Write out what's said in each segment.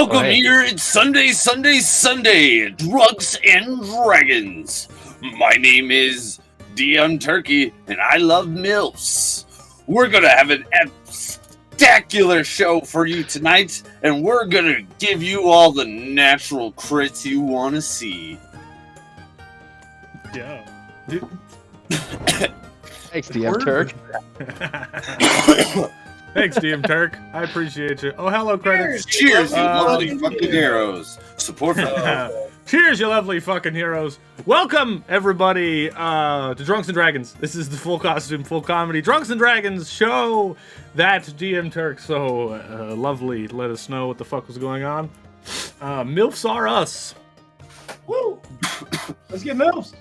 Welcome here. It's Sunday, Drugs and Dragons. My name is DM Turkey, and I love MILFs. We're going to have an spectacular show for you tonight, and we're going to give you all the natural crits you want to see. Yeah. Thanks, DM Turk. Thanks, DM Turk. I appreciate you. Oh, hello, credits. Cheers, you lovely fucking heroes. Support for Cheers, you lovely fucking heroes. Welcome, everybody, to Drunks and Dragons. This is the full costume, full comedy Drunks and Dragons show that DM Turk so lovely let us know what the fuck was going on. MILFs are us. Woo! Let's get MILFs.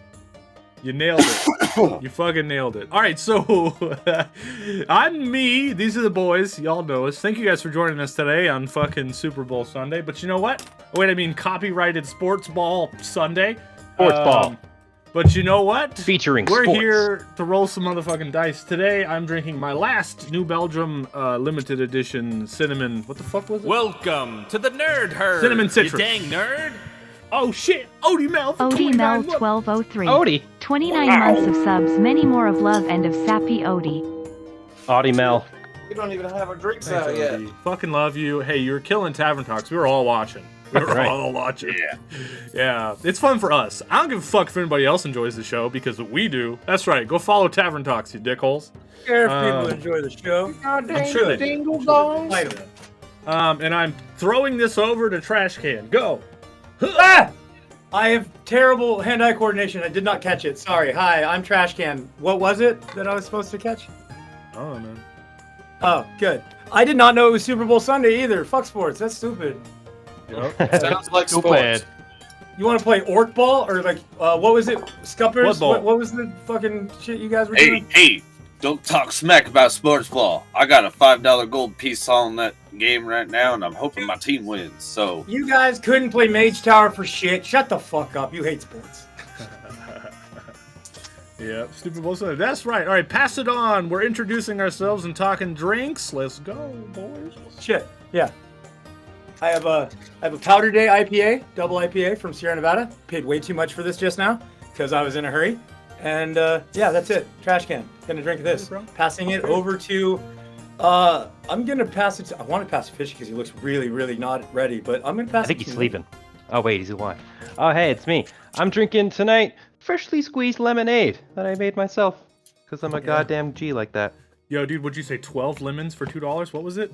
You nailed it. You fucking nailed it. All right, so I'm me. These are the boys. Y'all know us. Thank you guys for joining us today on fucking Super Bowl Sunday. But you know what? Wait, I mean copyrighted Sports Ball Sunday. Sports Ball. But you know what? Featuring We're sports. here to roll some motherfucking dice. Today, I'm drinking my last New Belgium limited edition cinnamon. What the fuck was it? Welcome to the Nerd Herd. Cinnamon citrus. You dang nerd. Oh shit! Odie Mel for Odie 29 Mel months. 1203. Odie. 29 months of subs, many more of love and of sappy Odie. Audie Mel. We don't even have our drinks Thanks, out yet. Odie. Fucking love you. Hey, you were killing Tavern Talks. We were all watching. We were Right. all watching. Yeah. Yeah. It's fun for us. I don't give a fuck if anybody else enjoys the show because we do. That's right. Go follow Tavern Talks, you dickholes. Care if people enjoy the show. I'm sure they do. Dingle dongs. And I'm throwing this over to Trash Can. Go. Ah! I have terrible hand-eye coordination. I did not catch it. Sorry. Hi, I'm Trash Can. What was it that I was supposed to catch? Oh, man. Oh, good. I did not know it was Super Bowl Sunday either. Fuck sports. That's stupid. Yep. Sounds like Stupid. sports. You want to play Orc Ball or like what was it? Scuppers? Blood Bowl. What was the fucking shit you guys were Hey, doing? hey, don't talk smack about sports ball. I got a $5 gold piece on that game right now, and I'm hoping my team wins. So, You guys couldn't play Mage Tower for shit. Shut the fuck up. You hate sports. Yep. Stupid Bowl Sunday. That's right. All right. Pass it on. We're introducing ourselves and talking drinks. Let's go, boys. Shit. Yeah. I have a Powder Day IPA, double IPA from Sierra Nevada. Paid way too much for this just now because I was in a hurry. And yeah, that's it. Trash can. Gonna drink this. Okay, bro. Passing it over to. I'm gonna pass it. I want to pass it to Fishy because he looks really, really not ready. But I'm gonna pass. I think it he's to sleeping. Oh, wait, he's alive. Oh, hey, it's me. I'm drinking tonight freshly squeezed lemonade that I made myself. Because I'm a goddamn G like that. Yo, dude, what'd you say? 12 lemons for $2? What was it?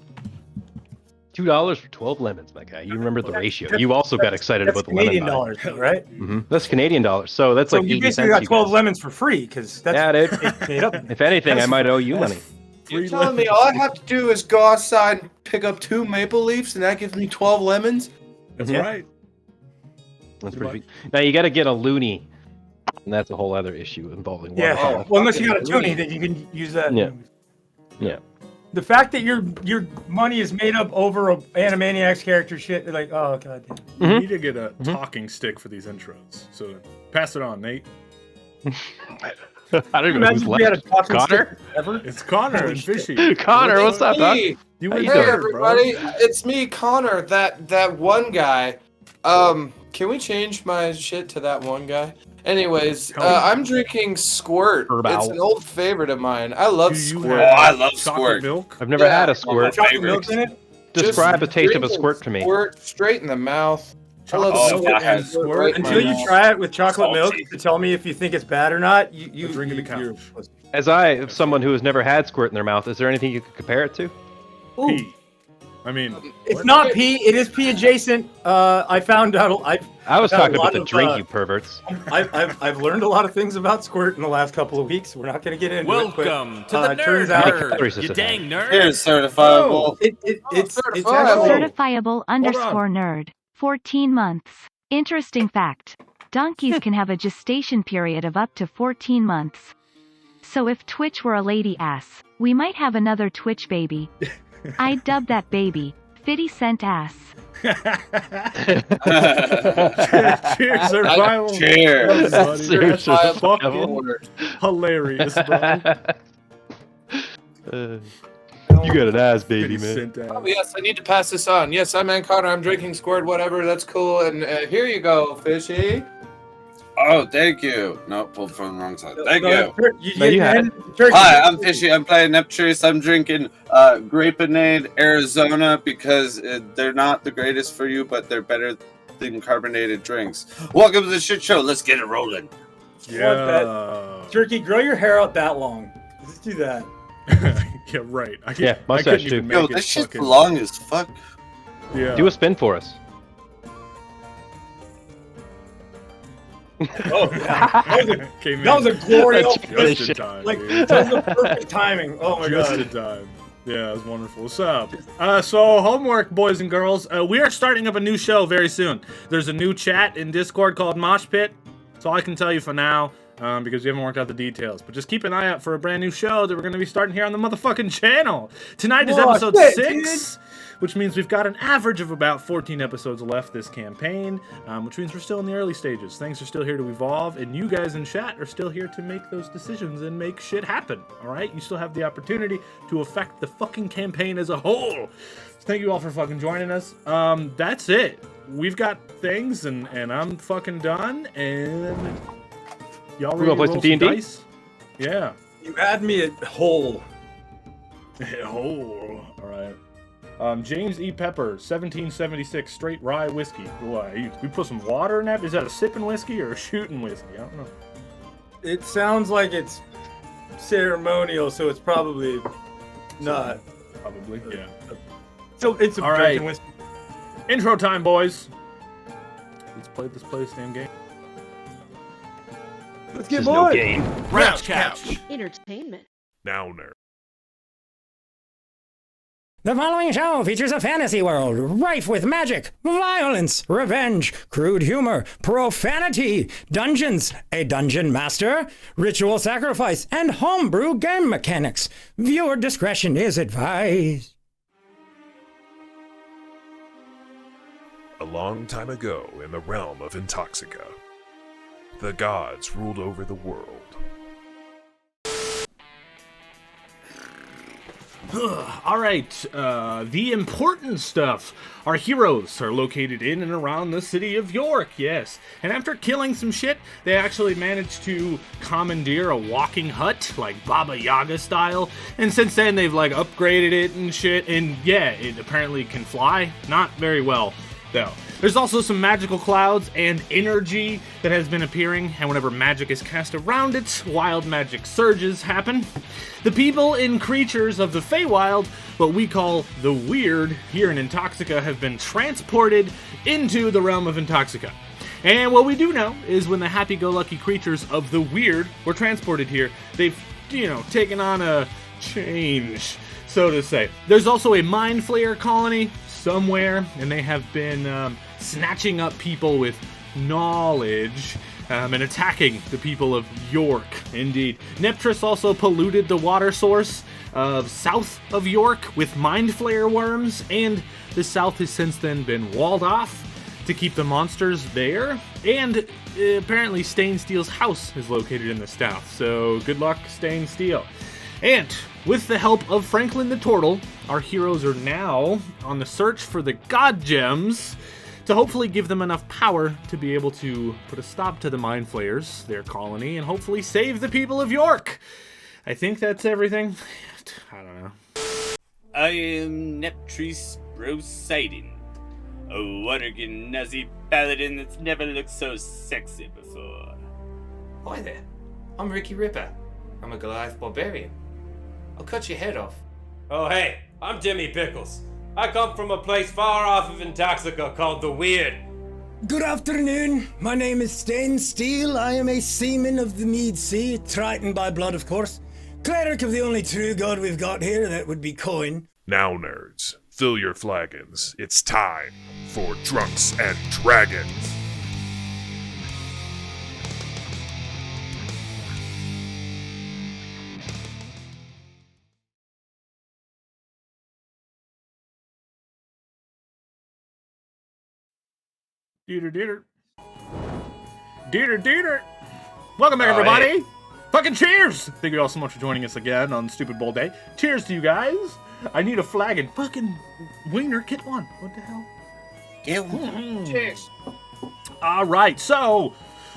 $2 for 12 lemons, my guy. You remember the ratio. You also got excited That's about the lemon Canadian bottle. dollars, right? Mm-hmm. That's Canadian dollars. So that's So like you 80 basically cents. got 12 lemons for free because that's Yeah, dude. paid up. If anything, I might owe you money. You're telling me all I have to do is go outside and pick up 2 maple leaves, and that gives me 12 lemons? That's Yeah. right. That's pretty big. Now, you got to get a loony. And that's a whole other issue involving water. Yeah. Oh, Well, unless you got a fucking tuning, then you can use that. Yeah. Yeah. The fact that your money is made up over a Animaniacs character shit, like, oh god damn. We Mhm. need to get a talking stick for these intros. So pass it on, Nate. I don't even know Imagine who's if we had a left. talking Connor? stick ever. It's Connor and Fishy. Connor, what's up, dog? Hey, You How were you hey doing, there, everybody, bro. it's me, Connor, that one guy. Can we change my shit to that one guy? Anyways, I'm drinking Squirt. Herbal. It's an old favorite of mine. I love Do you Squirt. Oh, I love chocolate Squirt. milk? I've never Yeah. had a squirt. Chocolate favorites. milk in it. Describe the Just taste of a drinking squirt to me. Squirt straight in the mouth. I love Oh, Squirt. I had Squirt. Right in my Until you mouth. try it with chocolate milk Salty. to tell me if you think it's bad or not, you Drinking the you're- couch. As someone who has never had squirt in their mouth, is there anything you could compare it to? Ooh, Pee. I mean, it's what? not pee. It is pee adjacent. I found out. I was I've had talking a lot about the of, drink, you perverts. I've learned a lot of things about Squirt in the last couple of weeks. We're not going to get into it. But, Welcome to the it turns Nerd out- Calories Herd. does You it dang nerd. Here's certifiable. it's certifiable. actually Certifiable underscore nerd. 14 months. Interesting fact. Donkeys can have a gestation period of up to 14 months. So if Twitch were a lady ass, we might have another Twitch baby. I'd dub that baby 50 Cent ass. Cheers, survival. Cheers. That's Cheers, fucking survival. hilarious, bro. Uh, You got an ass, baby, Pretty man. sent out. Oh, yes, I need to pass this on. Yes, I'm Ann Connor. I'm drinking squirt, whatever. That's cool. And here you go, fishy. Oh, thank you. No, pulled from the wrong side. Thank you. No, you had it. Hi, I'm Fishy. I'm playing Neptris. I'm drinking Grapenade Arizona because they're not the greatest for you, but they're better than carbonated drinks. Welcome to the shit show. Let's get it rolling. Yeah. Turkey, grow your hair out that long. Let's do that. Yeah, right. Yeah, I mustache couldn't too. even Yo, make it this shit's fucking- long as fuck. Yeah. Do a spin for us. Oh, yeah. Came in That was a glorious. just in time. Like, dude. that was the perfect timing. Oh my Just god. in time. Yeah, it was wonderful. What's up? So, homework, boys and girls. We are starting up a new show very soon. There's a new chat in Discord called Mosh Pit. That's all I can tell you for now, because we haven't worked out the details. But just keep an eye out for a brand new show that we're going to be starting here on the motherfucking channel. Tonight is Oh, episode shit, 6. Which means we've got an average of about 14 episodes left this campaign, which means we're still in the early stages. Things are still here to evolve, and you guys in chat are still here to make those decisions and make shit happen, all right? You still have the opportunity to affect the fucking campaign as a whole. So thank you all for fucking joining us. That's it. We've got things, and I'm fucking done, and y'all ready We're gonna play to some roll D&D? dice? Yeah. You had me at whole. Oh, all right. James E. Pepper, 1776, straight rye whiskey. Why? We put some water in that? Is that a sipping whiskey or a shooting whiskey? I don't know. It sounds like it's ceremonial, so it's probably not. Probably, yeah. So it's a All right. drinking whiskey. Intro time, boys. Let's play this damn game. Let's get There's no bored. game. Round couch. Entertainment. Now nerd. The following show features a fantasy world rife with magic, violence, revenge, crude humor, profanity, dungeons, a dungeon master, ritual sacrifice, and homebrew game mechanics. Viewer discretion is advised. A long time ago in the realm of Intoxica, the gods ruled over the world. All right, the important stuff. Our heroes are located in and around the city of York, yes. And after killing some shit, they actually managed to commandeer a walking hut, like Baba Yaga style. And since then, they've, like, upgraded it and shit. And, yeah, it apparently can fly. Not very well, though. There's also some magical clouds and energy that has been appearing, and whenever magic is cast around it, wild magic surges happen. The people and creatures of the Feywild, what we call the Weird, here in Intoxica, have been transported into the realm of Intoxica. And what we do know is when the happy-go-lucky creatures of the Weird were transported here, they've, taken on a change, so to say. There's also a Mindflayer colony somewhere, and they have been snatching up people with knowledge and attacking the people of York, indeed. Neptris also polluted the water source of south of York with Mindflayer worms, and the south has since then been walled off to keep the monsters there, and apparently Stain Steel's house is located in the south, so good luck, Stain Steel. And with the help of Franklin the Turtle, our heroes are now on the search for the God Gems to hopefully give them enough power to be able to put a stop to the Mind Flayers, their colony, and hopefully save the people of York. I think that's everything. I don't know. I am Neptris Brosidon, a Watergan Nazi paladin that's never looked so sexy before. Hi there, I'm Ricky Ripper. I'm a Goliath barbarian. I'll cut your head off. Oh hey, I'm Jimmy Pickles. I come from a place far off of Intoxica called The Weird. Good afternoon. My name is Stain Steel. I am a seaman of the Mead Sea, Triton by blood, of course. Cleric of the only true god we've got here, that would be Coin. Now, nerds, fill your flagons. It's time for Drunks and Dragons. Deeter. Welcome back, everybody. Hey. Fucking cheers! Thank you all so much for joining us again on Stupid Bowl Day. Cheers to you guys. I need a flagon. Fucking wiener, get one. What the hell? Get one. Cheers. All right, so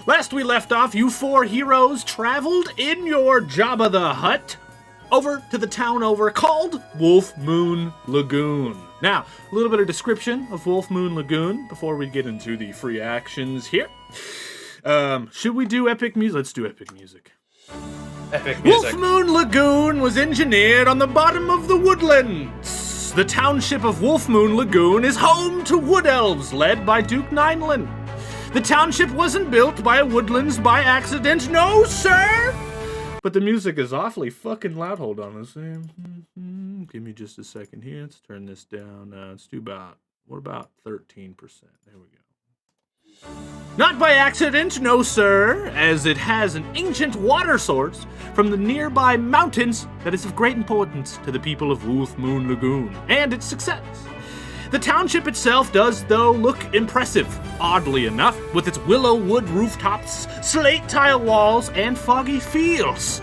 last we left off, you four heroes traveled in your Jabba the Hutt over to the town over called Wolf Moon Lagoon. Now, a little bit of description of Wolf Moon Lagoon before we get into the free actions here. Should we do epic music? Let's do epic music. Epic music. Wolf Moon Lagoon was engineered on the bottom of the woodlands. The township of Wolf Moon Lagoon is home to wood elves led by Duke Nineland. The township wasn't built by woodlands by accident, no sir! But the music is awfully fucking loud. Hold on, let's see. Give me just a second here. Let's turn this down. Let's do what about 13%? There we go. Not by accident, no sir, as it has an ancient water source from the nearby mountains that is of great importance to the people of Wolf Moon Lagoon and its success. The township itself does, though, look impressive, oddly enough, with its willow wood rooftops, slate tile walls, and foggy fields.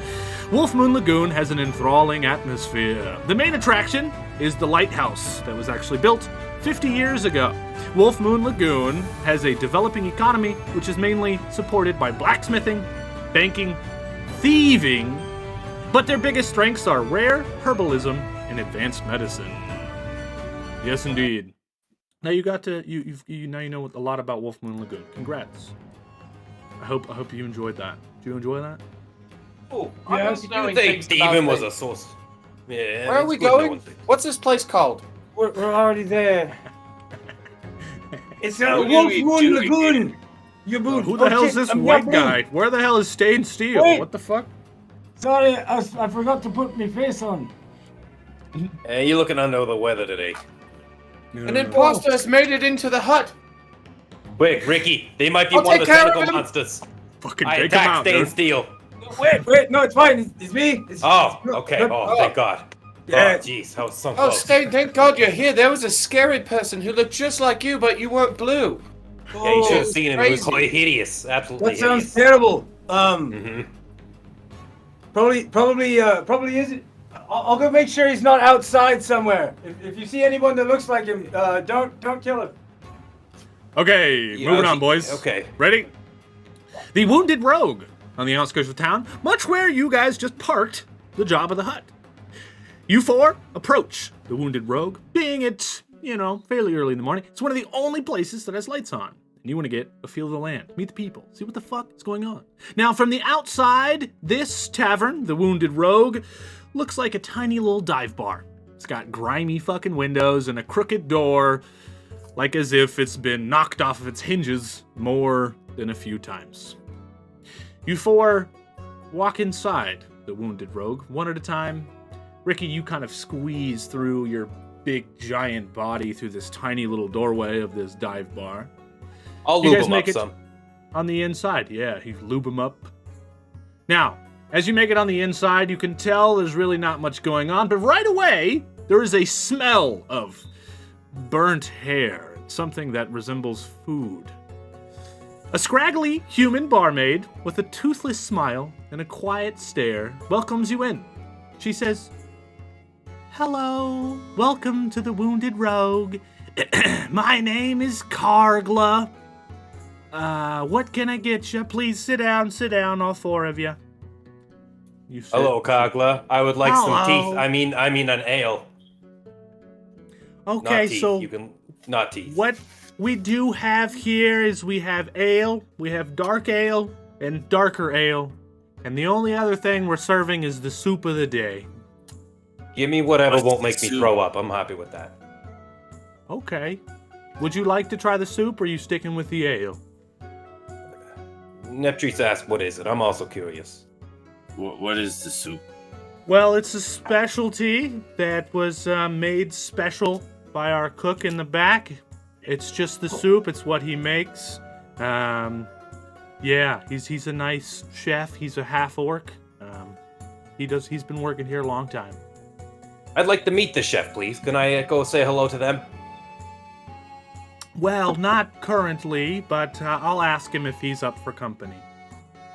Wolf Moon Lagoon has an enthralling atmosphere. The main attraction is the lighthouse that was actually built 50 years ago. Wolf Moon Lagoon has a developing economy which is mainly supported by blacksmithing, banking, thieving, but their biggest strengths are rare herbalism and advanced medicine. Yes, indeed. Now you got to now you know a lot about Wolf Moon Lagoon. Congrats. I hope you enjoyed that. Did you enjoy that? Oh, Yes. I think Steven was a source. Yeah. Where are we going? What's this place called? We're already there. It's a What are Wolf we Moon doing Lagoon. You boot. Who the hell is this white guy? Where the hell is Stain Steel? Wait. What the fuck? Sorry, I forgot to put my face on. Hey, you looking under the weather today? An imposter has made it into the hut. Quick, Ricky, they might be I'll one of take the care of tentacle him. monsters. Fucking I take him attacked out, Stain dude. Steel. Wait, no, it's fine. It's me. Okay. Oh, thank God. Yeah. Oh, jeez, that was so Oh, close. Stain, thank God you're here. There was a scary person who looked just like you, but you weren't blue. Yeah, you should have seen him. He was Crazy. quite hideous. Absolutely That sounds hideous. terrible. Mhm. Probably isn't. I'll go make sure he's not outside somewhere. If you see anyone that looks like him, don't kill him. Okay, Yeah, moving on, boys. Okay. Ready? The Wounded Rogue on the outskirts of town, much where you guys just parked the Jabba the Hutt. You four approach the Wounded Rogue, being it, fairly early in the morning. It's one of the only places that has lights on. And you want to get a feel of the land, meet the people, see what the fuck is going on. Now, from the outside, this tavern, the Wounded Rogue, looks like a tiny little dive bar. It's got grimy fucking windows and a crooked door, like as if it's been knocked off of its hinges more than a few times. You four walk inside the Wounded Rogue, one at a time. Ricky, you kind of squeeze through your big giant body through this tiny little doorway of this dive bar. I'll You lube guys him make up it some. on the inside. Yeah, you lube him up. Now, as you make it on the inside, you can tell there's really not much going on, but right away, there is a smell of burnt hair, something that resembles food. A scraggly human barmaid with a toothless smile and a quiet stare welcomes you in. She says, "Hello, welcome to the Wounded Rogue. My name is Kargla. What can I get you? Please sit down, all four of you." You sit. Hello, Kagla. I would like some Hello. teeth. I mean an ale. Okay, Not teeth. so You can not teeth. what we do have here is we have ale, we have dark ale, and darker ale. And the only other thing we're serving is the soup of the day. Give me whatever What's won't the make me soup? throw up. I'm happy with that. Okay. Would you like to try the soup, or are you sticking with the ale? Neptrice asked, "What is it?" I'm also curious. What is the soup? Well, it's a specialty that was made special by our cook in the back. It's just the soup. It's what he makes. Yeah, he's a nice chef. He's a half orc. He's been working here a long time. I'd like to meet the chef, please. Can I go say hello to them? Well, not currently, but I'll ask him if he's up for company.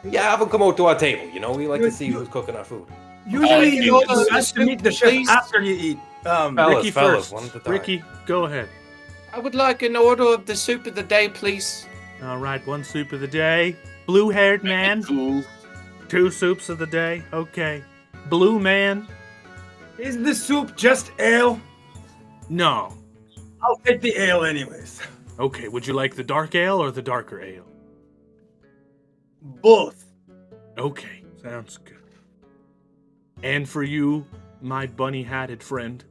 Yeah, have them come out to our table. We like to see who's cooking our food. Usually you you order have to meet the chef please? after you eat. Ricky fellas, first. one at a time. Ricky, go ahead. I would like an order of the soup of the day, please. All right, one soup of the day. Blue-haired man. Cool. 2 soups of the day. Okay. Blue man. Is the soup just ale? No. I'll take the ale anyways. Okay, would you like the dark ale or the darker ale? Both. Okay, sounds good. And for you, my bunny-hatted friend.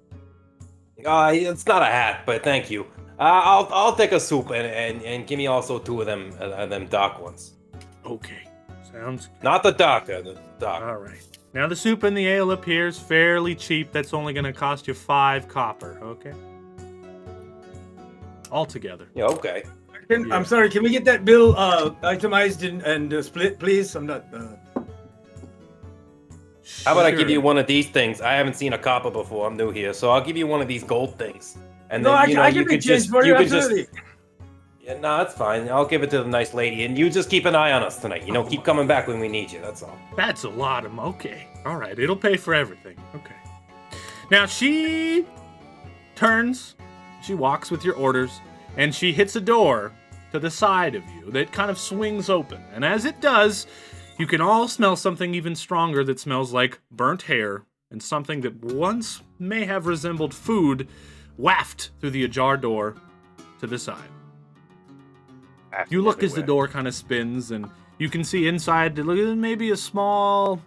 It's not a hat, but thank you. I'll take a soup and give me also 2 of them dark ones. Okay, sounds good. Not the darker, the dark. All right. Now the soup and the ale appears fairly cheap. That's only going to cost you 5 copper, okay? Altogether. Yeah, okay. I'm sorry, can we get that bill itemized and split, please? I'm not... How about I give you one of these things? I haven't seen a copper before. I'm new here, so I'll give you one of these gold things. And No, then I you can could be changed for you, absolutely. Yeah, no, that's fine. I'll give it to the nice lady, and you just keep an eye on us tonight. You know, keep coming back when we need you. That's all. That's a lot of... Okay. All right, it'll pay for everything. Okay. Now she turns, she walks with your orders, and she hits a door to the side of you that kind of swings open. And as it does, you can all smell something even stronger that smells like burnt hair and something that once may have resembled food waft through the ajar door to the side. You look as the door kind of spins, and you can see inside maybe a small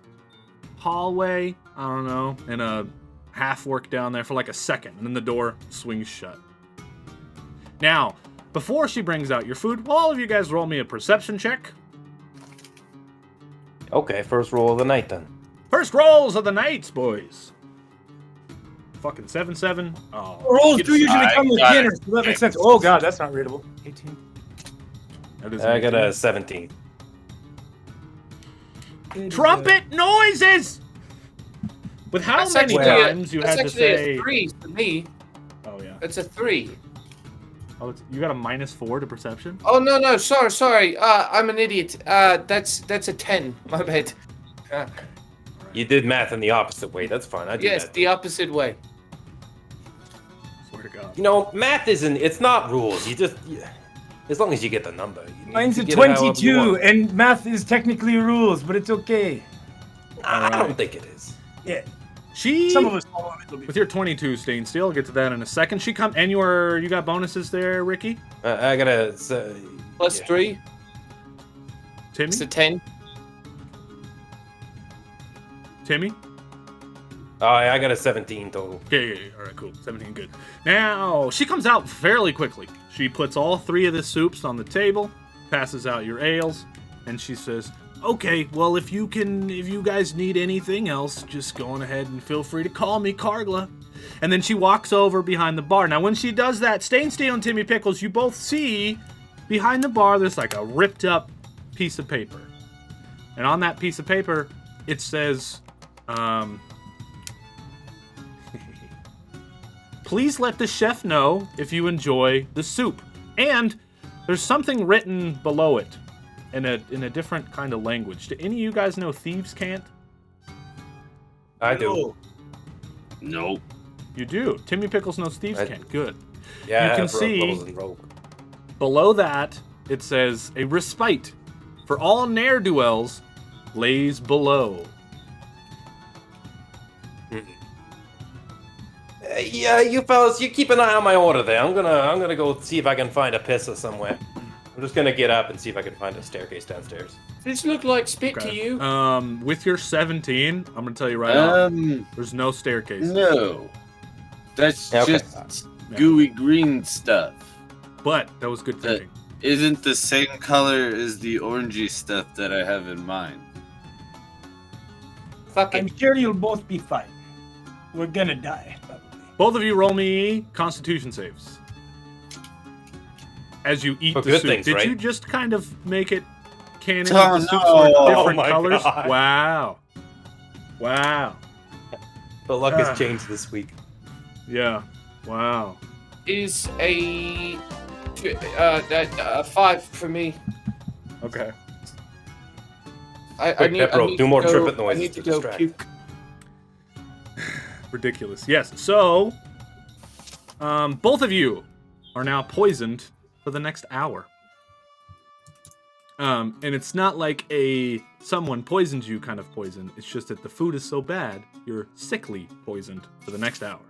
hallway, I don't know, and a half work down there for like a second, and then the door swings shut. Now, before she brings out your food, will all of you guys roll me a perception check? Okay, first roll of the night then. First rolls of the night, boys. Fucking 7-7. Oh, Rolls do usually come with dinner, so that makes sense. Oh god, that's not readable. 18. I got a 17. Trumpet noises! With how That's many actually times you had to That's say... actually a 3 for me. Oh, yeah. It's a 3. Oh, you got a -4 to perception? Oh, no, sorry. I'm an idiot. That's a 10. My bad. You did math in the opposite way. That's fine. I did Yes, that. the opposite way. Swear to God. You know, math isn't... It's not rules. You just... as long as you get the number. Mine's a you get it however you 22, want. and math is technically rules, but it's okay. I don't think it is. Yeah. Some of us follow a little bit. With your 22 staying still, I'll get to that in a second. And you got bonuses there, Ricky? I got a... Plus 3. Timmy? It's a 10. Timmy? Oh, I got a 17 total. Yeah. All right, cool. 17, good. Now, she comes out fairly quickly. She puts all 3 of the soups on the table, passes out your ales, and she says, okay, well, if you guys need anything else, just go on ahead and feel free to call me Kargla. And then she walks over behind the bar. Now, when she does that, Stain Steel and Timmy Pickles, you both see behind the bar, there's like a ripped up piece of paper. And on that piece of paper, it says, please let the chef know if you enjoy the soup. And there's something written below it in a different kind of language. Do any of you guys know Thieves' Cant? I do. Nope. You do. Timmy Pickles knows Thieves' Cant. Good. Yeah, you I can have see levels in Rogue. below that it says a respite for all ne'er-do-wells lays below. Yeah, you fellas, you keep an eye on my order there. I'm gonna go see if I can find a pisser somewhere. I'm just gonna get up and see if I can find a staircase downstairs. Does this look like spit to you? With your 17, I'm gonna tell you right now, there's no staircase. No. That's Okay. just gooey green stuff. But that was good thinking. Isn't the same color as the orangey stuff that I have in mind. Fuck I'm sure you'll both be fine. We're gonna die, probably. Both of you roll me Constitution saves. As you eat For the good soup. things, Did right? you just kind of make it canon Oh, that the soups no. were different Oh my colors? God. Wow. The luck has changed this week. Yeah. Wow. Is a 5 for me. Okay. I Quick, need Pepro, to do more go, trumpet I noises need to to go distract. puke. Ridiculous. Yes. So, both of you are now poisoned for the next hour. And it's not like a someone poisoned you kind of poison. It's just that the food is so bad, you're sickly poisoned for the next hour.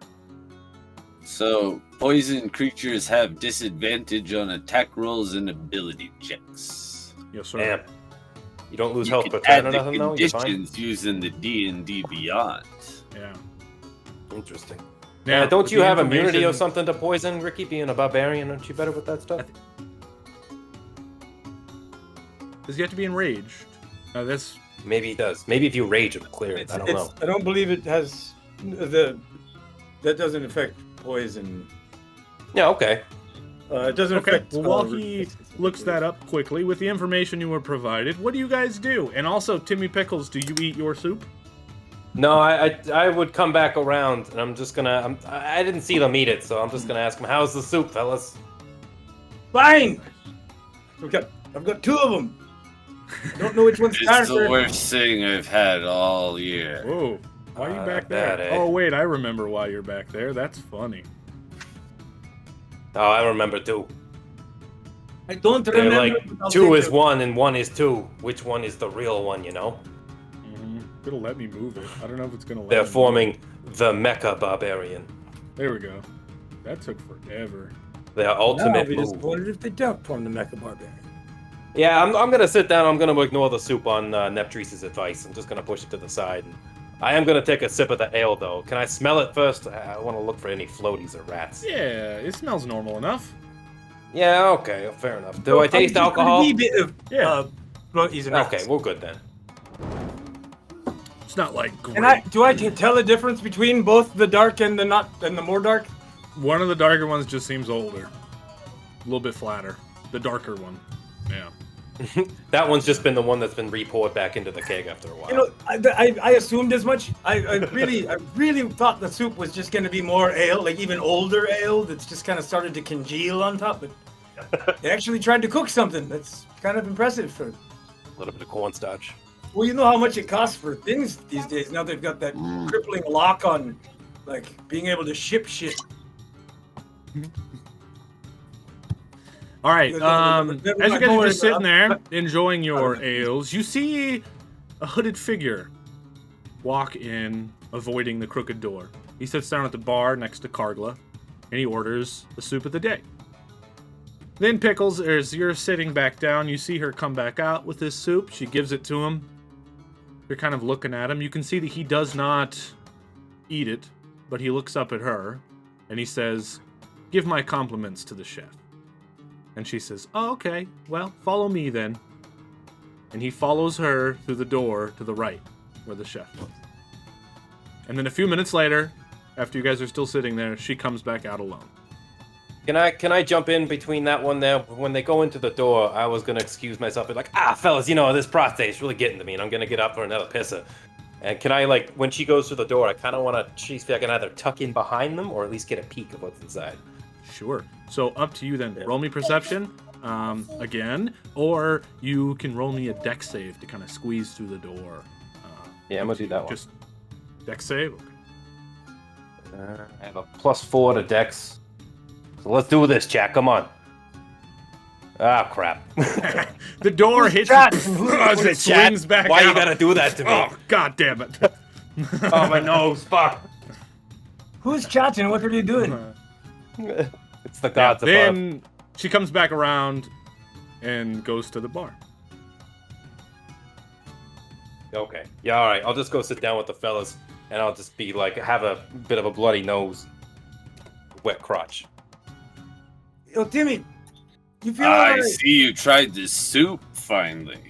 So, poison creatures have disadvantage on attack rolls and ability checks. Yes, sir. Damn. You don't lose You health can per turn add or the nothing, though? You're fine? conditions using the D&D Beyond. Yeah. Interesting. Now, don't with you the have immunity or information- something to poison, Ricky? Being a barbarian, aren't you better with that stuff? Does he have to be enraged? That's Maybe he does. Maybe if you rage, it'll clear it. I don't know. I don't believe it has that doesn't affect poison. Yeah, okay. It doesn't okay. affect. Well, while he looks that up quickly, with the information you were provided, what do you guys do? And also, Timmy Pickles, do you eat your soup? No, I would come back around, and I'm just gonna. I didn't see them eat it, so I'm just gonna ask them, "How's the soup, fellas?" Fine. I've got two of them. I don't know which one's It's character. the worst thing I've had all year. Whoa. Why are you back bad, there? eh? Oh, wait, I remember why you're back there. That's funny. Oh, I remember too. I don't They're remember. like but I'll 2 take is it. 1 and 1 is 2. Which one is the real one? You know? It'll let me move it. I don't know if it's gonna let They're me forming the Mecha Barbarian. There we go. That took forever. Their Now ultimate we just move. wondered if they don't form the Mecha Barbarian. Yeah, I'm gonna sit down. I'm gonna ignore the soup on Neptrice's advice. I'm just gonna push it to the side. And I am gonna take a sip of the ale, though. Can I smell it first? I want to look for any floaties or rats. Yeah, it smells normal enough. Yeah, okay, fair enough. Do I taste alcohol? A wee bit of Yeah. floaties and Okay, rats. we're good then. It's not like great. And do I tell the difference between both the dark and the not and the more dark? One of the darker ones just seems older. A little bit flatter. The darker one. Yeah. That one's just been the one that's been re-poured back into the keg after a while. You know, I assumed as much. I really thought the soup was just going to be more ale, like even older ale that's just kind of started to congeal on top. But they actually tried to cook something. That's kind of impressive. For A little bit of cornstarch. well, you know how much it costs for things these days. Now they've got that crippling lock on, like being able to ship shit. All right. Never As you mind, guys don't are worry just about sitting there enjoying your ales, you see a hooded figure walk in, avoiding the crooked door. He sits down at the bar next to Kargla, and he orders the soup of the day. Then Pickles, as you're sitting back down, you see her come back out with this soup. She gives it to him. You're kind of looking at him. You can see that he does not eat it, but he looks up at her, and he says, "Give my compliments to the chef." And she says, "Oh, okay. Well, follow me then." And he follows her through the door to the right, where the chef was. And then a few minutes later, after you guys are still sitting there, she comes back out alone. Can I jump in between that one there? When they go into the door, I was gonna excuse myself and like, fellas, you know, this prostate's really getting to me, and I'm gonna get up for another pisser. And can I, like, when she goes through the door, I kind of want to see if I can either tuck in behind them or at least get a peek of what's inside. Sure. So up to you then. Roll me perception again, or you can roll me a dex save to kind of squeeze through the door. Yeah, I'm gonna do that one. Just dex save. I have a +4 to Dex. So let's do this, Jack. Come on. Ah, crap. The door hits as it swings back Why out. you gotta do that to me? Oh, god damn it. Oh, my nose. Fuck. Who's chatting? What are you doing? It's the gods above. Then she comes back around and goes to the bar. Okay. Yeah, all right. I'll just go sit down with the fellas, and I'll just be like, have a bit of a bloody nose, wet crotch. Yo, Timmy, you feel I alright? see you tried this soup finally.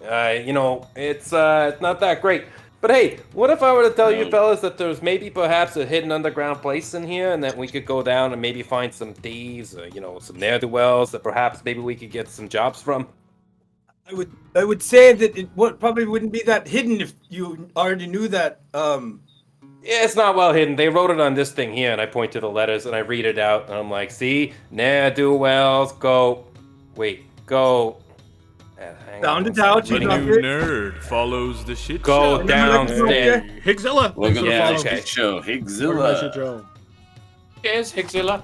You know, it's not that great. But hey, what if I were to tell you fellas that there's maybe perhaps a hidden underground place in here, and that we could go down and maybe find some thieves, or, you know, some ne'er-do-wells that perhaps maybe we could get some jobs from? I would say that it probably wouldn't be that hidden if you already knew that. Yeah, it's not well hidden. They wrote it on this thing here, and I point to the letters, and I read it out, and I'm like, see? Ne'er-do-wells, go. Wait, go. Hang Down on to one second. couch, The you Waiting. new nerd follows the shit Go show. downstairs. Higzilla. Welcome Thanks for the to Yeah, follow. the okay. shit show, Welcome to the shit Higzilla. show. Cheers, Higzilla.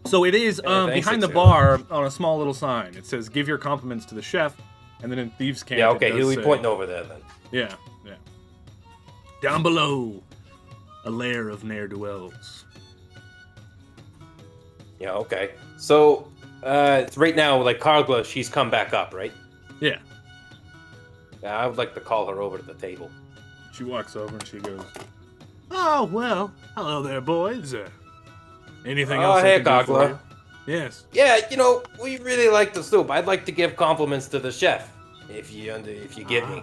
So it is Yeah, thanks, behind the Higzilla. bar on a small little sign. It says, "Give your compliments to the chef," and then in Thieves' Camp. Yeah, it okay, does he'll be say- pointing over there then. Yeah, yeah. Down below, a lair of ne'er-do-wells. Yeah, okay. So, it's right now, like, Kargla, she's come back up, right? Yeah. Yeah, I would like to call her over to the table. She walks over and she goes, "Oh, well, hello there, boys. Anything else I hey, can do for Kargla. you?" Yes. Yeah, you know, we really like the soup. I'd like to give compliments to the chef, if you get me.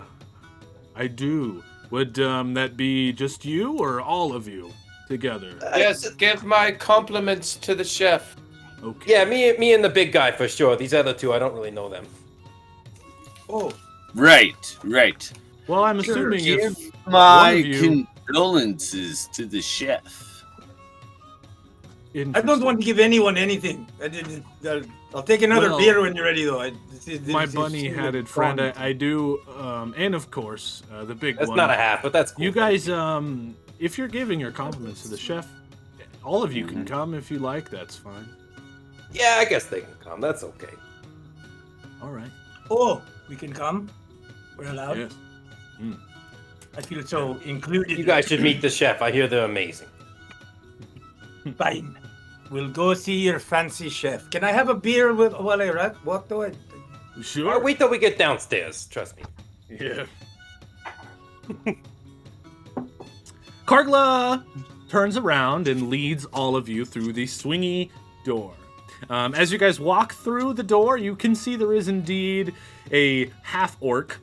I do. Would that be just you or all of you together? Yes, give my compliments to the chef. Okay. Yeah, me and the big guy for sure. These other two, I don't really know them. Oh, Right. Well, I'm assuming Give if my one of you... condolences to the chef. I don't want to give anyone anything. I'll take another Well, beer when you're ready, though. My bunny-hatted friend, I do, and of course, the big That's one. not a hat, but that's cool. You guys, if you're giving your compliments to the chef, all of you Mm-hmm. can come if you like. That's fine. Yeah, I guess they can come. That's okay. All right. Oh, we can come. We're allowed. Yes. I feel so included. You guys should meet the chef. I hear they're amazing. Fine. We'll go see your fancy chef. Can I have a beer while I walk the way? Sure. Wait till we get downstairs. Trust me. Yeah. Kargla turns around and leads all of you through the swingy door. As you guys walk through the door, you can see there is indeed a half-orc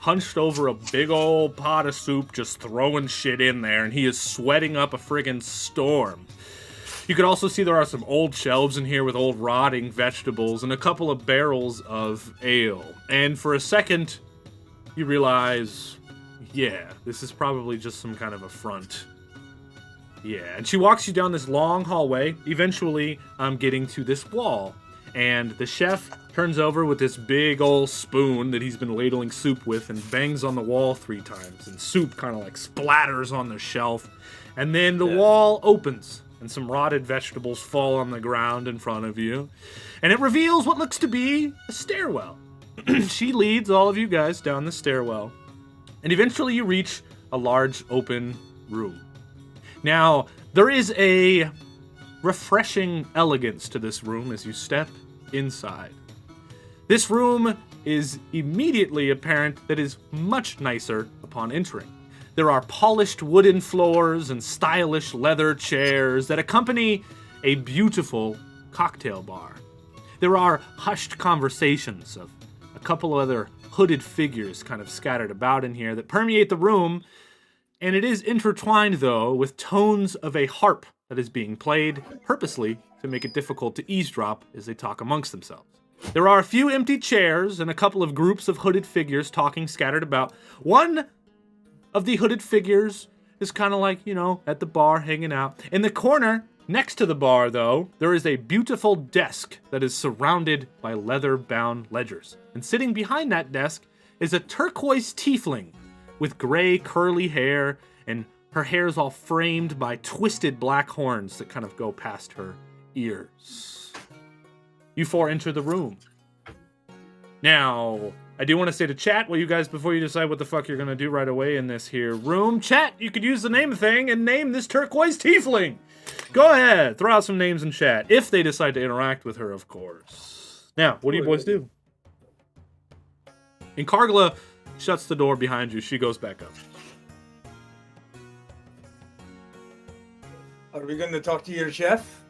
hunched over a big old pot of soup, just throwing shit in there, and he is sweating up a friggin' storm. You can also see there are some old shelves in here with old rotting vegetables and a couple of barrels of ale. And for a second, you realize, yeah, this is probably just some kind of a front. Yeah, and she walks you down this long hallway, eventually getting to this wall. And the chef turns over with this big old spoon that he's been ladling soup with and bangs on the wall 3 times. And soup kind of like splatters on the shelf. And then the wall opens and some rotted vegetables fall on the ground in front of you. And it reveals what looks to be a stairwell. She leads all of you guys down the stairwell. And eventually you reach a large open room. Now, there is a refreshing elegance to this room as you step inside. This room is immediately apparent that is much nicer upon entering. There are polished wooden floors and stylish leather chairs that accompany a beautiful cocktail bar. There are hushed conversations of a couple of other hooded figures kind of scattered about in here that permeate the room, and it is intertwined, though, with tones of a harp that is being played purposely to make it difficult to eavesdrop as they talk amongst themselves. There are a few empty chairs and a couple of groups of hooded figures talking scattered about. One of the hooded figures is kind of like, at the bar hanging out. In the corner, next to the bar, though, there is a beautiful desk that is surrounded by leather-bound ledgers. And sitting behind that desk is a turquoise tiefling with gray curly hair, and her hair is all framed by twisted black horns that kind of go past her ears. You 4 enter the room. Now, I do want to say to chat, before you decide what the fuck you're going to do right away in this here room, chat, you could use the name thing and name this turquoise tiefling. Go ahead, throw out some names in chat, if they decide to interact with her, of course. Now, what do you boys do? And Kargla shuts the door behind you. She goes back up. Are we going to talk to your chef,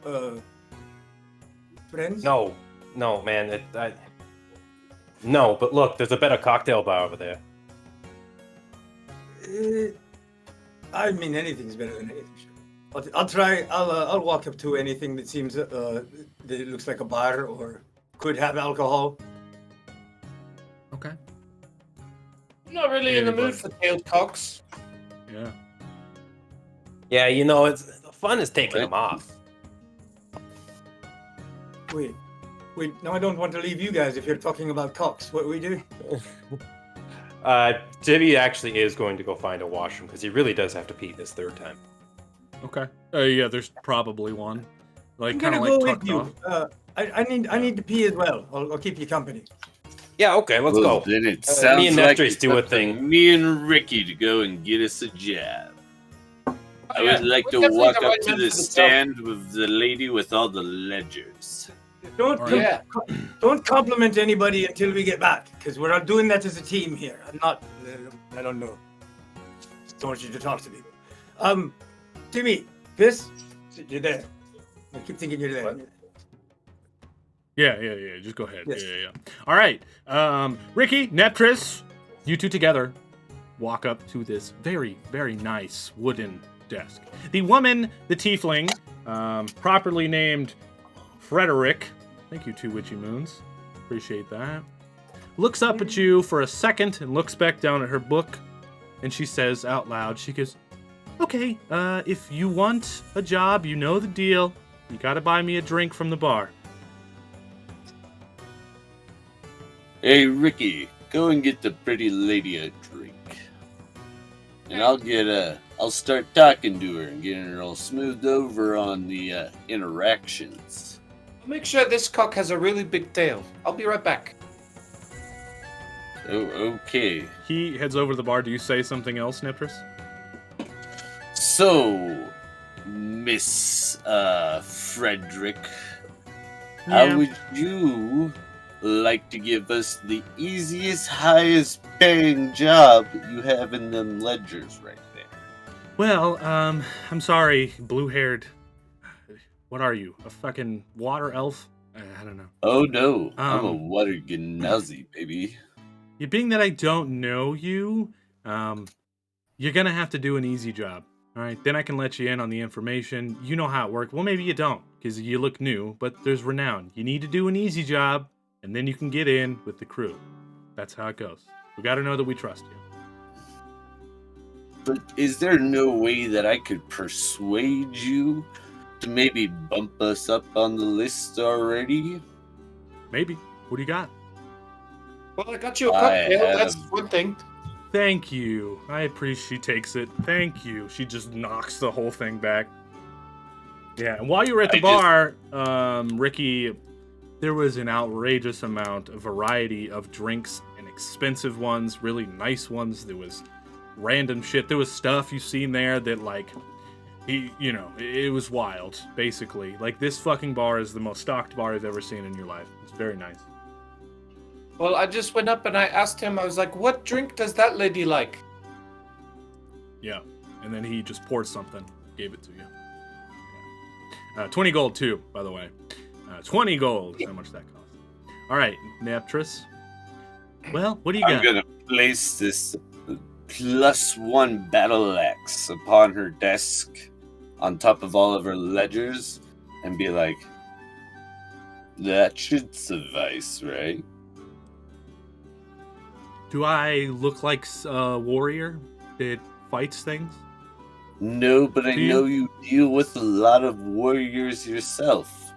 friends? No, man. No, but look, there's a better cocktail bar over there. I mean, anything's better than anything. Sure. I'll try. I'll walk up to anything that seems that it looks like a bar or could have alcohol. Okay. I'm not really in the mood for tailed cocks. Yeah. Yeah, the fun is taking them off. Wait, Wait, now I don't want to leave you guys if you're talking about cocks. What do we do? Timmy actually is going to go find a washroom because he really does have to pee this third time. Okay. Yeah, there's probably one. Like I'm kind gonna of like go tucked with you. off. I need to pee as well. I'll keep you company. Yeah, okay, let's Well, go. then it sounds me and like Neptres it's do a up to thing. Me and Ricky to go and get us a job. I would like We're to definitely walk the up right to men the for the job. stand with the lady with all the ledgers. Don't Alright. don't compliment anybody until we get back, because we're not doing that as a team here. I'm not. I don't know. Just don't want you to talk to people. Timmy, Piss, you're there. I keep thinking you're there. Yeah. Just go ahead. Yes. Yeah. All right. Ricky, Neptris, you two together walk up to this very, very nice wooden desk. The woman, the tiefling, properly named Frederick. Thank you, Two Witchy Moons. Appreciate that. Looks up at you for a second and looks back down at her book. And she says out loud, she goes, okay, if you want a job, you know the deal. You gotta buy me a drink from the bar. Hey, Ricky, go and get the pretty lady a drink. And I'll start talking to her and getting her all smoothed over on the interactions. Make sure this cock has a really big tail. I'll be right back. Oh, okay. He heads over to the bar. Do you say something else, Neptris? So, Miss Frederick, Yeah. how would you like to give us the easiest, highest paying job you have in them ledgers right there? Well, I'm sorry, blue-haired. What are you? A fucking water elf? I don't know. Oh no, I'm a Um, water genasi, baby. Being that I don't know you, you're gonna have to do an easy job. All right, then I can let you in on the information. You know how it works. Well, maybe you don't, because you look new, but there's renown. You need to do an easy job, and then you can get in with the crew. That's how it goes. We gotta know that we trust you. But is there no way that I could persuade you to maybe bump us up on the list already? Maybe. What do you got? Well, I got you a cocktail. That's one thing. Thank you. I appreciate she takes it. Thank you. She just knocks the whole thing back. Yeah, and while you were at the bar, Ricky, there was an outrageous amount of variety of drinks and expensive ones, really nice ones. There was random shit. There was stuff you've seen there that, like, it was wild, basically. Like, this fucking bar is the most stocked bar you've ever seen in your life. It's very nice. Well, I just went up and I asked him, I was like, what drink does that lady like? Yeah, and then he just poured something, gave it to you. Yeah. 20 gold, too, by the way. 20 gold, how much that costs. All right, Neptris. Well, what do you got? I'm gonna place this +1 battle axe upon her desk on top of all of her ledgers and be like, that should suffice, right? Do I look like a warrior that fights things? No, but I Do you? know you deal with a lot of warriors yourself.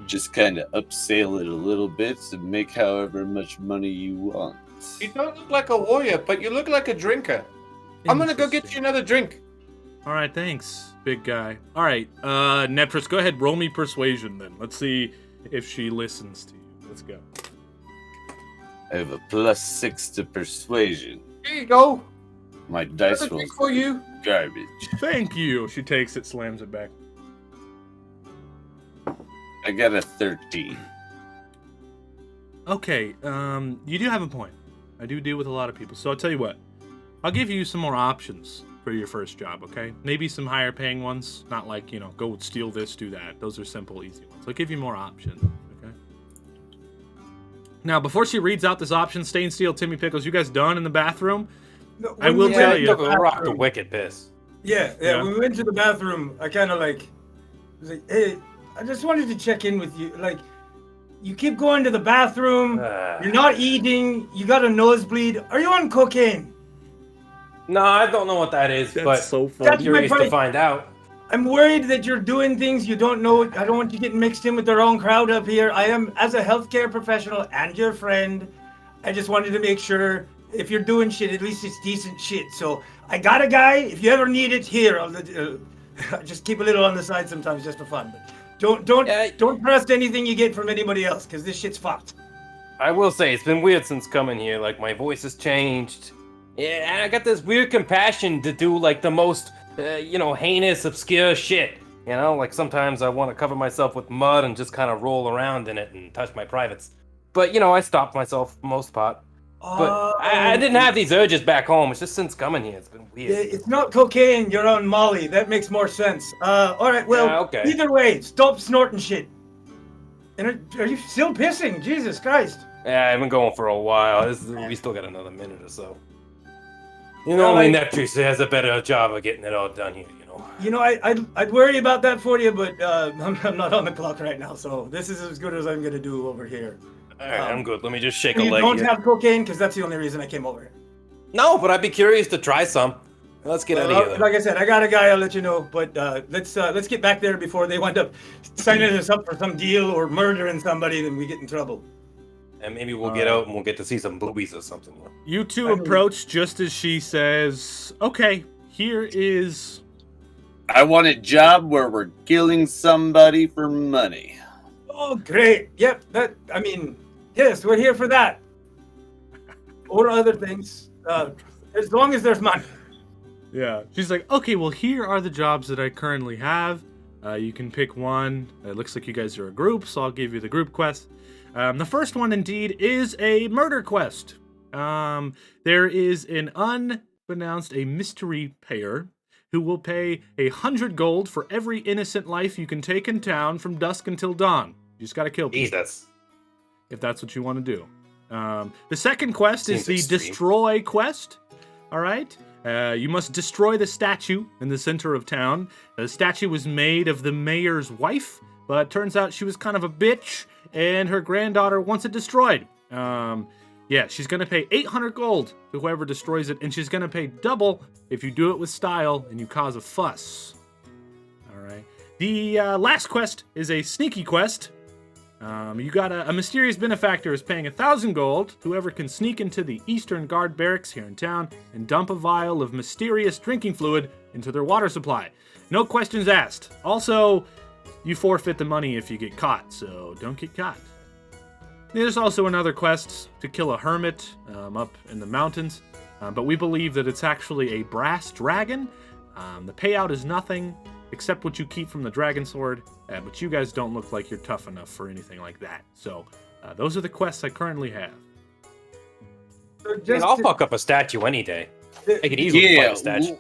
Just kind of upsell it a little bit and make however much money you want. You don't look like a warrior, but you look like a drinker. I'm gonna go get you another drink. All right, thanks, big guy. All right, Neptris, go ahead, roll me persuasion then. Let's see if she listens to you. Let's go. I have a +6 to persuasion. Here you go. My dice Another rolls drink for you. garbage. Thank you. She takes it, slams it back. I got a 13. Okay, you do have a point. I do deal with a lot of people, so I'll tell you what. I'll give you some more options for your first job, okay? Maybe some higher paying ones, not like, go steal this, do that. Those are simple, easy ones. I'll give you more options, okay? Now, before she reads out this option, Stain Steel, Timmy Pickles, you guys done in the bathroom? No, I will tell you. Rock the wicked piss. Yeah. When we went to the bathroom, I kind of was like, hey, I just wanted to check in with you. Like, you keep going to the bathroom, you're not eating, you got a nosebleed. Are you on cocaine? No, I don't know what that is, That's but so funny. I'm curious to find out. I'm worried that you're doing things you don't know. I don't want you getting mixed in with the wrong crowd up here. I am, as a healthcare professional and your friend, I just wanted to make sure if you're doing shit, at least it's decent shit. So I got a guy. If you ever need it, here. Just keep a little on the side sometimes, just for fun. But don't trust anything you get from anybody else, because this shit's fucked. I will say it's been weird since coming here. Like my voice has changed. Yeah, and I got this weird compassion to do like the most, heinous, obscure shit. You know, like sometimes I want to cover myself with mud and just kind of roll around in it and touch my privates. But I stopped myself for the most part. But I didn't have these urges back home. It's just since coming here, it's been weird. It's not cocaine. You're on Molly. That makes more sense. All right. Well, okay. Either way, stop snorting shit. And are you still pissing? Jesus Christ. Yeah, I've been going for a while. We still got another minute or so. Only Neptune has a better job of getting it all done here, I'd worry about that for you, but I'm not on the clock right now, so this is as good as I'm gonna do over here. All right, I'm good. Let me just shake a leg. You don't have cocaine, because that's the only reason I came over here. No, but I'd be curious to try some. Let's get out of here. Like I said, I got a guy. I'll let you know. But let's get back there before they wind up signing us up for some deal or murdering somebody, then we get in trouble. And maybe we'll get out and we'll get to see some boobies or something. You two approach just as she says, "Okay, here is." I want a job where we're killing somebody for money. Oh, great! Yep. Yes, we're here for that. Or other things, as long as there's money. Yeah. She's like, okay, well, here are the jobs that I currently have. You can pick one. It looks like you guys are a group, so I'll give you the group quest. The first one, indeed, is a murder quest. There is an unbeknownst a mystery payer who will pay 100 gold for every innocent life you can take in town from dusk until dawn. You just gotta kill people. Jesus. If that's what you want to do. The second quest Seems is the extreme. Destroy quest. All right? You must destroy the statue in the center of town. The statue was made of the mayor's wife, but turns out she was kind of a bitch, and her granddaughter wants it destroyed. She's going to pay 800 gold to whoever destroys it, and she's going to pay double if you do it with style and you cause a fuss. All right. The last quest is a sneaky quest. You got a mysterious benefactor is paying 1,000 gold. Whoever can sneak into the Eastern Guard barracks here in town and dump a vial of mysterious drinking fluid into their water supply. No questions asked. Also, you forfeit the money if you get caught, so don't get caught. There's also another quest to kill a hermit up in the mountains, but we believe that it's actually a brass dragon. The payout is nothing except what you keep from the dragon sword, but you guys don't look like you're tough enough for anything like that. So those are the quests I currently have. I'll fuck up a statue any day. I could easily fight a statue.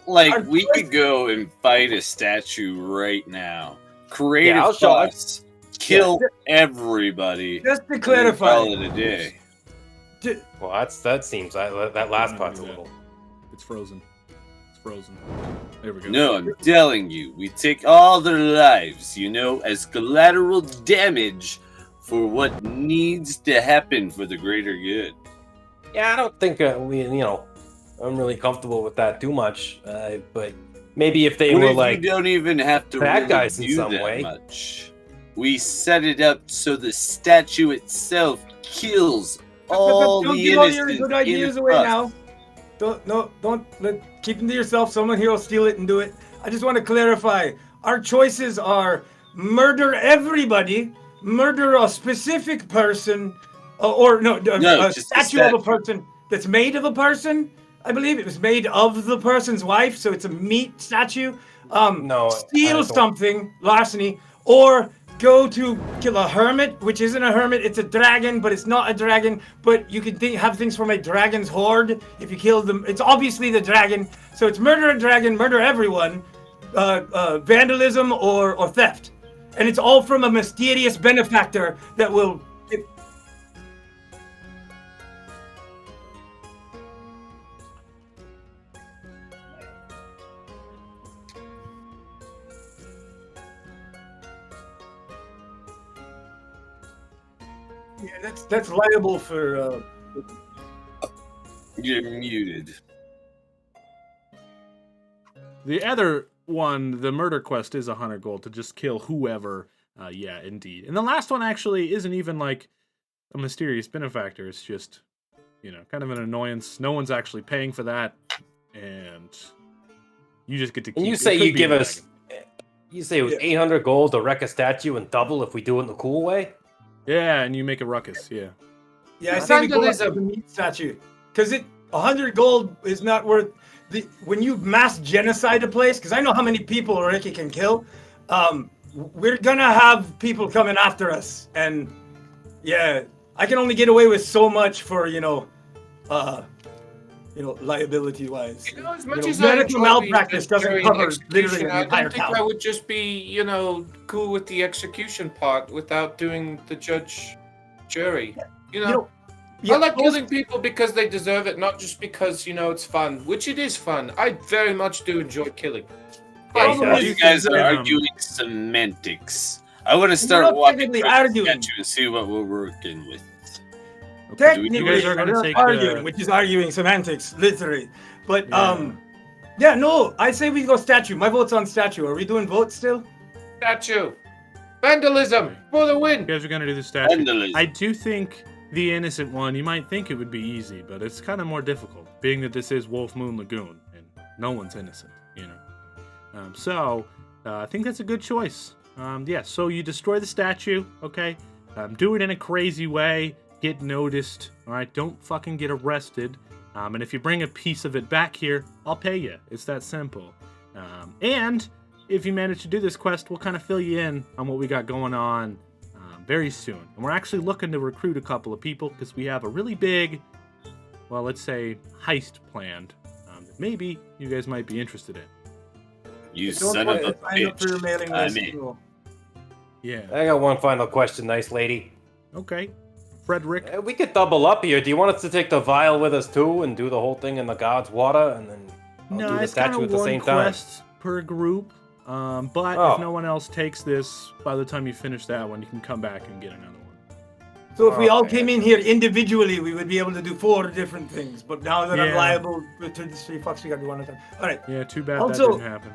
We could go and fight a statue right now. Create Yeah, a I'll show- fuss, kill everybody. Just to and clarify, call it a day. Well, that seems that last part's a little. It's frozen. It's frozen. There we go. No, I'm telling you, we take all their lives, as collateral damage for what needs to happen for the greater good. Yeah, I don't think I'm really comfortable with that too much. But maybe if they What were if like you don't even have to bad really guys in do some that way. much. We set it up so the statue itself kills all don't the give all your innocent good ideas away now. Don't keep them to yourself. Someone here will steal it and do it. I just want to clarify. Our choices are murder everybody, murder a specific person, a statue of a person that's made of a person. I believe it was made of the person's wife, so it's a meat statue. Steal something, larceny, or go to kill a hermit, which isn't a hermit, it's a dragon, but it's not a dragon, but you can have things from a dragon's horde if you kill them. It's obviously the dragon, so it's murder a dragon, murder everyone, vandalism or theft. And it's all from a mysterious benefactor that will... Yeah, that's liable for. You're muted. The other one, the murder quest is 100 gold to just kill whoever. Yeah, indeed. And the last one actually isn't even like a mysterious benefactor. It's just, kind of an annoyance. No one's actually paying for that, and you just get to keep. And you say you give us. You say it was 800 gold to wreck a statue and double if we do it in the cool way? Yeah, and you make a ruckus, yeah. Yeah, I say we go after the meat statue. Because 100 gold is not worth... when you mass genocide a place, because I know how many people Ricky can kill, we're going to have people coming after us. And, yeah, I can only get away with so much for, liability-wise. As much as medical malpractice doesn't cover literally I the entire don't think town. I would just be, cool with the execution part without doing the jury. I like killing people because they deserve it, not just because, it's fun, which it is fun. I very much do enjoy killing. You guys are arguing semantics. I want to start walking through the statue and see what we're working with. Technically, you guys are going to take arguing, which is arguing semantics, literally. But I say we go statue. My vote's on statue. Are we doing votes still? Statue. Vandalism for the win. You guys are going to do the statue. Vandalism. I do think the innocent one, you might think it would be easy, but it's kind of more difficult, being that this is Wolf Moon Lagoon, and no one's innocent, So, I think that's a good choice. So you destroy the statue, okay? Do it in a crazy way. Get noticed, all right? Don't fucking get arrested. And if you bring a piece of it back here, I'll pay you. It's that simple. And if you manage to do this quest, we'll kind of fill you in on what we got going on very soon. And we're actually looking to recruit a couple of people because we have a really big, well, let's say, heist planned that maybe you guys might be interested in. You son of a bitch. Yeah. I got one final question, nice lady. Okay. Frederick. We could double up here. Do you want us to take the vial with us too and do the whole thing in the god's water and then do the statue at the same time? Quest per group. But if no one else takes this, by the time you finish that one, you can come back and get another one. So if we all came in here individually, we would be able to do 4 different things. But now that I'm liable to the 3 fucks, we got to do one at a time. All right. Yeah, too bad that didn't happen.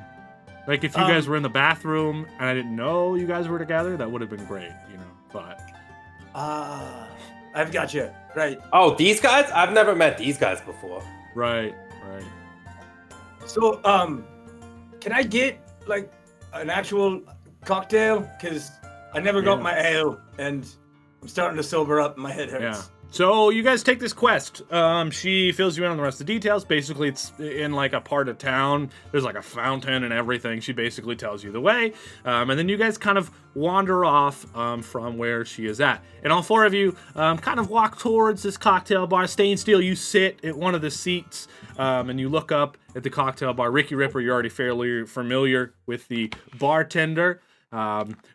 Like, if you guys were in the bathroom and I didn't know you guys were together, that would have been great, but... I've got you. Right. Oh, these guys? I've never met these guys before. Right. So, can I get, an actual cocktail? Because I never got my ale, and I'm starting to sober up, and my head hurts. Yeah. So you guys take this quest. She fills you in on the rest of the details. Basically, it's in a part of town. There's a fountain and everything. She basically tells you the way. And then you guys kind of wander off from where she is at. And all 4 of you kind of walk towards this cocktail bar. Staying still, you sit at one of the seats and you look up at the cocktail bar. Ricky Ripper, you're already fairly familiar with the bartender,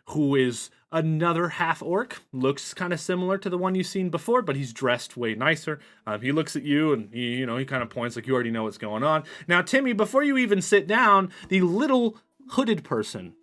who is another half-orc. Looks kind of similar to the one you've seen before, but he's dressed way nicer. He looks at you and he kind of points like you already know what's going on. Now, Timmy, before you even sit down, the little hooded person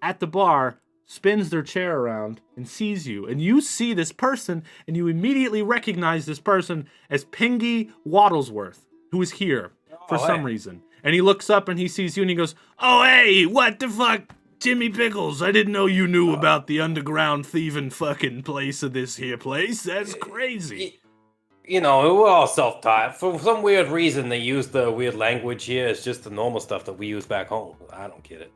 at the bar spins their chair around and sees you. And you see this person and you immediately recognize this person as Pingy Wattlesworth, who is here for some reason. And he looks up and he sees you and he goes, "Oh, hey, what the fuck? Jimmy Pickles, I didn't know you knew about the underground thieving fucking place of this here place. That's crazy." We're all self-taught. For some weird reason, they use the weird language here. It's just the normal stuff that we use back home. I don't get it.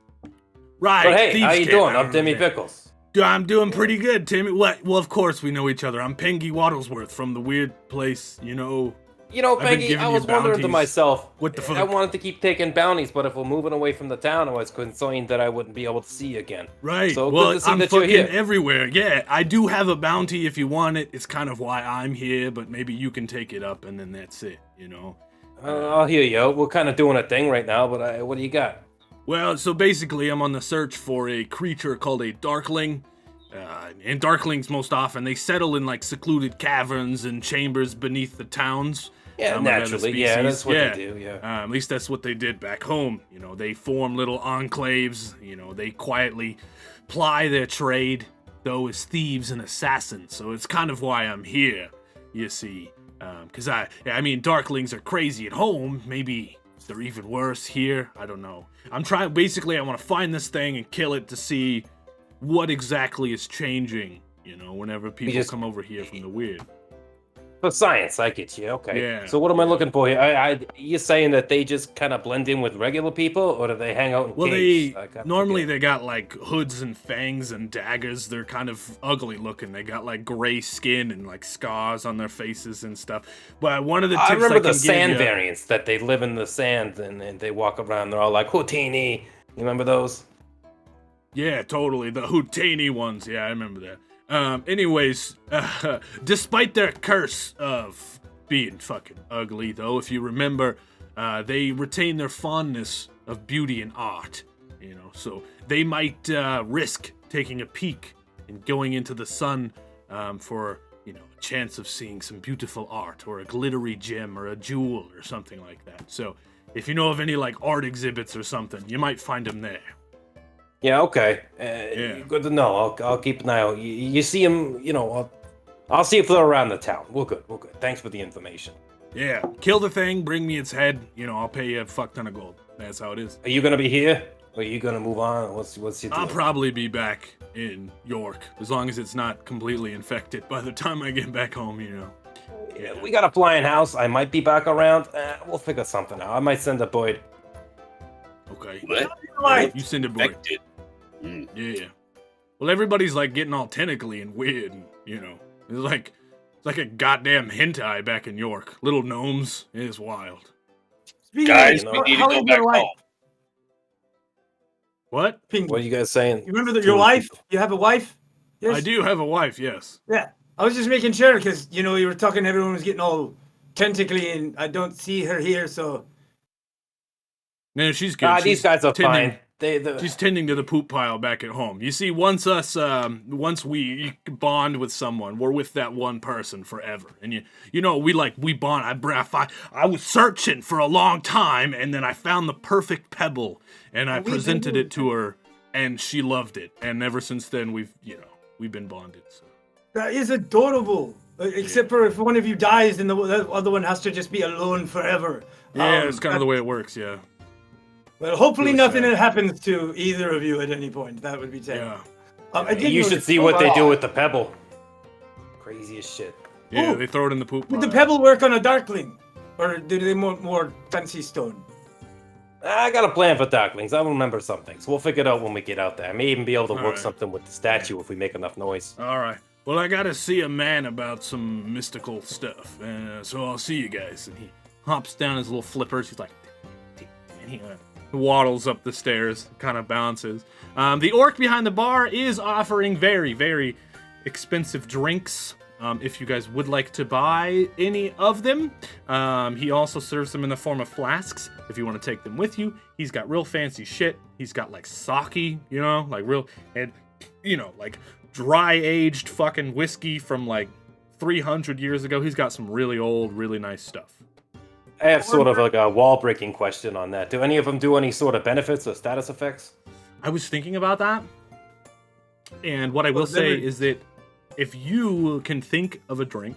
Right. But hey, how you doing? I'm Timmy Pickles. I'm doing pretty good, Timmy. What? Well, of course we know each other. I'm Pingy Wattlesworth from the weird place, Peggy, I was wondering to myself, what the fuck? I wanted to keep taking bounties, but if we're moving away from the town, I was concerned that I wouldn't be able to see you again. Right. So well, good to see I'm that you're fucking here. everywhere. Yeah, I do have a bounty if you want it. It's kind of why I'm here, but maybe you can take it up and then that's it, I'll hear you. We're kind of doing a thing right now, but what do you got? Well, so basically I'm on the search for a creature called a Darkling. And Darklings, most often, they settle in secluded caverns and chambers beneath the towns. Yeah, naturally. Yeah, that's what they do, yeah. At least that's what they did back home. They form little enclaves. They quietly ply their trade, though, as thieves and assassins. So it's kind of why I'm here, you see. Because, Darklings are crazy at home. Maybe they're even worse here. I don't know. I'm trying. Basically, I want to find this thing and kill it to see what exactly is changing. You know, whenever people come over here from the weird. For science, I get you. Okay. Yeah. So what am I looking for here? You're saying that they just kind of blend in with regular people, or do they hang out in caves? Normally they got like hoods and fangs and daggers. They're kind of ugly looking. They got like gray skin and like scars on their faces and stuff. But one of the tips I remember the can sand give you, variants that they live in the sand and they walk around. They're all like Houdini. You remember those? Yeah, totally. The Houdini ones. Yeah, I remember that. Anyways, despite their curse of being fucking ugly, though, if you remember, they retain their fondness of beauty and art, you know, so they might risk taking a peek and going into the sun for, you know, a chance of seeing some beautiful art or a glittery gem or a jewel or something like that. So if you know of any, like, art exhibits or something, you might find them there. Yeah, okay. Good to know. I'll keep an eye out. You see him, you know, I'll see if they're around the town. We're good. Thanks for the information. Yeah, kill the thing, bring me its head, you know, I'll pay you a fuck ton of gold. That's how it is. Are you gonna be here? Or are you gonna move on? What's your deal? I'll probably be back in York, as long as it's not completely infected by the time I get back home, you know. Yeah, we got a flying house. I might be back around. We'll figure something out. I might send a Boyd. Okay. What? You send a Boyd. Yeah. Well, everybody's like getting all tentacly and weird, and, you know, it's like a goddamn hentai back in York. Little gnomes. It is wild. Guys, we need to go back home. What? What are you guys saying? You remember that your wife? You have a wife? Yes? I do have a wife, yes. Yeah. I was just making sure because, you know, you were talking, everyone was getting all tentacly and I don't see her here, so. No, she's good. These guys are fine. She's tending to the poop pile back at home. You see, once we bond with someone, we're with that one person forever. And you know, we bond. I was searching for a long time, and then I found the perfect pebble, and I presented it to her, and she loved it. And ever since then, we've been bonded. So. That is adorable. Except for if one of you dies, then the other one has to just be alone forever. Yeah, it's kind of the way it works. Yeah. Well, hopefully nothing happens to either of you at any point. That would be terrible. Yeah. You should see what they do with the pebble. Crazy as shit. Yeah, they throw it in the poop. Would the pebble work on a darkling? Or do they more fancy stone? I got a plan for darklings. I remember some things. We'll figure it out when we get out there. I may even be able to work something with the statue if we make enough noise. All right. Well, I gotta see a man about some mystical stuff. So I'll see you guys. And he hops down his little flippers. He's like, and he waddles up the stairs, kind of bounces. The orc behind the bar is offering very, very expensive drinks. If you guys would like to buy any of them. He also serves them in the form of flasks if you want to take them with you. He's got real fancy shit. He's got like sake, you know, like real, and you know, like dry aged fucking whiskey from like 300 years ago. He's got some really old, really nice stuff. I have sort of like a wall-breaking question on that. Do any of them do any sort of benefits or status effects? I was thinking about that. And what I will say is that if you can think of a drink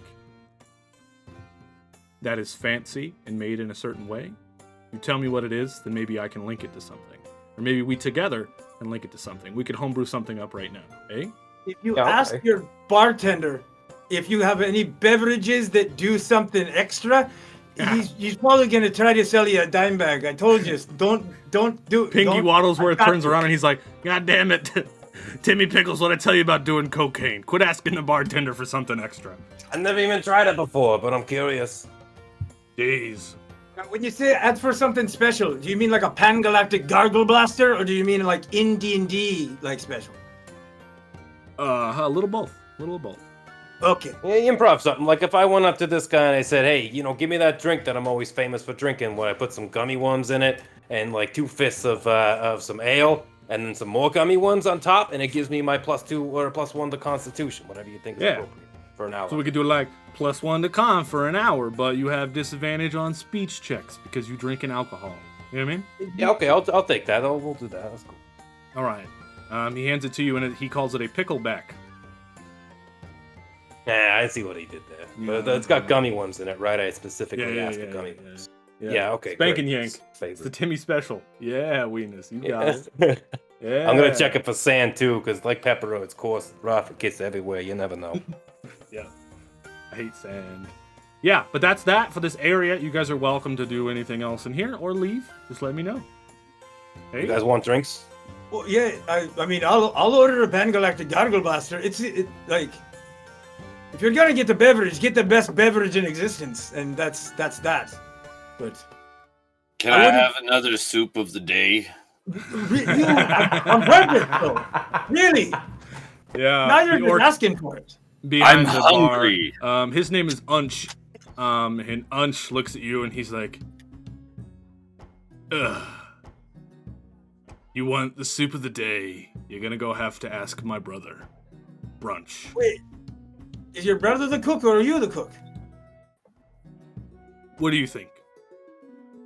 that is fancy and made in a certain way, you tell me what it is, then maybe I can link it to something. Or maybe we together can link it to something. We could homebrew something up right now, eh? If you ask your bartender if you have any beverages that do something extra, he's probably going to try to sell you a dime bag. I told you, don't do it. Pinky Waddlesworth turns around and he's like, God damn it. Timmy Pickles, what I tell you about doing cocaine? Quit asking the bartender for something extra. I've never even tried it before, but I'm curious. Jeez. When you say ask for something special, do you mean like a pan-galactic gargle blaster, or do you mean like in D&D like special? A little both. A little both. Okay. Yeah, improv something. Like if I went up to this guy and I said, hey, you know, give me that drink that I'm always famous for drinking, where I put some gummy worms in it and like 2 fists of some ale and then some more gummy ones on top, and it gives me my +2 or +1 to Constitution, whatever you think is appropriate for an hour. So we could do like +1 to con for an hour, but you have disadvantage on speech checks because you're drinking alcohol. You know what I mean? Yeah, okay, I'll take that. We'll do that. That's cool. All right. He hands it to you, and he calls it a pickleback. Yeah, I see what he did there. But it's got gummy worms in it, right? I specifically asked for gummy worms. Yeah, okay. Spank and great. yank. It's the Timmy special. Yeah, weenus. You got it. Yeah. I'm gonna check it for sand too, because like pepper, it's coarse, rough, it gets everywhere. You never know. Yeah. I hate sand. Yeah, but that's that for this area. You guys are welcome to do anything else in here or leave. Just let me know. Hey. You guys want drinks? Well, yeah. I mean, I'll order a Pan-Galactic Gargle Blaster. It's like, if you're gonna get the beverage, get the best beverage in existence, and that's that. But Can I have another soup of the day? I'm perfect, though. Really? Yeah. Now you're just asking for it. Behind I'm the hungry. Bar. His name is Unch. And Unch looks at you and he's like, ugh. You want the soup of the day? You're gonna go have to ask my brother. Brunch. Wait, is your brother the cook or are you the cook? What do you think?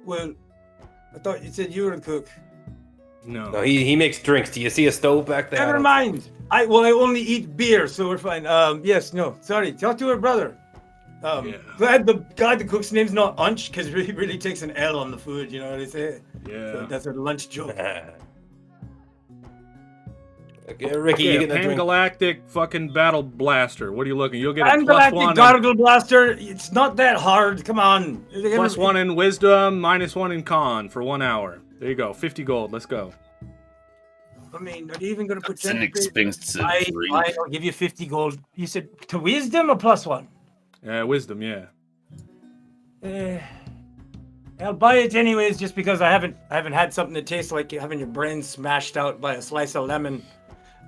Well, I thought you said you were the cook. No. No, he makes drinks. Do you see a stove back there? Never mind. I only eat beer, so we're fine. Yes, no, sorry. Talk to her brother. Glad the guy that cooks name's not Unch, because he really takes an L on the food. You know what they say? Yeah. So that's a lunch joke. Okay, Ricky, you get a drink. Pan-Galactic fucking Battle Blaster. What are you looking? You'll get a Pan-Galactic Gargle Blaster. It's not that hard. Come on. +1 in Wisdom, -1 in Con for 1 hour. There you go. 50 gold. Let's go. I mean, are you even going to put It's an expensive drink. I'll give you 50 gold. You said to Wisdom or +1? Wisdom, yeah. I'll buy it anyways, just because I haven't had something that tastes like having your brain smashed out by a slice of lemon.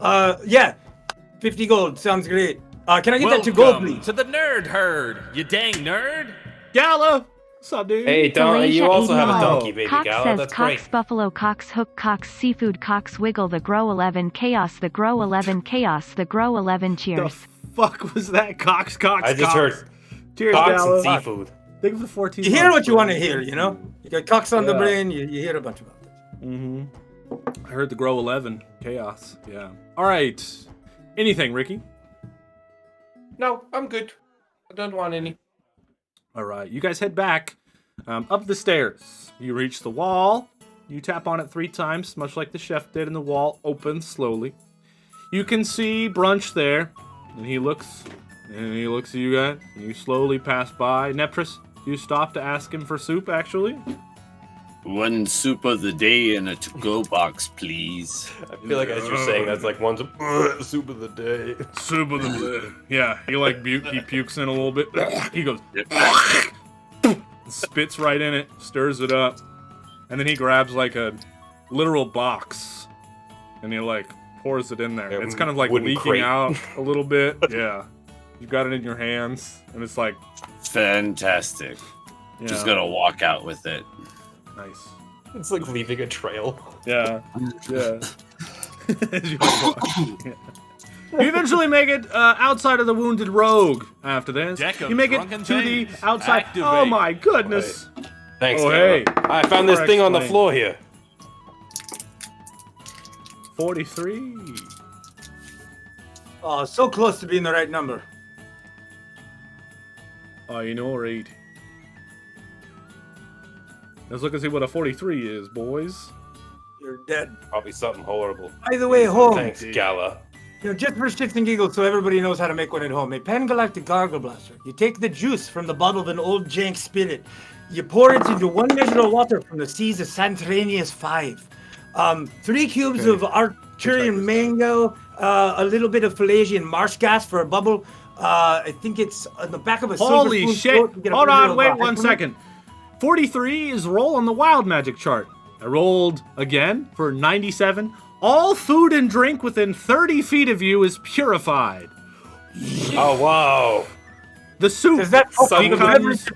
Yeah, 50 gold sounds great. Can I get that to gold, please? To the nerd herd, you dang nerd. Gala, what's up, dude? Hey, you also have a donkey, baby Cox Gala. says That's Cox great. Buffalo, Cox Hook, Cox Seafood, Cox Wiggle, the Grow 11 Chaos, the Grow 11 Chaos, the Grow 11 Cheers. Fuck was that? Cox. I just heard Cheers, Cox Gala. and seafood. Think of the 14. You hear what you want to hear, you know? You got Cox on the brain, you hear a bunch about it. Mm-hmm. I heard the Grow 11 Chaos. Yeah. All right. Anything, Ricky? No, I'm good. I don't want any. All right. You guys head back up the stairs. You reach the wall. You tap on it 3 times, much like the chef did, and the wall opens slowly. You can see Brunch there, and he looks at you guys. And you slowly pass by. Neptris, you stop to ask him for soup, actually. 1 soup of the day in a to-go box, please. I feel like as you're saying that's like one soup of the day. Soup of the day. Yeah, he pukes in a little bit. He goes, spits right in it, stirs it up, and then he grabs like a literal box, and he like pours it in there. It's kind of like leaking crate. out a little bit. Yeah, you've got it in your hands, and it's like fantastic. Yeah. Just gonna walk out with it. Nice. It's like leaving a trail. Yeah. As you walk. Yeah. You eventually make it outside of the Wounded Rogue after this. Deck of You make it Drunken to the James. outside. Activate. Oh my goodness. Thanks, Oh, Gala. hey. I found this thing on the Explain. floor here. 43. Oh, so close to being the right number. Oh, you know, right. Let's look and see what a 43 is, boys. You're dead. Probably something horrible. By the way, home. Thanks, Gala. You know, just for shits and giggles, so everybody knows how to make one at home. A Pan-Galactic Gargle Blaster. You take the juice from the bottle of an old jank spirit. You pour it into 1 measure of water from the seas of Santranius 5. 3 cubes of Arcturian mango, a little bit of Phalasian marsh gas for a bubble. I think it's on the back of a silver Holy spoon shit. float. You get a Hold little on, wait of, 1 second. 43 is roll on the wild magic chart. I rolled again for 97. All food and drink within 30 feet of you is purified. Oh, wow. The soup becomes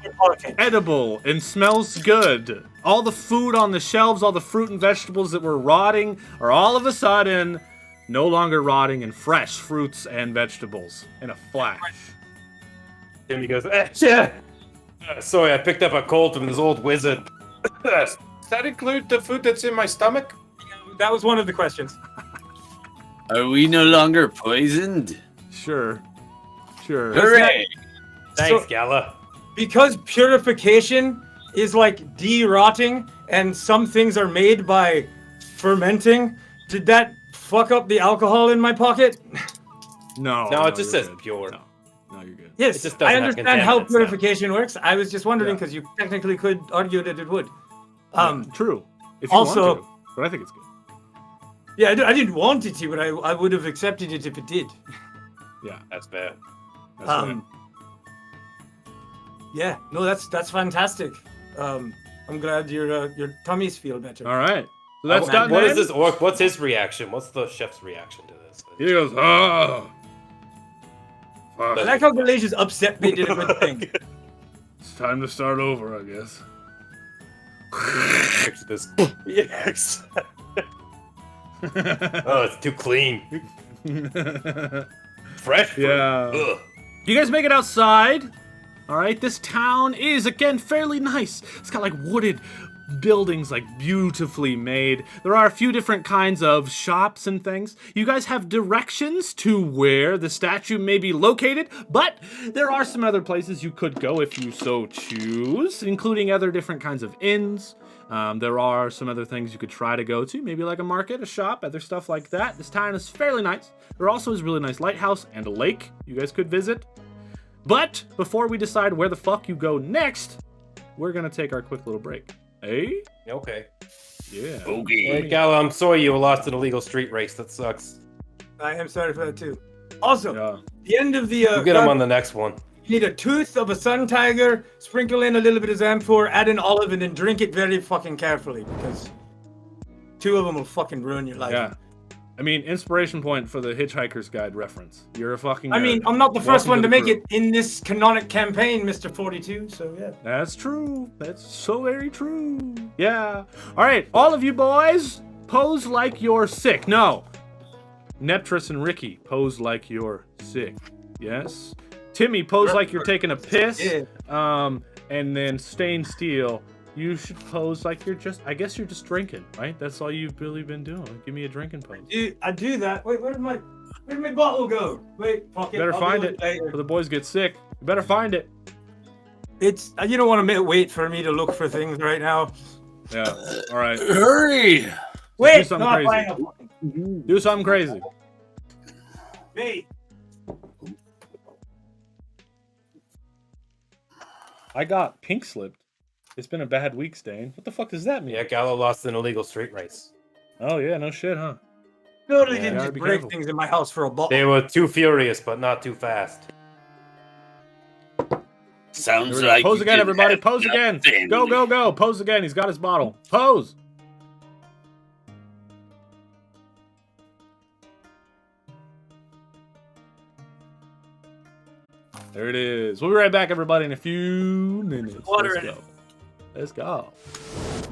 edible and smells good. All the food on the shelves, all the fruit and vegetables that were rotting are all of a sudden no longer rotting and fresh fruits and vegetables in a flash. Timmy goes, yeah. Sorry, I picked up a cold from this old wizard. Does that include the food that's in my stomach? That was one of the questions. Are we no longer poisoned? Sure. Sure. Hooray! Thanks, Gala. Because purification is like de-rotting, and some things are made by fermenting. Did that fuck up the alcohol in my pocket? No. No, it just you're says good. pure. No, you're good. Yes, It just doesn't I have understand how contaminants now. purification works. I was just wondering Yeah. because you technically could argue that it would. True. If you also- want to, but I think it's good. Yeah, I didn't want it to, but I would have accepted it if it did. Yeah, That's bad. that's fair. Yeah, no, that's fantastic. I'm glad your tummies feel better. All right. So that's done. What then? is this orc? What's his reaction? What's the chef's reaction to this? He goes, oh. I like how Galatia's upset they did a good thing. It's time to start over, I guess. Picture this. Yes. Oh, it's too clean. Fresh fruit. Yeah. Ugh. You guys make it outside. All right. This town is, again, fairly nice. It's got like wooded buildings, like beautifully made. There are a few different kinds of shops and things. You guys have directions to where the statue may be located, but there are some other places you could go if you so choose, including other different kinds of inns. There are some other things you could try to go to, maybe like a market, a shop, other stuff like that. This town is fairly nice. There also is a really nice lighthouse and a lake you guys could visit. But before we decide where the fuck you go next, we're gonna take our quick little break. Hey? Okay. Yeah. Okay. Hey, Gala, I'm sorry you lost in a illegal street race. That sucks. I am sorry for that too. Also, Yeah. the end of the We'll get him on the next one. you need a tooth of a sun tiger, sprinkle in a little bit of Zamfor, add an olive, and then drink it very fucking carefully because 2 of them will fucking ruin your life. Yeah. I mean, inspiration point for the Hitchhiker's Guide reference. You're a fucking I mean, nerd. I'm not the first Welcome one to the make crew. it in this canonic campaign, Mr. 42, so yeah. That's true. That's so very true. Yeah. All right, all of you boys, pose like you're sick. No. Neptris and Ricky, pose like you're sick. Yes. Timmy, pose like you're taking a piss. Yeah. And then Stain Steel, you should pose like you're just, I guess you're just drinking, right? That's all you've really been doing. Give me a drinking pose. I do that. Wait, where'd my bottle go? Wait, fuck it. You better I'll find do it, later. or the boys get sick. You better find it. It's you don't want to wait for me to look for things right now. Yeah. All right. Hurry! Do Wait, something no, I'm crazy. buying a fucking Do something crazy. Wait. I got pink slipped. It's been a bad week, Stain. What the fuck does that mean? Yeah, Gala lost in a illegal street race. Oh yeah, no shit, huh? No, they Yeah, didn't gotta just be break careful. things in my house for a bottle. They were too furious, but not too fast. Sounds Here we go. like Pose you again, can everybody. have Pose again. nothing. Go, go, go. Pose again. He's got his bottle. Pose. There it is. We'll be right back, everybody, in a few minutes. Water Let's in go. Let's go.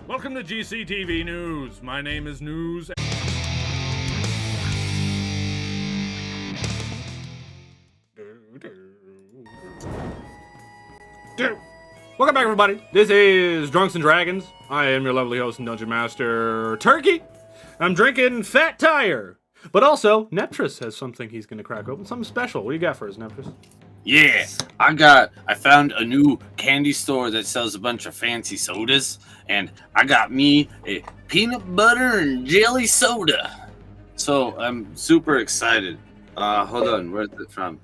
Welcome to GCTV News. My name is News. Welcome back, everybody. This is Drunks and Dragons. I am your lovely host and Dungeon Master, Turkey. I'm drinking Fat Tire. But also, Neptris has something he's going to crack open. Something special. What do you got for us, Neptris? Yeah, I found a new candy store that sells a bunch of fancy sodas, and I got me a peanut butter and jelly soda. So I'm super excited. Hold on, where's it from?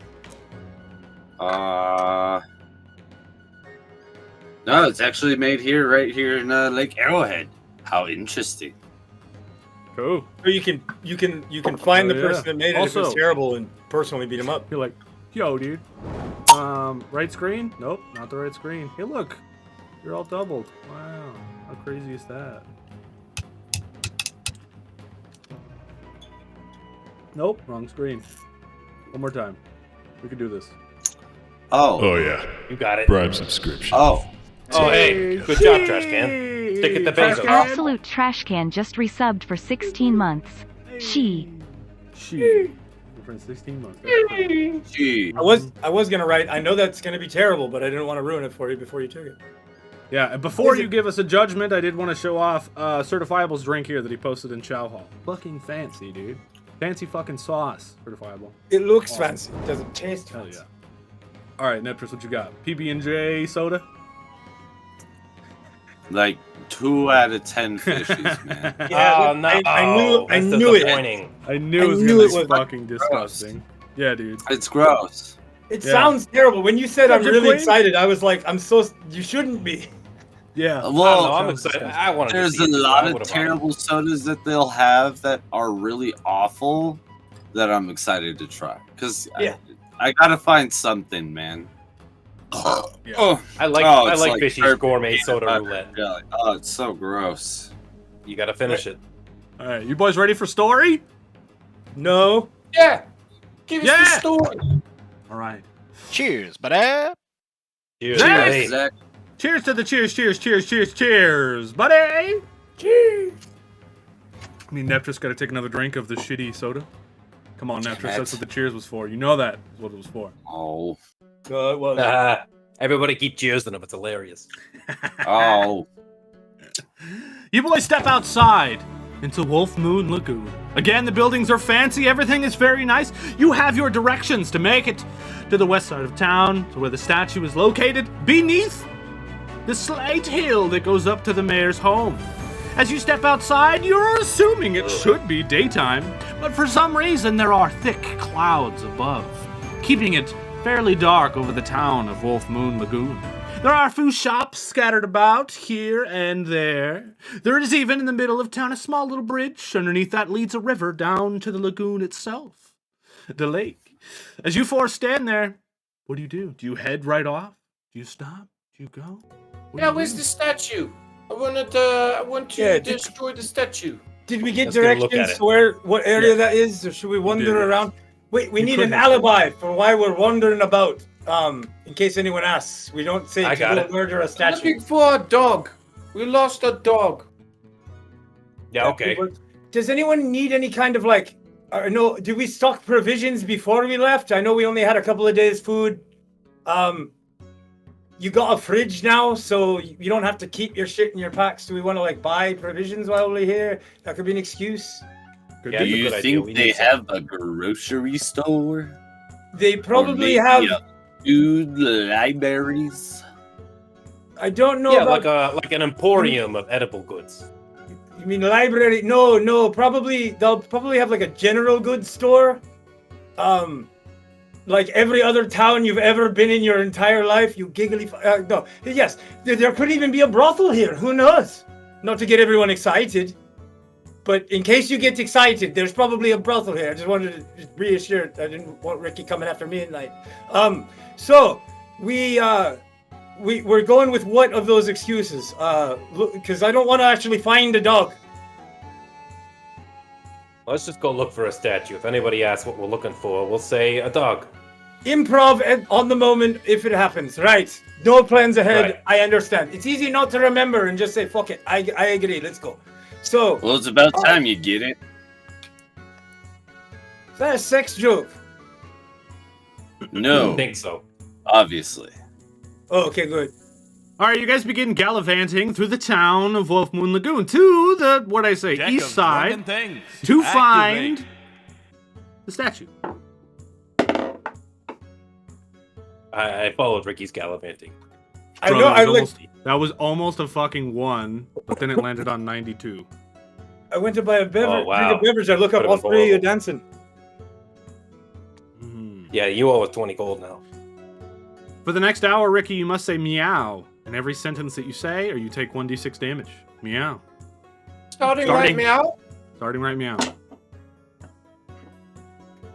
No, it's actually made here, right here in Lake Arrowhead. How interesting. Cool. Or you can find Oh, the yeah. person that made it if Also- it's terrible and personally beat him up. You're like, yo, dude. Right screen? Nope, not the right screen. Hey, look. You're all doubled. Wow. How crazy is that? Nope, wrong screen. One more time. We can do this. Oh, yeah. You got it. Prime subscription. oh, Oh, hey. Good job, Trash Can. Stick at the Trash base. Can. Absolute Trash Can just resubbed for 16 months. She. For 16 months. That's cool. gee. I was gonna write. I know that's gonna be terrible, but I didn't want to ruin it for you before you took it. Yeah, and before Is you it- give us a judgment, I did want to show off Certifiable's drink here that he posted in Chow Hall. Fucking fancy, dude. Fancy fucking sauce, Certifiable. It looks Awesome. fancy. It doesn't taste Hell fancy. yeah. All right, Neptris, what you got? PB&J soda? Like 2 out of 10 fishies, man. Oh no! I knew it. I knew it was knew gonna it be was fucking disgusting. Yeah, dude. It's gross. It Yeah. sounds terrible. When you said I'm Dungeon really Queen? excited, I was like, you shouldn't be. Yeah. Well, no, I'm excited. I want to. there's a lot of terrible sodas that they'll have that are really awful that I'm excited to try. Because I gotta find something, man. Yeah. Oh, I like it's Fishy's perfect gourmet peanut soda butter roulette. jelly. Oh, it's so gross. You gotta finish it. All right, you boys ready for story? No. Yeah. Give us the story. All right. Cheers, buddy. Cheers, Yes! Zach. Cheers to the cheers, buddy. Cheers. I mean, Neptris got to take another drink of the shitty soda. Come on, Neptris, it. that's what the cheers was for. You know that is what it was for. Oh. It was. Everybody keep cheersing them. It's hilarious. Oh. You boys step outside into Wolf Moon Lagoon. Again, the buildings are fancy. Everything is very nice. You have your directions to make it to the west side of town, to where the statue is located, beneath the slight hill that goes up to the mayor's home. As you step outside, you're assuming it should be daytime, but for some reason there are thick clouds above, keeping it fairly dark over the town of Wolf Moon Lagoon. There are a few shops scattered about here and there. There is even in the middle of town a small little bridge. Underneath that leads a river down to the lagoon itself, the lake. As you four stand there, what do? Do you head right off? Do you stop? Do you go? Where's the statue? I want to destroy the statue. Did we get Let's go look at directions it. to what area that is, or should we wander around? Wait, we need an alibi for why we're wandering about. In case anyone asks, we don't say I to got go it. murder a I'm statue. looking for a dog. We lost a dog. Yeah, okay. Does anyone need any kind of did we stock provisions before we left? I know we only had a couple of days' food. You got a fridge now, so you don't have to keep your shit in your packs. Do we want to buy provisions while we're here? That could be an excuse. Do you think they have a grocery store? They Or probably maybe have. a food libraries? I don't know. Yeah, about, like an emporium of edible goods. You mean library? No. Probably they'll probably have a general goods store. Like every other town you've ever been in your entire life. You giggly. No. Yes, there could even be a brothel here. Who knows? Not to get everyone excited, but in case you get excited, there's probably a brothel here. I just wanted to just reassure. I didn't want Ricky coming after me at night. So we're going with what of those excuses? Because I don't want to actually find a dog. Let's just go look for a statue. If anybody asks what we're looking for, we'll say a dog. Improv on the moment if it happens. Right. No plans ahead. Right. I understand. It's easy not to remember and just say, fuck it. I agree. Let's go. So. Well, it's about time you get it. Is that a sex joke? No. I think so. Obviously. Oh, okay, good. All right, you guys begin gallivanting through the town of Wolf Moon Lagoon to the, Deck east of side drunken things. to Activate. find the statue. I followed Ricky's gallivanting. I know. That was almost a fucking 1, but then it landed on 92. I went to buy a beverage. Oh, wow. Drink a beverage. I look up Could've all been three of you horrible. dancing. Yeah, you owe us 20 gold now. For the next hour, Ricky, you must say meow in every sentence that you say, or you take 1d6 damage. Meow. Starting right meow. Starting right meow.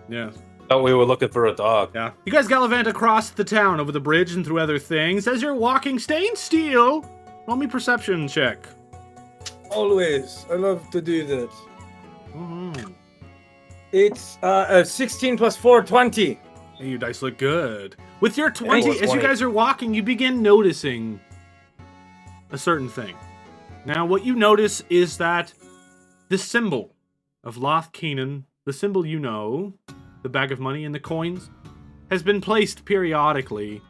Yeah. Thought we were looking for a dog. Yeah. You guys gallivant across the town, over the bridge and through other things. As you're walking, staying still, roll me perception check. Always. I love to do that. Mm-hmm. It's 16 plus 4, 20. Hey, your dice look good. With your 20, Thanks. as you guys are walking, you begin noticing a certain thing. Now, what you notice is that the symbol of Loth Keenan, the symbol you know, the bag of money and the coins, has been placed periodically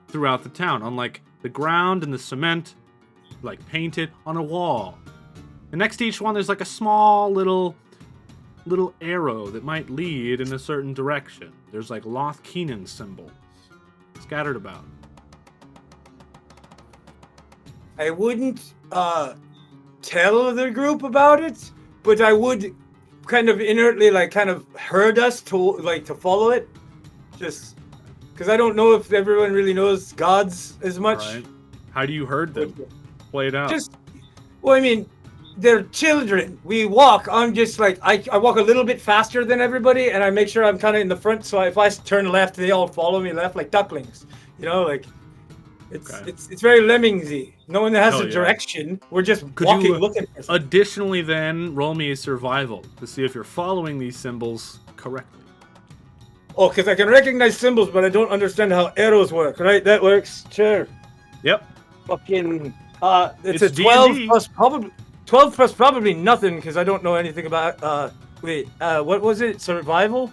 throughout the town on, the ground and the cement, painted on a wall. And next to each one, there's, a small little arrow that might lead in a certain direction. There's, Loth Keenan symbols scattered about. I wouldn't tell the group about it, but I would kind of inertly kind of herd us to follow it, just because I don't know if everyone really knows gods as much. All right. How do you herd them? Play it out. Well, I mean, they're children. We walk. I'm just I walk a little bit faster than everybody, and I make sure I'm kind of in the front. So if I turn left, they all follow me left like ducklings. It's very lemmingsy. No one has a direction. We're just walking, looking for something. Additionally, then roll me a survival to see if you're following these symbols correctly. Oh, because I can recognize symbols, but I don't understand how arrows work. Right? That works. Sure. Yep. Fucking. It's a 12 plus probably 12 plus probably nothing because I don't know anything about. Wait. What was it? Survival?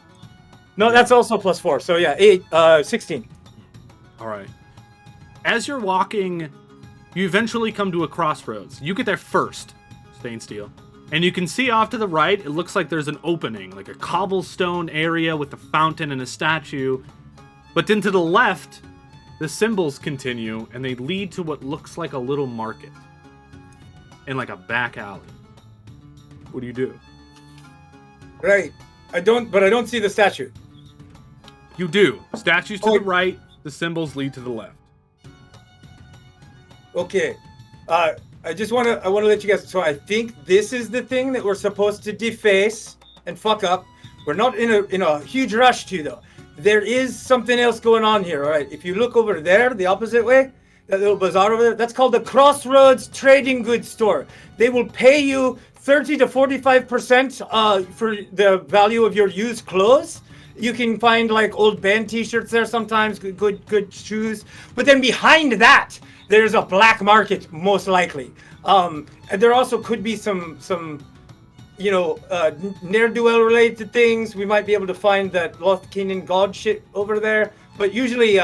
No, that's also plus 4. So yeah, 16. All right. As you're walking, you eventually come to a crossroads. You get there first, Stain Steel. And you can see off to the right, it looks like there's an opening, like a cobblestone area with a fountain and a statue. But then to the left, the symbols continue, and they lead to what looks like a little market. In like a back alley. What do you do? Right. I don't see the statue. You do. Statues to the right, the symbols lead to the left. Okay, I want to let you guys. So I think this is the thing that we're supposed to deface and fuck up. We're not in a huge rush to though. There is something else going on here. All right, if you look over there, the opposite way, that little bazaar over there, that's called the Crossroads Trading Goods Store. They will pay you 30 to 45% for the value of your used clothes. You can find old band T-shirts there sometimes, good shoes. But then behind that, there's a black market, most likely. And there also could be some ne'er-do-well related things. We might be able to find that Lothkinian god shit over there. But usually,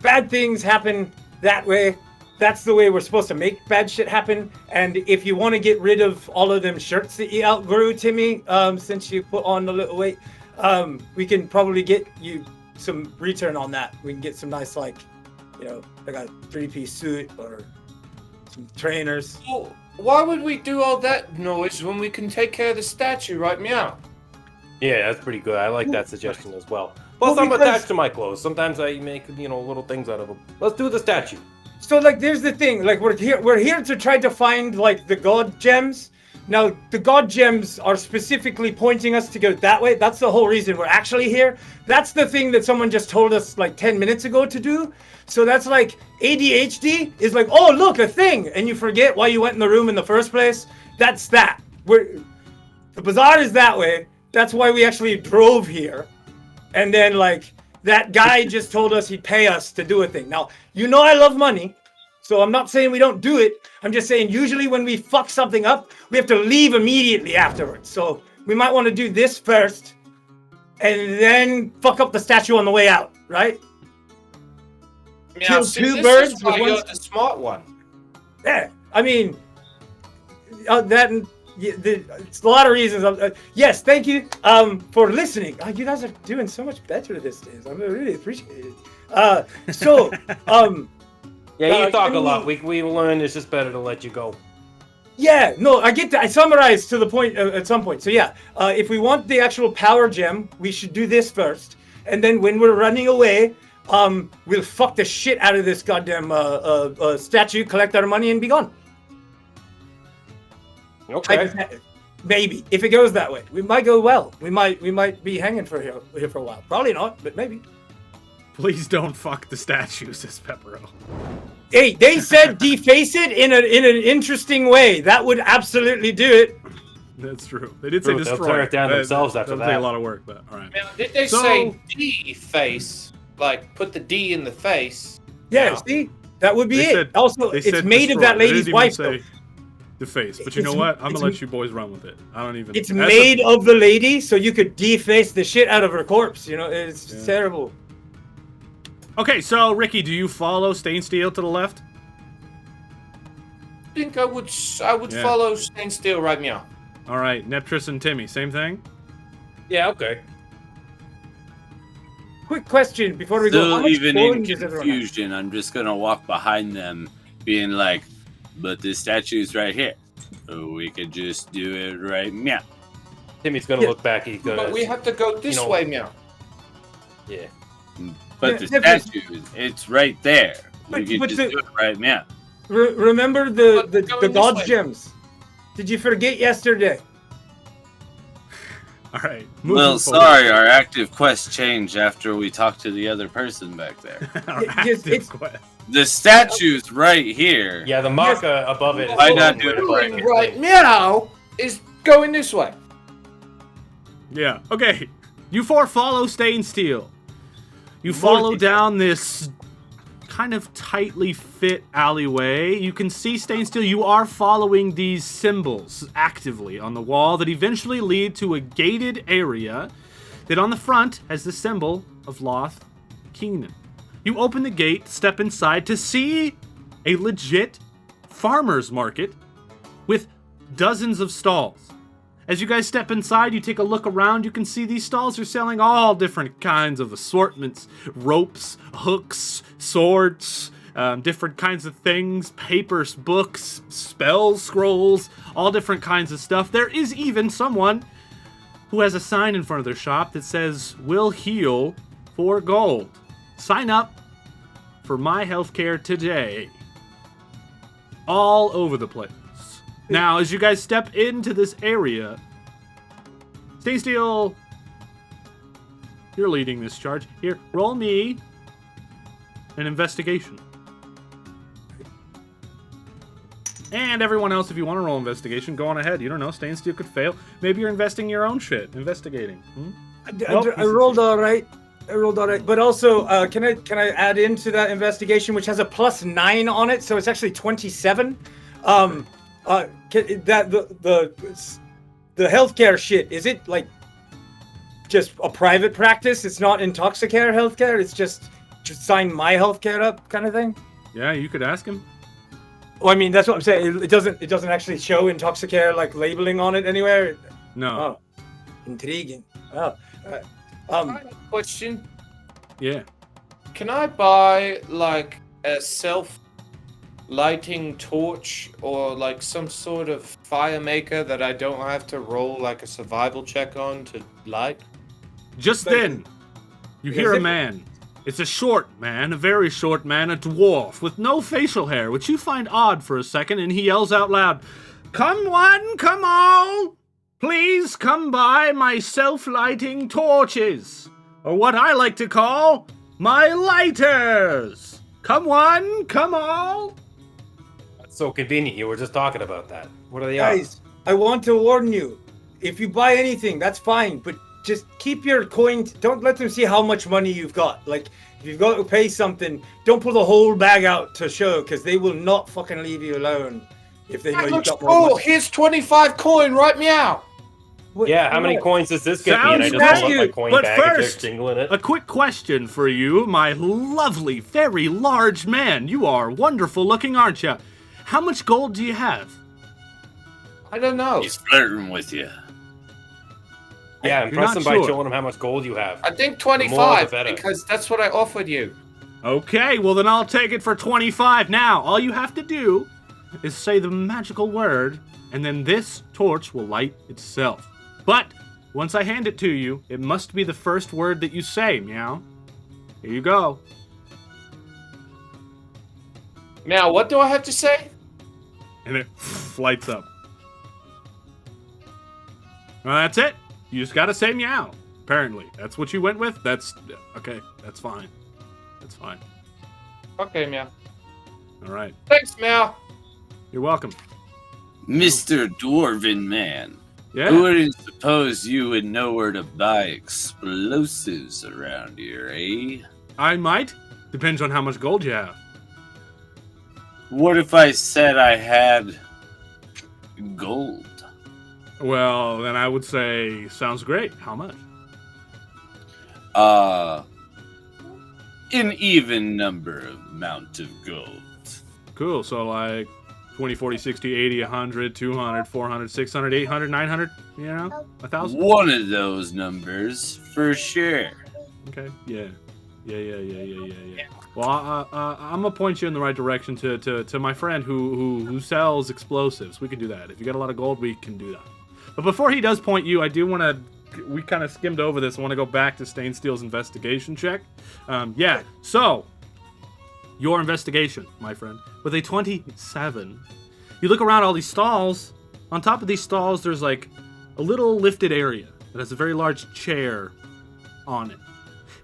bad things happen that way. That's the way we're supposed to make bad shit happen. And if you want to get rid of all of them shirts that you outgrew, Timmy, since you put on a little weight, we can probably get you some return on that. We can get some nice like a 3-piece suit or some trainers. Well, why would we do all that noise when we can take care of the statue right meow? Yeah, that's pretty good. I like that suggestion as well. Plus, I'm attached to my clothes. Sometimes I make little things out of them. Let's do the statue. So there's the thing. We're here to try to find the god gems. Now, the god gems are specifically pointing us to go that way. That's the whole reason we're actually here. That's the thing that someone just told us 10 minutes ago to do. So that's ADHD is oh, look, a thing. And you forget why you went in the room in the first place. That's that. The bazaar is that way. That's why we actually drove here. And then that guy just told us he'd pay us to do a thing. Now, I love money. So I'm not saying we don't do it. I'm just saying usually when we fuck something up, we have to leave immediately afterwards. So we might want to do this first and then fuck up the statue on the way out, right? Yeah, kill two birds with one. You're the smart one. Yeah, I mean, it's a lot of reasons. Yes, thank you for listening. You guys are doing so much better these days. I really appreciate it. Yeah, you talk a lot. We learned it's just better to let you go. Yeah, no, I get that. I summarized to the point at some point. So yeah, if we want the actual power gem, we should do this first. And then when we're running away, we'll fuck the shit out of this goddamn statue, collect our money, and be gone. Okay. Maybe. If it goes that way. We might go well. We might be hanging here for a while. Probably not, but maybe. Please don't fuck the statue, says Peppero. Hey, they said deface it in an interesting way. That would absolutely do it. That's true. They did say destroy. They'll tear it down themselves after that. That'll take a lot of work, but all right. Now, did they say deface? Put the D in the face? Yeah, see? That would be it. Also, it's made of that lady's wife, though. Deface, but you know what? I'm gonna let you boys run with it. I don't even. It's made of the lady, so you could deface the shit out of her corpse. It's terrible. Okay, so Ricky, do you follow Stain Steel to the left? I think I would follow Stain Steel right meow. All right, Neptris and Timmy, same thing? Yeah, okay. Quick question before we Still go. even in confusion, I'm just gonna walk behind them being like, but the statue's right here. So we could just do it right meow. Timmy's gonna look back. He's gonna. But we have to go this way, meow. Yeah. But the statue, it's right there. We could just do it right meow. Remember the God's gems? Did you forget yesterday? All right. Well, sorry, our active quest changed after we talked to the other person back there. Quest. The statue's right here. Yeah, the marker above it. Why not do it right meow is going this way. Yeah. Okay. You four follow Stain Steel. You follow down this kind of tightly fit alleyway. You can see Stain Steel. You are following these symbols actively on the wall that eventually lead to a gated area that on the front has the symbol of Loth Kingdom. You open the gate, step inside to see a legit farmer's market with dozens of stalls. As you guys step inside, you take a look around, you can see these stalls are selling all different kinds of assortments. Ropes, hooks, swords, different kinds of things, papers, books, spells, scrolls, all different kinds of stuff. There is even someone who has a sign in front of their shop that says, "Will heal for gold. Sign up for my healthcare today." All over the place. Now, as you guys step into this area, Stain Steel, you're leading this charge. Here, roll me an investigation. And everyone else, if you want to roll investigation, go on ahead. You don't know, Stain Steel could fail. Maybe you're investing your own shit. Investigating. I rolled all right. But also, can I add into that investigation, which has a +9 on it, so it's actually 27. The healthcare shit, is it like just a private practice? It's not Intoxicare healthcare. It's just sign my healthcare up kind of thing. Yeah, you could ask him. Well, I mean, that's what I'm saying. It doesn't actually show Intoxicare like labeling on it anywhere. No. Oh, intriguing. Oh. I have a question. Yeah. Can I buy like a lighting torch or like some sort of fire maker that I don't have to roll like a survival check on to light? Just then, you hear a man. It's a short man, a very short man, a dwarf with no facial hair, which you find odd for a second, and he yells out loud, "Come one, come all! Please come by my self-lighting torches, or what I like to call my lighters! Come one, come all!" That's so convenient. You were just talking about that. What are they? Guys, I want to warn you. If you buy anything, that's fine, but just keep your coins. Don't let them see how much money you've got. Like, if you've got to pay something, don't pull the whole bag out to show, because they will not fucking leave you alone if they know you've got more money. Here's 25 coin, right meow. Yeah, how many coins does this get me? And I just Sounds pull up my good. coin But bag and first, just jingle in it. a quick question for you, my lovely, very large man. You are wonderful looking, aren't you? How much gold do you have? I don't know. He's flirting with you. Yeah, You're impress not them by sure. showing them how much gold you have. I think The more, the 25 better. because that's what I offered you. Okay, well then I'll take it for 25. Now, all you have to do is say the magical word, and then this torch will light itself. But once I hand it to you, it must be the first word that you say, meow. Here you go. Now, what do I have to say? And it lights up. Well, that's it. You just gotta say meow. Apparently. That's what you went with? That's... Okay, that's fine. That's fine. Okay, meow. Alright. Thanks, meow. You're welcome. Mr. Dwarven Man. Yeah? Who wouldn't suppose you would know where to buy explosives around here, eh? I might. Depends on how much gold you have. What if I said I had gold? Well, then I would say, sounds great. How much? An even number of amount of gold. Cool, so like 20, 40, 60, 80, 100, 200, 400, 600, 800, 900, you know? 1,000? One of those numbers, for sure. Okay, yeah. Yeah. Well, I'm gonna point you in the right direction to my friend who sells explosives. We can do that. If you got a lot of gold, we can do that. But before he does point you, I do want to. We kind of skimmed over this. I want to go back to Stain Steel's investigation check. So your investigation, my friend, with a 27. You look around all these stalls. On top of these stalls, there's like a little lifted area that has a very large chair on it.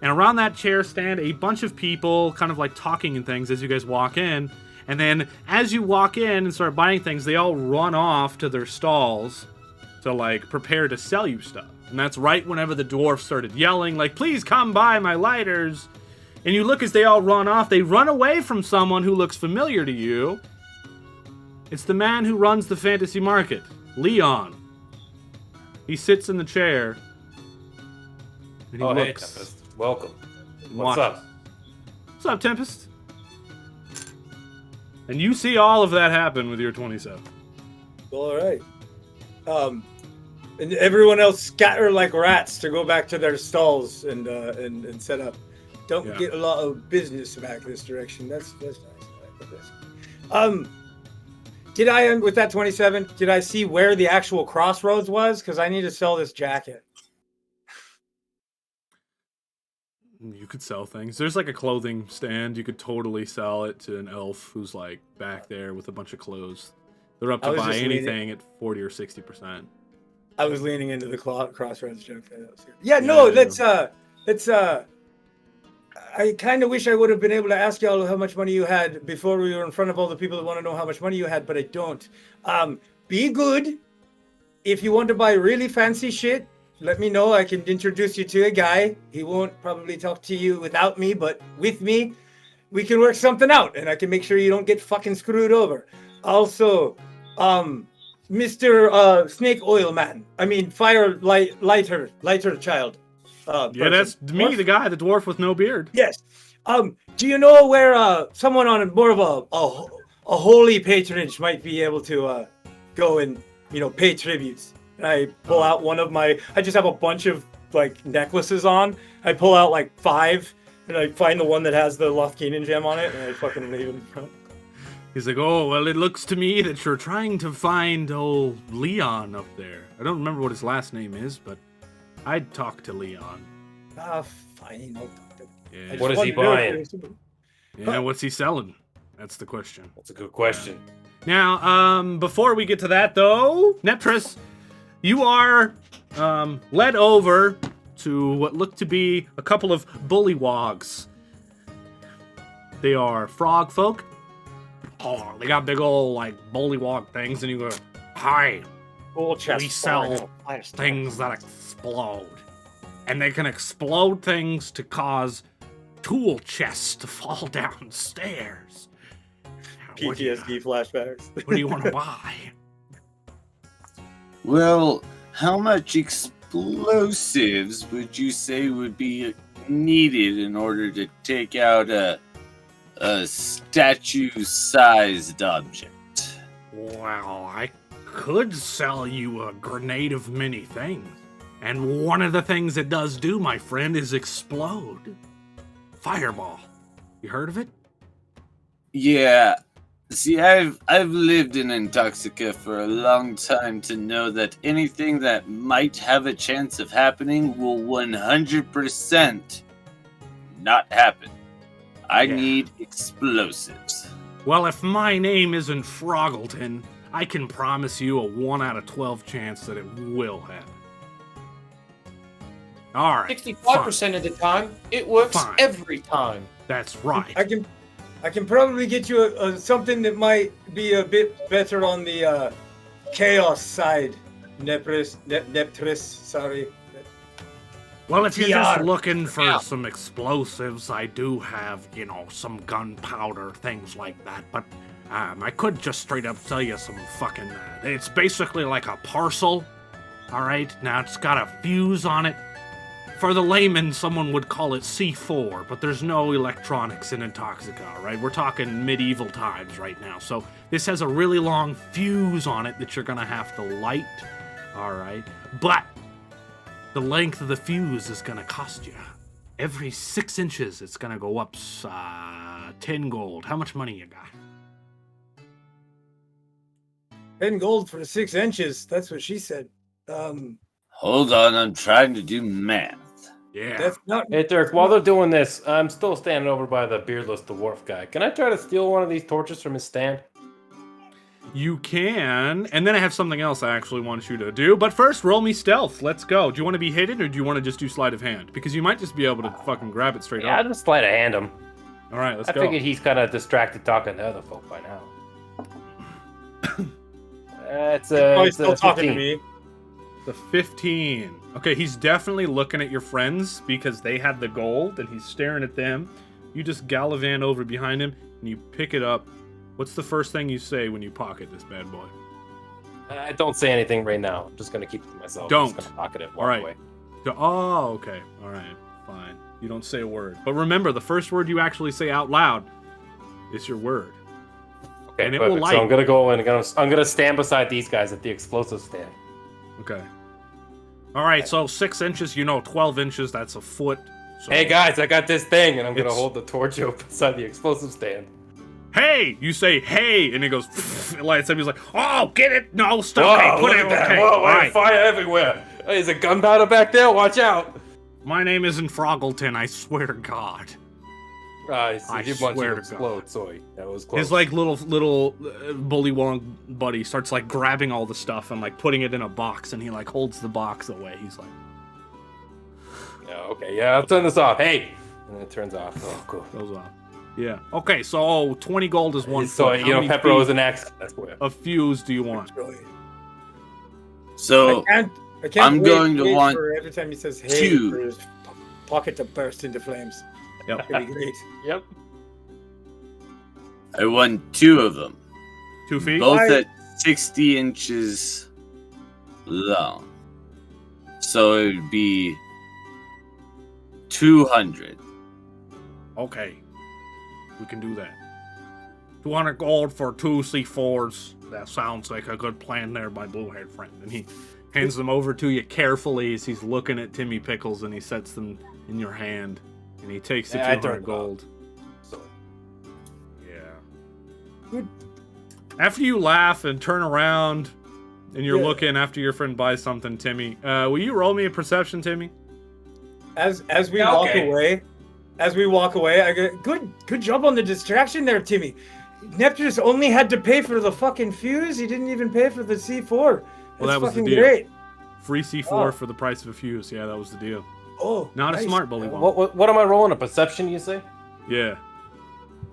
And around that chair stand a bunch of people kind of like talking and things as you guys walk in. And then as you walk in and start buying things, they all run off to their stalls to like prepare to sell you stuff. And that's right whenever the dwarf started yelling like, please come buy my lighters. And you look as they all run off, they run away from someone who looks familiar to you. It's the man who runs the fantasy market, Leon. He sits in the chair. And he looks. Hey, Tempest. Welcome. What's up? What's up, Tempest? And you see all of that happen with your 27. All right. And everyone else scatter like rats to go back to their stalls and set up. Don't get a lot of business back this direction. That's nice. I like this. Did I, with that 27, did I see where the actual crossroads was? Because I need to sell this jacket. You could sell things. There's like a clothing stand. You could totally sell it to an elf who's like back there with a bunch of clothes. They're up to buy anything at 40 or 60%. I was leaning into the crossroads joke. Yeah, no, that's I kind of wish I would have been able to ask y'all how much money you had before we were in front of all the people that want to know how much money you had, but I don't. Be good. If you want to buy really fancy shit, let me know. I can introduce you to a guy. He won't probably talk to you without me, but with me, we can work something out, and I can make sure you don't get fucking screwed over. Also, Mr. Snake Oil Man. I mean, lighter child. That's me, the guy, the dwarf with no beard. Yes. Do you know where someone on more of a holy patronage might be able to go and pay tributes? And I pull out one of my. I just have a bunch of like necklaces on. I pull out like 5, and I find the one that has the Lofkinen gem on it, and I fucking leave it in front. He's like, oh, well, it looks to me that you're trying to find old Leon up there. I don't remember what his last name is, but I'd talk to Leon. Fine, I'll talk to him. Yeah. What is he buying? Yeah, what's he selling? That's the question. That's a good question. Now, before we get to that, though, Neptris, you are led over to what look to be a couple of bullywogs. They are frog folk. Oh, they got big old, like, bullywog things, and you go, hi, we sell things that explode. And they can explode things to cause tool chests to fall downstairs. PTSD flashbacks. What do you want to buy? Well, how much explosives would you say would be needed in order to take out a statue-sized object? Well, I could sell you a grenade of many things. And one of the things it does do, my friend, is explode. Fireball. You heard of it? Yeah. See, I've lived in Intoxica for a long time to know that anything that might have a chance of happening will 100% not happen. I need explosives. Well, if my name isn't Froggleton, I can promise you a 1 out of 12 chance that it will happen. All right. 65% of the time, it works every time. That's right. I can probably get you something that might be a bit better on the chaos side. Neptris, sorry. Well, if you're just looking for some explosives, I do have, some gunpowder, things like that. But I could just straight up sell you some fucking... it's basically like a parcel, all right? Now, it's got a fuse on it. For the layman, someone would call it C4, but there's no electronics in Intoxica, all right? We're talking medieval times right now. So this has a really long fuse on it that you're going to have to light, all right? But the length of the fuse is going to cost you. Every 6 inches, it's gonna go up 10 gold. How much money you got? 10 gold for 6 inches. That's what she said. Hold on, I'm trying to do math. Yeah. That's not. Hey, Dirk, while they're doing this, I'm still standing over by the beardless dwarf guy. Can I try to steal one of these torches from his stand? You can, and then I have something else I actually want you to do. But first, roll me stealth. Let's go. Do you want to be hidden, or do you want to just do sleight of hand? Because you might just be able to fucking grab it straight up. I'll just sleight of hand him. All right, let's go. I figured he's kind of distracted talking to other folk by now. It's a still talking 15. to me. The 15. Okay, he's definitely looking at your friends because they had the gold, and he's staring at them. You just gallivant over behind him, and you pick it up. What's the first thing you say when you pocket this bad boy? I don't say anything right now. I'm just gonna keep it to myself. Don't. I'm just gonna pocket it. Walk All right. away. Oh, okay. All right. Fine. You don't say a word. But remember, the first word you actually say out loud is your word. Okay, and it perfect. will light. So I'm gonna go and I'm gonna stand beside these guys at the explosive stand. Okay. All right. So 6 inches. 12 inches. That's a foot. So Hey guys, I got this thing, and I'm gonna It's- hold the torch up beside the explosive stand. Hey! You say hey, and it goes. It lights up. He's like, oh, get it? No, stop. Whoa, Okay, put look it. at that! Okay. Whoa, All right. fire everywhere! Hey, is it gunpowder back there? Watch out! My name isn't Froggleton. I swear to God. I I did want you swear to to explode. Sorry, that was close. His like little bullywong buddy starts like grabbing all the stuff and like putting it in a box, and he like holds the box away. He's like, Yeah, okay, yeah, I'll turn this off. Hey, and it turns off. Oh, cool. goes off. Yeah. Okay. So 20 gold is one. So foot. How you know, many Pepper was feet an axe. That's where. of fuse do you want? So I can't I'm wait- going to wait want for every time he says hey two. for his pocket to burst into flames. Yep. That'd be great. Yep. I want 2 of them, 2 feet. both Why- at 60 inches long. So it would be 200. Okay. We can do that. 200 gold for 2 C4s. That sounds like a good plan there, my blue-haired friend. And he hands them over to you carefully as he's looking at Timmy Pickles, and he sets them in your hand. And he takes the Yeah, I 200 turned gold. So, Yeah. After you laugh and turn around, and you're looking after your friend buys something, Timmy, will you roll me a perception, Timmy? As we walk away, I go, good job on the distraction there, Timmy. Neptus only had to pay for the fucking fuse. He didn't even pay for the C4. Well, That's that was the fucking deal. great. Free C4 Oh. for the price of a fuse. Yeah, that was the deal. Oh, Not nice. a smart bully one. what am I rolling? A perception, you say? Yeah.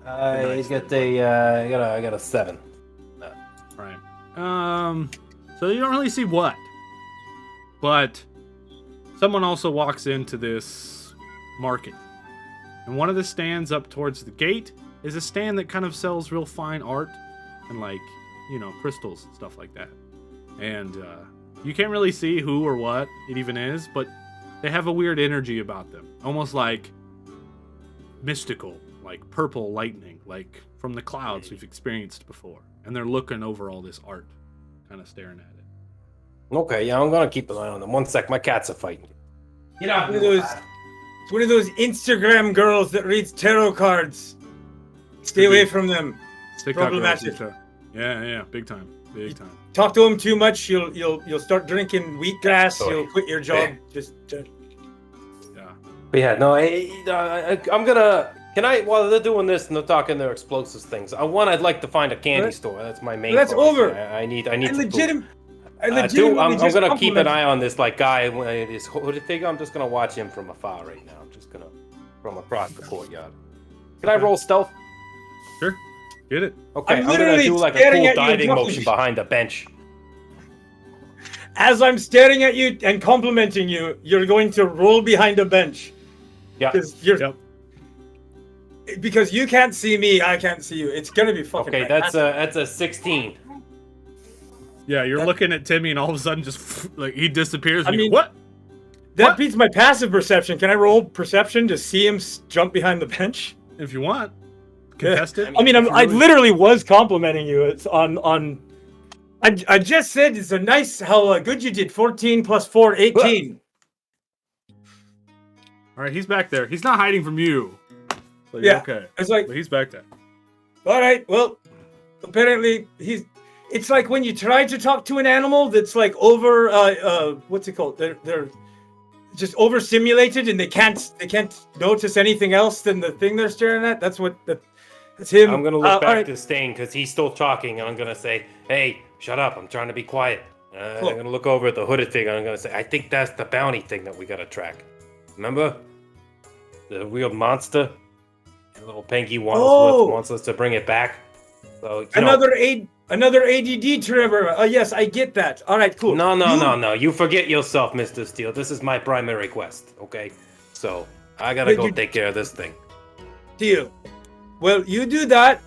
I got I got a 7. Right. So you don't really see what, but someone also walks into this market, and one of the stands up towards the gate is a stand that kind of sells real fine art and like, crystals and stuff like that. And you can't really see who or what it even is, but they have a weird energy about them, almost like mystical, like purple lightning, like from the clouds we've experienced before. And they're looking over all this art, kind of staring at it. Okay, yeah, I'm gonna keep an eye on them. 1 sec, my cats are fighting. It's one of those Instagram girls that reads tarot cards. Stay away from them. TikTok Problematic. girls, yeah, big time. Talk to them too much, you'll start drinking wheatgrass. Sorry. You'll quit your job. Just But yeah, no, I'm gonna. Can I? While they're doing this and they're talking their explosives things, I'd like to find a candy store. That's my main. That's focus. over. I need. I some food. legitimately I'm just gonna keep an complimented- eye on this guy. This hooded figure. I'm just gonna watch him from afar right now. I'm just gonna from across the courtyard. Can I roll stealth? Sure. Get it. Okay, I'm I'm gonna literally do like a staring cool at you diving and motion behind a bench. As I'm staring at you and complimenting you, you're going to roll behind a bench. Yeah. Because you can't see me, I can't see you. It's gonna be fucking. Okay, that's a 16. Yeah, you're looking at Timmy, and all of a sudden, just like he disappears. I And you mean, go, what? That beats my passive perception. Can I roll perception to see him jump behind the bench? If you want, contest it. I mean, I literally was complimenting you. It's on. I just said it's a nice how good you did. 14 plus 4, 18. All right, he's back there. He's not hiding from you. So Yeah, okay. it's like, But he's back there. all right, well, apparently it's like when you try to talk to an animal that's like over, what's it called? They're just overstimulated and they can't notice anything else than the thing they're staring at. That's him. I'm gonna look back right. to Stain because he's still talking, and I'm gonna say, "Hey, shut up! I'm trying to be quiet." Cool. I'm gonna look over at the hooded thing, and I'm gonna say, "I think that's the bounty thing that we gotta track. Remember, the real monster? The little Panky wants us to bring it back. So Another ADD tremor. Yes, I get that. All right, cool. No. You forget yourself, Mr. Steele. This is my primary quest. Okay, so I gotta go take care of this thing. Deal. Well, you do that.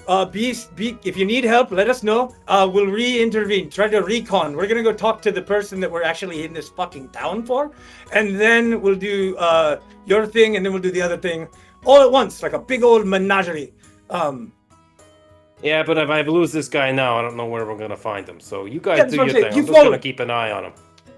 If you need help, let us know. We'll re-intervene. Try to recon. We're gonna go talk to the person that we're actually in this fucking town for, and then we'll do your thing, and then we'll do the other thing all at once, like a big old menagerie. Yeah, but if I lose this guy now, I don't know where we're gonna find him. So you guys do your thing. I'm just gonna keep an eye on him.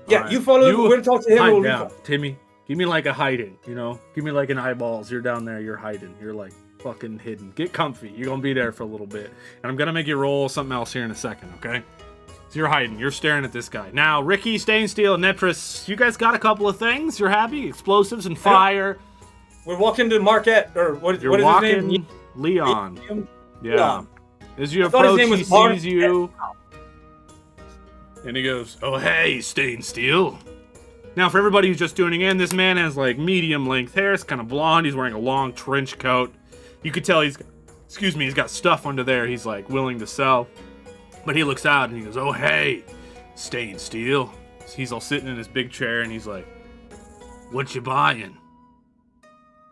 Yeah, you follow. We're gonna talk to him. Hide We'll down, recon. Timmy. Give me like a hiding, Give me like an eyeballs. You're down there, you're hiding. You're like fucking hidden. Get comfy. You're gonna be there for a little bit. And I'm gonna make you roll something else here in a second, okay? So you're hiding. You're staring at this guy. Now, Ricky, Stainsteel, Neptris, you guys got a couple of things. You're happy? Explosives and fire. We're walking to Marquette, or what is his name? Leon. Yeah. Leon. As you I thought his approach, name he was Mark. sees you. And he goes, "Oh, hey, Stainsteel." Now, for everybody who's just tuning in, this man has like medium length hair. It's kind of blonde. He's wearing a long trench coat. You could tell he's got stuff under there he's like willing to sell. But he looks out and he goes, "Oh, hey, Stainsteel." He's all sitting in his big chair and he's like, "What you buying?"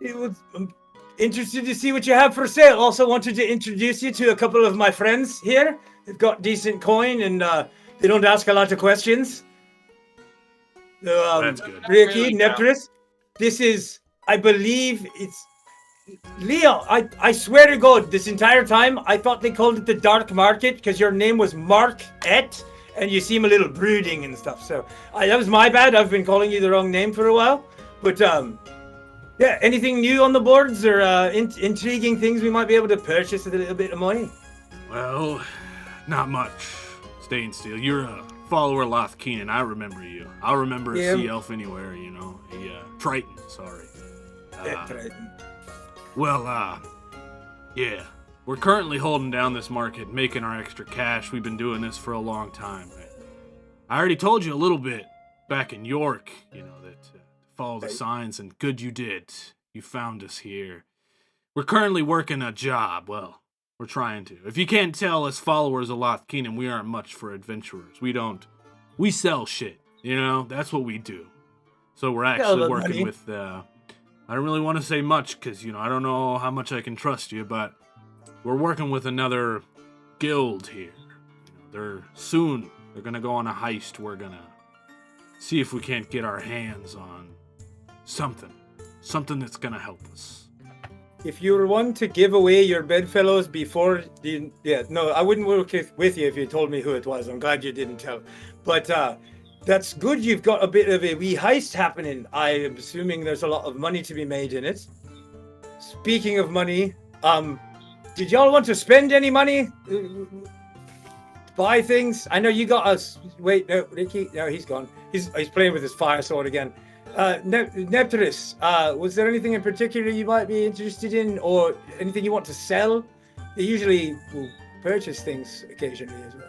I'm interested to see what you have for sale. Also wanted to introduce you to a couple of my friends here. They've got decent coin and they don't ask a lot of questions. That's good. Ricky, Neptris, this is, I believe it's Leo. I swear to God, this entire time I thought they called it the Dark Market because your name was Mark-et and you seem a little brooding and stuff. So that was my bad. I've been calling you the wrong name for a while. But yeah, anything new on the boards or intriguing things we might be able to purchase with a little bit of money? Well, not much. Stainsteel, you're a follower of Loth Keenan. I remember you. I'll remember a sea elf anywhere, a Triton, sorry. Triton. Well, yeah. We're currently holding down this market, making our extra cash. We've been doing this for a long time. I already told you a little bit back in York, that follow the signs, and good you did. You found us here. We're currently working a job. Well, we're trying to. If you can't tell, as followers of Loth Keenan, we aren't much for adventurers. We sell shit, That's what we do. So we're actually working with, I don't really want to say much because, I don't know how much I can trust you, but we're working with another guild here. They're going to go on a heist. We're going to see if we can't get our hands on something that's going to help us. If you were one to give away your bedfellows before I wouldn't work with you if you told me who it was. I'm glad you didn't tell. But that's good. You've got a bit of a wee heist happening. I am assuming there's a lot of money to be made in it. Speaking of money, did y'all want to spend any money? Buy things? I know you got us. Wait, no, Ricky. No, he's gone. He's playing with his fire sword again. Neptris, was there anything in particular you might be interested in, or anything you want to sell? They usually will purchase things occasionally as well.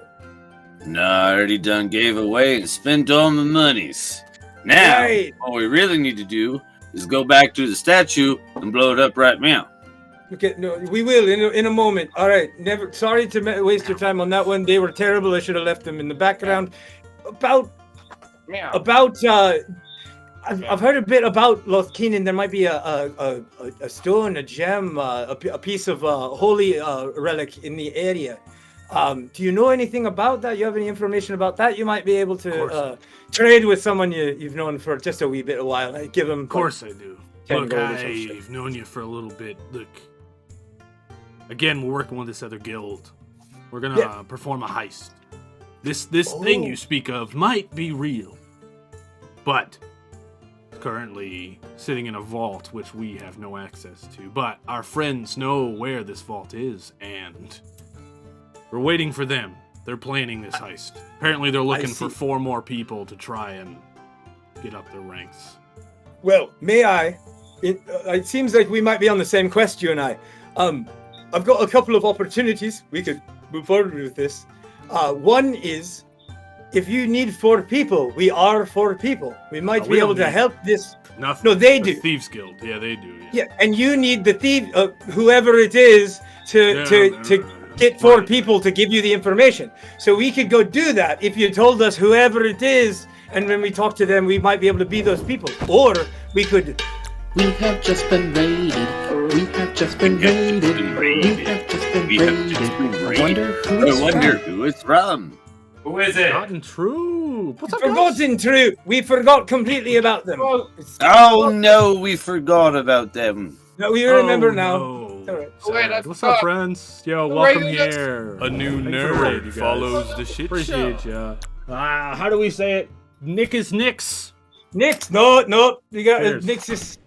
No, I already done gave away and spent all my monies. Now, what we really need to do is go back to the statue and blow it up right now. Okay, no, we will in a moment. All right, sorry to waste your time on that one. They were terrible. I should have left them in the background. I've heard a bit about Loth Keenan. There might be a stone, a gem, a piece of holy relic in the area. Do you know anything about that? You have any information about that? You might be able to trade with someone you've known for just a wee bit of while. Give them. Of course I do. Look, I've known you for a little bit. Look, again, we're working with this other guild. We're gonna perform a heist. This thing you speak of might be real, but currently sitting in a vault which we have no access to, but our friends know where this vault is, and we're waiting for them. They're planning this heist. Apparently they're looking for 4 more people to try and get up their ranks. Well, may I? It seems like we might be on the same quest, you and I. I've got a couple of opportunities. We could move forward with this. One is, if you need 4 people, we are 4 people. We might be able to help this. Nothing. No, they do. Thieves Guild. Yeah, they do. Yeah, and you need the thief, whoever it is, to get 4 people to give you the information. So we could go do that if you told us whoever it is, and when we talk to them, we might be able to be those people. Or we could. We have just been raided. We have just been raided. We have just been raided. I wonder who it's from. Who is it? Forgotten True. What's up, Forgotten True. We forgot completely about them. Oh no, we forgot about them. No, we remember now. No. It's all right. Wait, What's up, friends? Yo, welcome here. A new nerd follows the shit Appreciate show. ya. How do we say it? Nick is Nix. Nix. No. You got Nixus.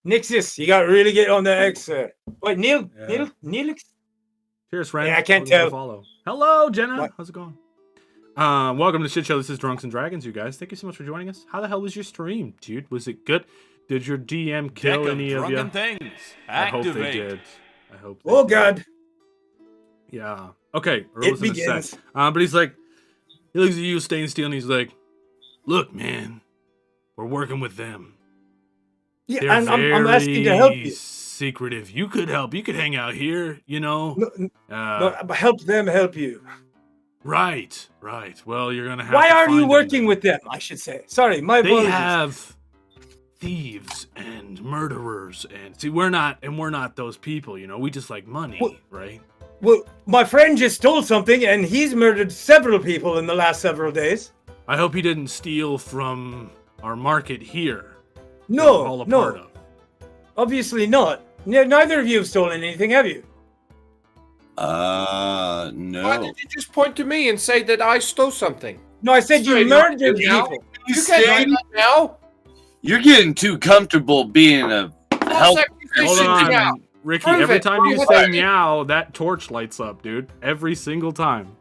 Nixus. You got to really get on the X. Wait, Neelix? Cheers, friend. Yeah, I can't Welcome to tell. Follow. Hello, Jenna. What? How's it going? Welcome to the Shit Show. This is Drunks and Dragons, you guys. Thank you so much for joining us. How the hell was your stream, dude? Was it good? Did your DM kill Deck any of you? drunken things. I hope they Activate. did. I hope. Oh God. Yeah. Okay. It begins. But he's like, he looks at you, Stain Steel, and he's like, "Look, man, we're working with them. Yeah, They're and I'm asking to help you. Secretive. You could help. You could hang out here. You know. No, but help them help you. Right. Well, you're gonna have. Why to are you find working with them? I should say. Sorry, my They apologies. have thieves and murderers, and see, we're not those people. You know, we just like money, right? Well, my friend just stole something, and he's murdered several people in the last several days. I hope he didn't steal from our market here. No, We're all a no. part of. Obviously not. Neither of you have stolen anything, have you? Why No. did you just point to me and say that I stole something? No, I said you Straight up, murdered now? people. You can't do that now. You're getting too comfortable being a help. Hold on, Ricky. Prove Every it. time you Prove say it. meow, that torch lights up, dude. Every single time.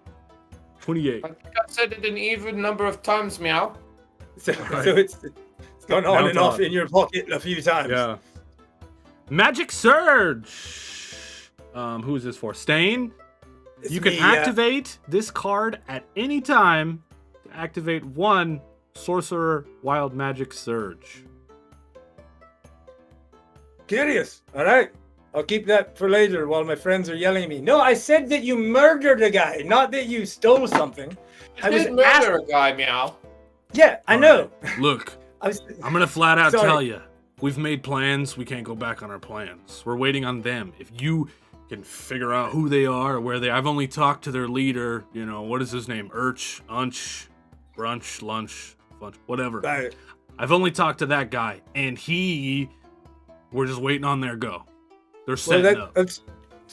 28. I think I said it an even number of times, meow. So it's gone on Now and off talk. in your pocket a few times. Yeah. Magic Surge. Who is this for? Stain. It's You can me, activate this card at any time to activate 1 Sorcerer Wild Magic Surge. Curious. All right. I'll keep that for later while my friends are yelling at me. No, I said that you murdered a guy, not that you stole something. I was did murder asked- a guy, meow. Yeah, I know. Look, I was... I'm gonna flat out Sorry. tell you, we've made plans. We can't go back on our plans. We're waiting on them. If you can figure out who they are or where they, I've only talked to their leader. You know, what is his name? Unch, Brunch, Lunch, Funch, whatever. Right. I've only talked to that guy, and we're just waiting on their go. They're Well, setting up. that's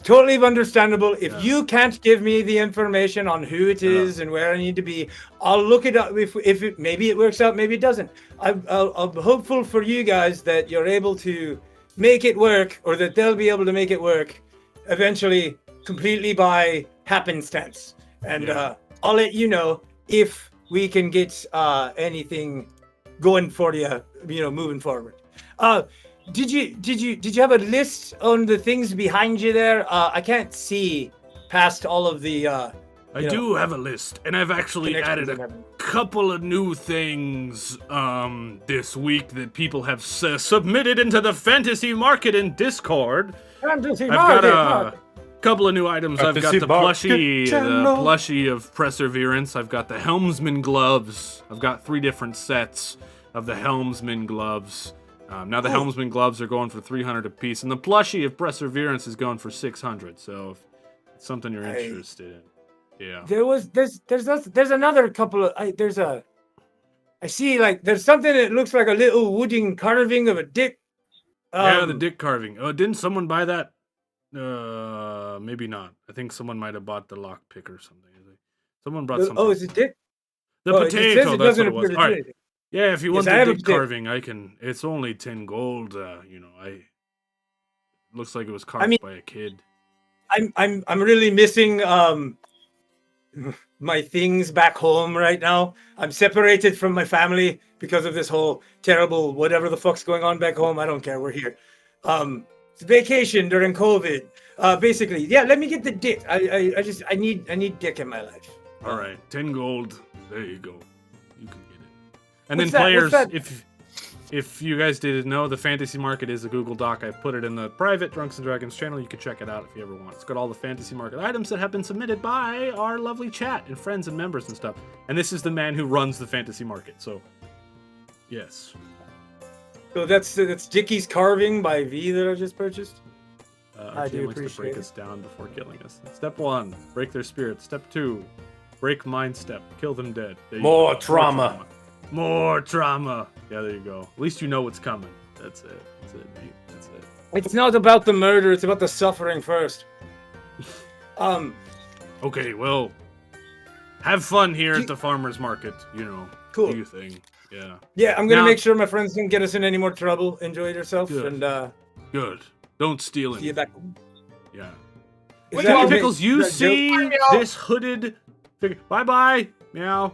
totally understandable. If Yeah. you can't give me the information on who it is and where I need to be, I'll look it up. If it maybe it works out, maybe it doesn't. I'm hopeful for you guys that you're able to make it work, or that they'll be able to make it work eventually, completely by happenstance. And I'll let you know if we can get anything going for you, moving forward. Did you have a list on the things behind you there? I can't see past all of the. I do have a list, and I've actually added a couple of new things this week that people have submitted into the fantasy market in Discord. Fantasy I've got market. a couple of new items. I've got Fantasy the market. plushie of Perseverance. I've got the Helmsman gloves. I've got 3 different sets of the Helmsman gloves. Now the Helmsman gloves are going for 300 a piece, and the plushie of Perseverance is going for 600. So if it's something you're interested in, yeah. There's another couple of I see there's something that looks like a little wooden carving of a dick. Yeah, the dick carving. Oh, didn't someone buy that? Maybe not. I think someone might have bought the lockpick or something. Someone brought something. Oh, is it dick? The Oh, it just says potato. it That's doesn't what it was. appear to All do right. anything. Yeah, if you want Yes, I have the a dick dick. carving, I can. It's only 10 gold. Looks like it was carved by a kid. I'm really missing my things back home right now. I'm separated from my family because of this whole terrible whatever the fuck's going on back home. I don't care. We're here. It's vacation during COVID. Basically, yeah. Let me get the dick. I need dick in my life. All right, 10 gold. There you go. You can get it. And What's then that? What's players, that? if you guys didn't know, the Fantasy Market is a Google Doc. I put it in the private Drunks and Dragons channel. You can check it out if you ever want. It's got all the Fantasy Market items that have been submitted by our lovely chat and friends and members and stuff. And this is the man who runs the Fantasy Market. So, yes. So that's Dickie's carving by V that I just purchased. I do likes to break us down before killing us. Step 1, break their spirit. Step 2, break mind step. Kill them dead. There you More go. trauma. More trauma. Yeah, there you go. At least you know what's coming. That's it. That's it, mate. That's it. It's not about the murder. It's about the suffering first. Okay, well, have fun here at the farmer's market. You know, Cool. do your thing. Yeah. Yeah, I'm gonna Now- make sure my friends don't get us in any more trouble. Enjoy yourself, Good. and Good. Don't steal see you it. back. Yeah. Is Wait, that- Pickles, you is that see joke? this hooded figure. Bye-bye. Meow.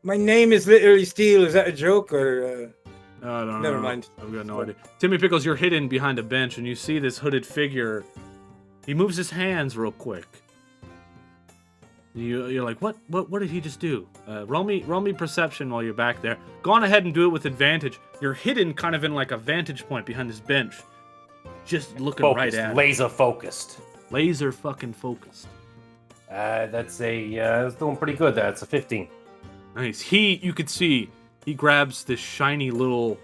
My name is literally Steel. Is that a joke or? I don't know. Never mind. I've got no idea. Timmy Pickles, you're hidden behind a bench, and you see this hooded figure. He moves his hands real quick. You're like, what did he just do? Roll me perception while you're back there. Go on ahead and do it with advantage. You're hidden kind of in like a vantage point behind this bench. Just looking right Focused, at him. laser focused. Laser fucking focused. That's it's doing pretty good. That's a 15. Nice. You could see, he grabs this shiny little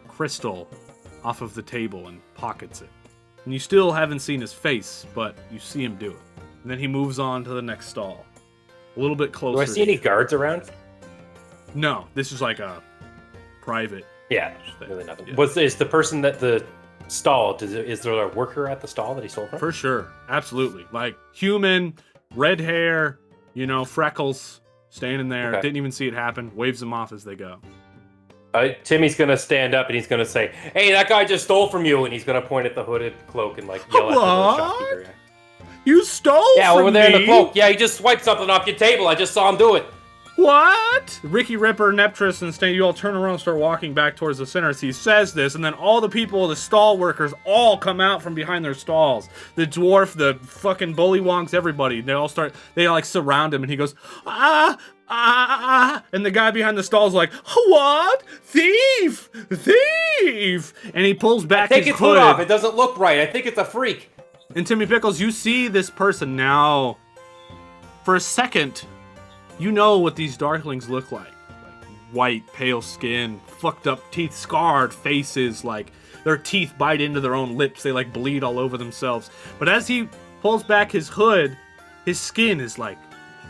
crystal off of the table and pockets it. And you still haven't seen his face, but you see him do it. And then he moves on to the next stall. A little bit closer. Do I see any guards around? No, this is like a private. Yeah, really nothing. Is the person that the stall? Is there a worker at the stall that he stole from? For sure, absolutely. Like human, red hair, freckles, standing there. Okay. Didn't even see it happen. Waves them off as they go. Timmy's gonna stand up and he's gonna say, "Hey, that guy just stole from you," and he's gonna point at the hooded cloak and yell at the shopkeeper. Yeah. You stole from over there in me? the cloak. Yeah, he just swiped something off your table. I just saw him do it. What? Ricky Ripper, Neptress, and Stan, you all turn around and start walking back towards the center as he says this, and then all the people, the stall workers, all come out from behind their stalls. The dwarf, the fucking bullywonks, everybody. They surround him, and he goes, and the guy behind the stall's like, what? Thief! Thief! And he pulls back Take his its hood hood. off. It doesn't look right. I think it's a freak. And Timmy Pickles, you see this person now. For a second, you know what these darklings look like. White, pale skin, fucked up teeth, scarred faces, their teeth bite into their own lips. They bleed all over themselves. But as he pulls back his hood, his skin is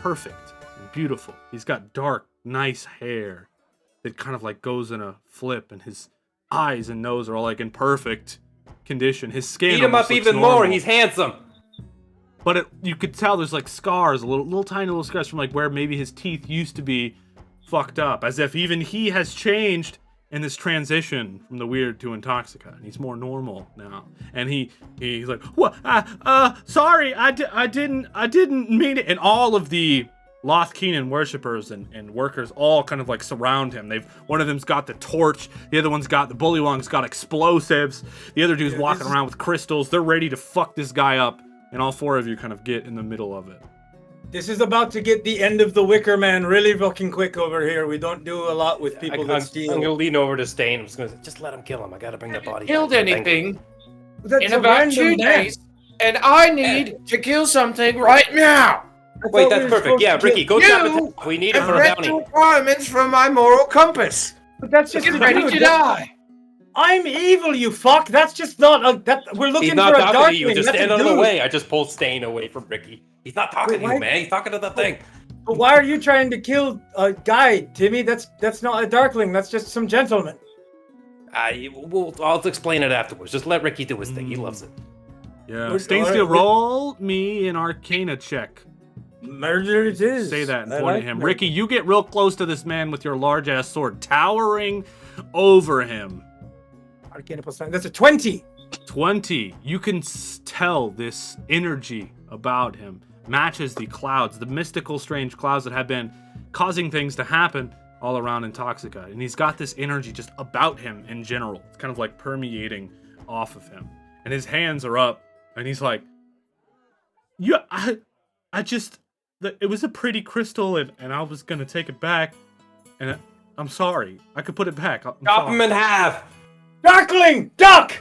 perfect and beautiful. He's got dark, nice hair that kind of goes in a flip, and his eyes and nose are all in perfect condition. His skin Beat him almost up looks even normal. more. He's handsome. But you could tell there's scars, little tiny little scars from where maybe his teeth used to be fucked up, as if even he has changed in this transition from the weird to Intoxica, and he's more normal now. And he's like, what? Sorry, I didn't mean it. And all of the Loth Keenan worshippers and workers all kind of surround him. One of them's got the torch, the other one's got the bullywong's got explosives, the other dude's walking around with crystals. They're ready to fuck this guy up, and all four of you kind of get in the middle of it. This is about to get the end of the Wicker Man really fucking quick over here. We don't do a lot with people that steal. I'm gonna lean over to Stain. I'm just gonna say, just let him kill him. I gotta bring the body. Killed back. anything That's in a about random 2 man. days, and I need to kill something right now. Wait, that's perfect. Yeah, Ricky, go tap it. You We need it have for a read bounty. the requirements from my moral compass. But that's just Get a ready dude. to die. I'm evil, you fuck. That's just not a. We're looking He's not for a talking dark to you. Just stand out of the way. I just pulled Stain away from Ricky. He's not talking to you, man. He's talking to the thing. But why are you trying to kill a guy, Timmy? That's not a darkling. That's just some gentleman. I'll explain it afterwards. Just let Ricky do his thing. He loves it. Yeah, Stain Steel, roll me an Arcana check. Murder it is. Say that and I point like at him. murder. Ricky, you get real close to this man with your large ass sword, towering over him. Arcana plus 9. That's a 20. 20. You can tell this energy about him matches the clouds, the mystical, strange clouds that have been causing things to happen all around Intoxica. And he's got this energy just about him in general. It's kind of like permeating off of him. And his hands are up, and he's like, yeah, I just, it was a pretty crystal, and I was going to take it back. And I'm sorry. I could put it back. Chop him in half. Darkling! Duck!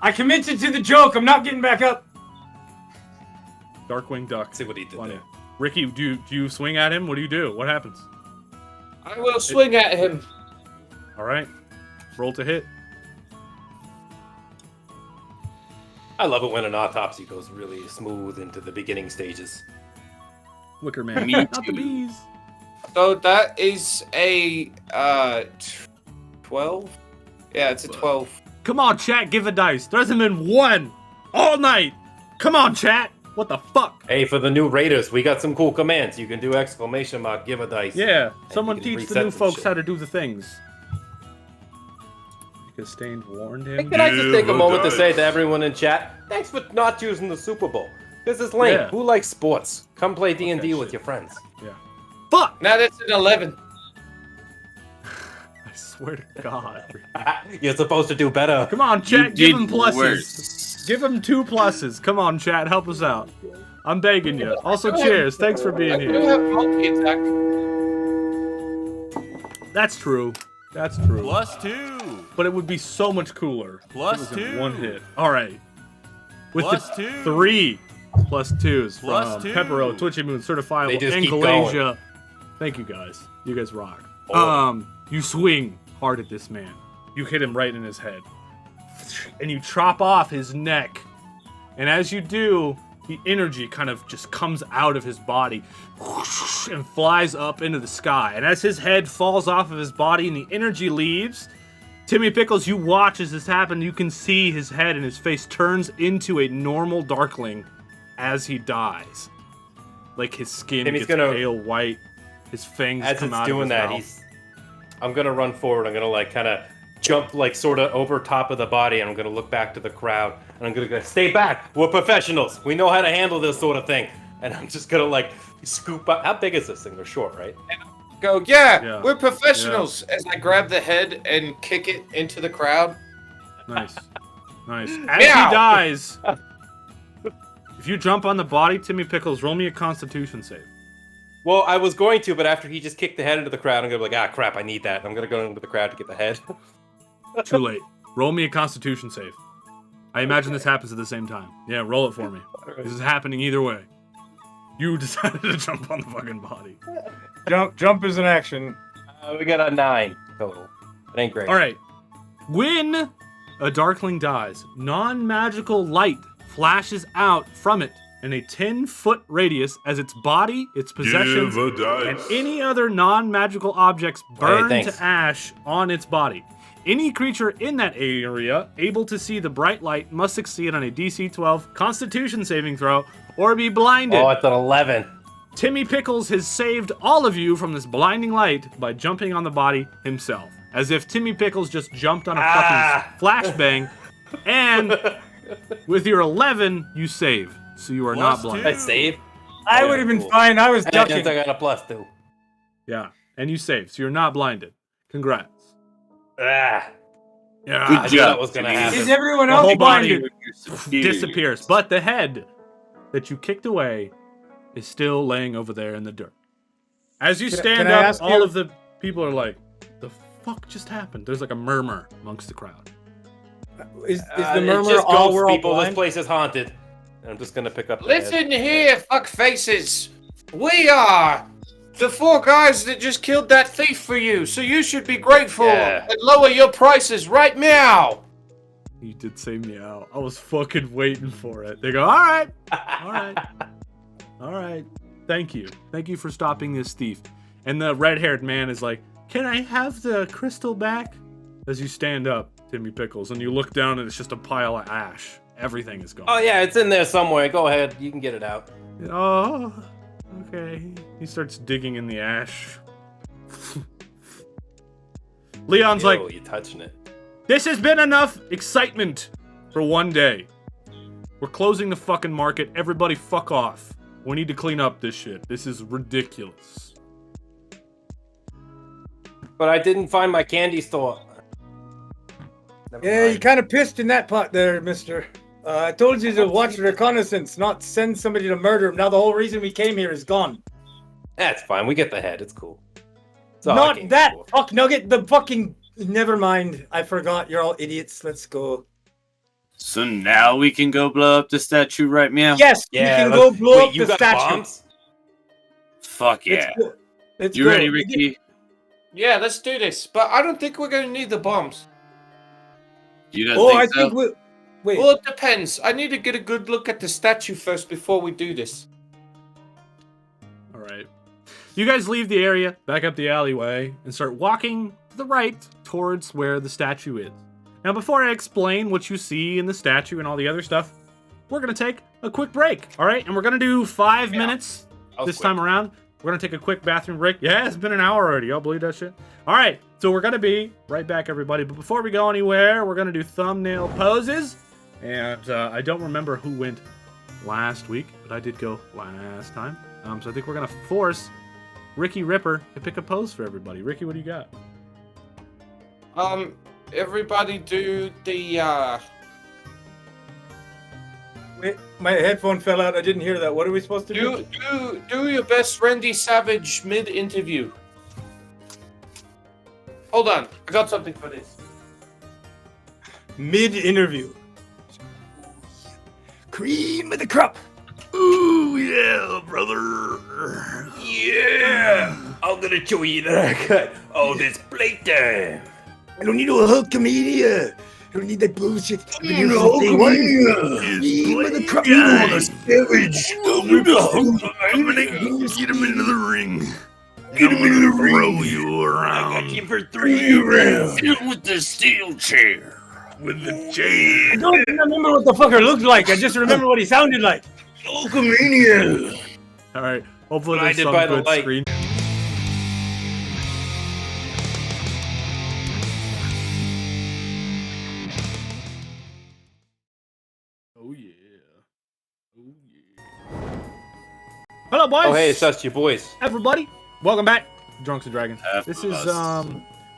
I committed to the joke. I'm not getting back up. Darkwing Duck. See what he did there. Ricky, do you swing at him? What do you do? What happens? I will swing at him. All right. Roll to hit. I love it when an autopsy goes really smooth into the beginning stages. Wicker Man. Me Not the too. bees. So that is a 12? Yeah, it's a 12. Come on, chat, give a dice. There's him in 1 all night. Come on, chat. What the fuck? Hey, for the new raiders, we got some cool commands. You can do exclamation mark, give a dice. Yeah, and someone you can teach the reset new some folks shit. how to do the things. Because Stained warned him. Can I just take a moment to say to everyone in chat, thanks for not choosing the Super Bowl. This is lame. Yeah. Who likes sports? Come play D&D with your friends. Yeah. Fuck! Now that's an 11. I swear to God. You're supposed to do better. Come on, chat, give did him pluses. worse. Give him 2 pluses. Come on, chat, help us out. I'm begging you. Also, cheers. Thanks for being I do here. have multi-attack. That's true. That's true. +2. But it would be so much cooler. if it was in +2. 1 hit. All right. With +2. 3 +2s from +2. Peppero, Twitchy Moon, They Certifiable, just and keep Galasia. Thank you guys. You guys rock. Oh. You swing hard at this man. You hit him right in his head. And you chop off his neck. And as you do, the energy kind of just comes out of his body and flies up into the sky. And as his head falls off of his body and the energy leaves, Timmy Pickles, you watch as this happen. You can see his head and his face turns into a normal Darkling as he dies. Like his skin Timmy's gets gonna- pale white. His fangs As come it's out doing of his that, mouth. I'm gonna run forward. I'm gonna like kind of jump like sort of over top of the body, and I'm gonna look back to the crowd, and I'm gonna go, stay back. We're professionals. We know how to handle this sort of thing. And I'm just gonna like scoop up. How big is this thing? They're short, right? Go, yeah, Yeah. we're professionals. As I grab the head and kick it into the crowd. Nice. Nice. As Meow. he dies, if you jump on the body, Timmy Pickles, roll me a Constitution save. Well, I was going to, but after he just kicked the head into the crowd, I'm gonna be like, ah, crap, I need that. And I'm gonna go into the crowd to get the head. Too late. Roll me a Constitution save. I imagine this happens at the same time. Yeah, roll it for me. This is happening either way. You decided to jump on the fucking body. Jump is an action. We got a 9 total. It ain't great. All right. When a Darkling dies, non-magical light flashes out from it in a 10-foot radius as its body, its possessions, Give a dice. and any other non-magical objects burn thanks. to ash on its body. Any creature in that area able to see the bright light must succeed on a DC 12 Constitution saving throw or be blinded. Oh, it's an 11. Timmy Pickles has saved all of you from this blinding light by jumping on the body himself. As if Timmy Pickles just jumped on a fucking flashbang. And with your 11, you save. So you are not blind. I save? I would have been fine. I was And ducking. I got a +2. Yeah. And you save. So you're not blinded. Congrats. Ah. Yeah. Good I knew job, that was gonna Timmy. happen. Is everyone The else whole body blinded? disappears. But the head that you kicked away is still laying over there in the dirt. As you stand can I up, ask all you- of the people are like, the fuck just happened? There's like a murmur amongst the crowd. Is the It's murmur just all ghosts, we're all people. This blind? place is haunted. And I'm just gonna pick up the head. Listen here, fuck faces. We are the 4 guys that just killed that thief for you, so you should be grateful Yeah. and lower your prices right now. You did say meow. I was fucking waiting for it. They go, all right, all right, all right. Thank you. Thank you for stopping this thief. And the red-haired man is like, can I have the crystal back? As you stand up, Timmy Pickles, and you look down and it's just a pile of ash. Everything is gone. Oh yeah, it's in there somewhere. Go ahead, you can get it out. Oh, okay. He starts digging in the ash. Leon's Ew, like, you touching it. this has been enough excitement for one day. We're closing the fucking market. Everybody fuck off. We need to clean up this shit. This is ridiculous. But I didn't find my candy store. Yeah, you kind of pissed in that pot there, mister. I told you to watch reconnaissance, not send somebody to murder him. Now the whole reason we came here is gone. That's fine. We get the head. It's cool. Not that fuck nugget. The fucking. Never mind. I forgot. You're all idiots. Let's go. So now we can go blow up the statue, right, Meow? Yes, you can go blow up the statue. Bombs? Fuck yeah. Let's you go. ready, Ricky? Yeah, let's do this. But I don't think we're going to need the bombs. You don't think so? think we'll... Wait. Well, it depends. I need to get a good look at the statue first before we do this. All right. You guys leave the area, back up the alleyway, and start walking to the right towards where the statue is. Now, before I explain what you see in the statue and all the other stuff, we're going to take a quick break, all right? And we're going to do 5 minutes this time around. We're going to take a quick bathroom break. Yeah, it's been an hour already. Y'all believe that shit? All right, so we're going to be right back, everybody. But before we go anywhere, we're going to do thumbnail poses. And I don't remember who went last week, but I did go last time. So I think we're going to force Ricky Ripper to pick a pose for everybody. Ricky, what do you got? Everybody do the, Wait, my headphone fell out. I didn't hear that. What are we supposed to do? Do your best Randy Savage mid-interview. Hold on. I got something for this. Mid-interview. Cream of the crop. Ooh, yeah, brother. Yeah. I'm gonna show you that I got all this playtime. I don't need no Hulk comedian. I don't need that bullshit. I've been here No, since day one. Cream of the crop. Savage. I'm gonna get him into the ring. Get him into the ring. Throw you around. I got you for 3 rounds. Hit him with the steel chair. With the chain. I don't remember what the fucker looked like. I just remember what he sounded like. Hulkamania. All right. Hopefully there's Blinded some by the good light. screen. Oh yeah. Oh yeah. Hello, boys. Oh hey, it's us, your boys. Everybody, welcome back to Drunks and Dragons. This is us.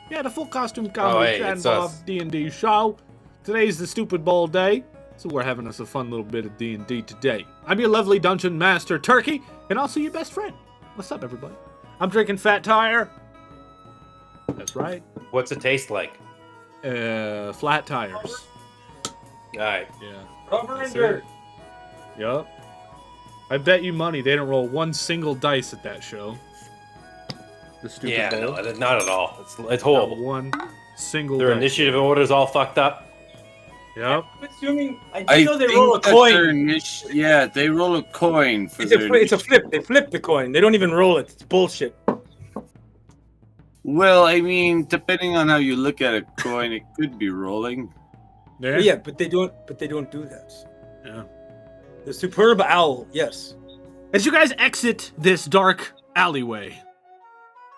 the full costume comedy hey, it's channel us. of D&D show. Today's the stupid bowl day, so we're having us a fun little bit of D&D today. I'm your lovely dungeon master Turkey, and also your best friend. What's up, everybody? I'm drinking Fat Tire. That's right. What's it taste like? Flat tires. Alright. Yeah. Rubber That's and dirt. Yup. I bet you money they don't roll one single dice at that show. The stupid Yeah, bowl. no, not at all. It's Not horrible. one single Their dice. initiative order's all fucked up. Yep. I'm assuming. I I know they think roll a that coin. yeah, they roll a coin for It's their a flip. They flip the coin. They don't even roll it. It's bullshit. Well, I mean, depending on how you look at a coin, it could be rolling. Yeah. Yeah, but they don't. But they don't do that. Yeah. The superb owl. Yes. As you guys exit this dark alleyway,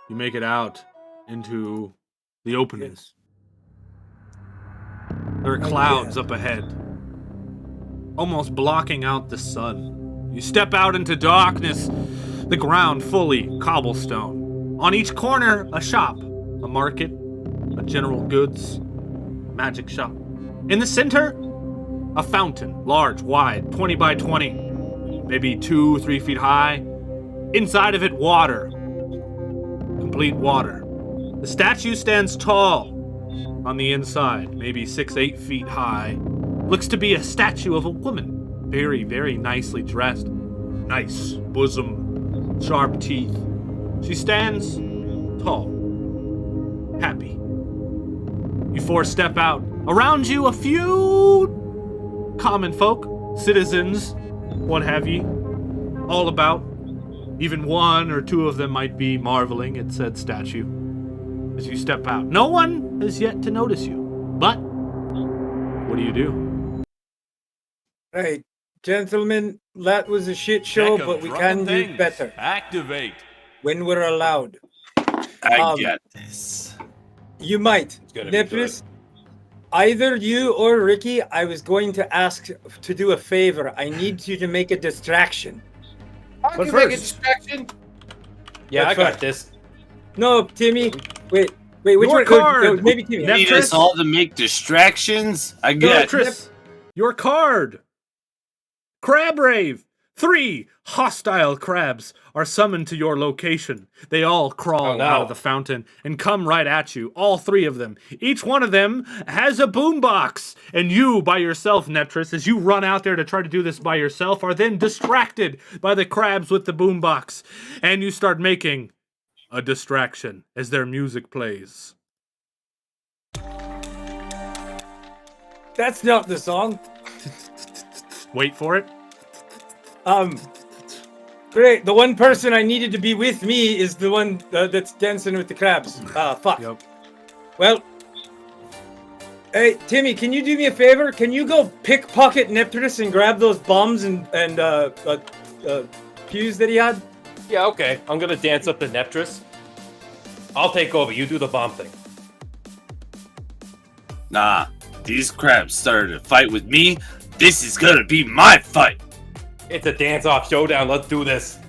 you make it out into the opening. Yes. There are clouds up ahead, almost blocking out the sun. You step out into darkness, the ground fully cobblestone. On each corner, a shop, a market, a general goods, magic shop. In the center, a fountain, large, wide, 20 by 20, maybe 2-3 feet high. Inside of it, water, complete water. The statue stands tall on the inside, maybe 6-8 feet high. Looks to be a statue of a woman, very, very nicely dressed. Nice bosom, sharp teeth. She stands tall, happy. You four step out. Around you, a few common folk, citizens, what have ye, all about. Even 1 or 2 of them might be marveling at said statue as you step out. No one has yet to notice you, but do you do? Right, gentlemen, that was a shit show, Check 'em, but we drunken can do things. better Activate. when we're allowed. I get this. You might. gonna be Nepris, either you or Ricky, I was going to ask to do a favor. I need you to make a distraction. I But can make a first- distraction. Yeah, But I got first- this. No, Timmy. Wait, which Your one? card! Maybe Timmy. You need us all to make distractions? I get Nepris, your card. Crab Rave. 3 hostile crabs are summoned to your location. They all crawl out of the fountain and come right at you, all 3 of them. Each one of them has a boombox. And you, by yourself, Nepris, as you run out there to try to do this by yourself, are then distracted by the crabs with the boombox. And you start making a distraction as their music plays. That's not the song. Wait for it. Great. The one person I needed to be with me is the one that's dancing with the crabs. Fuck. Yep. Well, hey, Timmy, can you do me a favor? Can you go pickpocket Neptunus and grab those bombs and fuse that he had? Yeah, okay. I'm gonna dance up to Neptris. I'll take over. You do the bomb thing. Nah, these crabs started a fight with me. This is gonna be my fight. It's a dance-off showdown. Let's do this.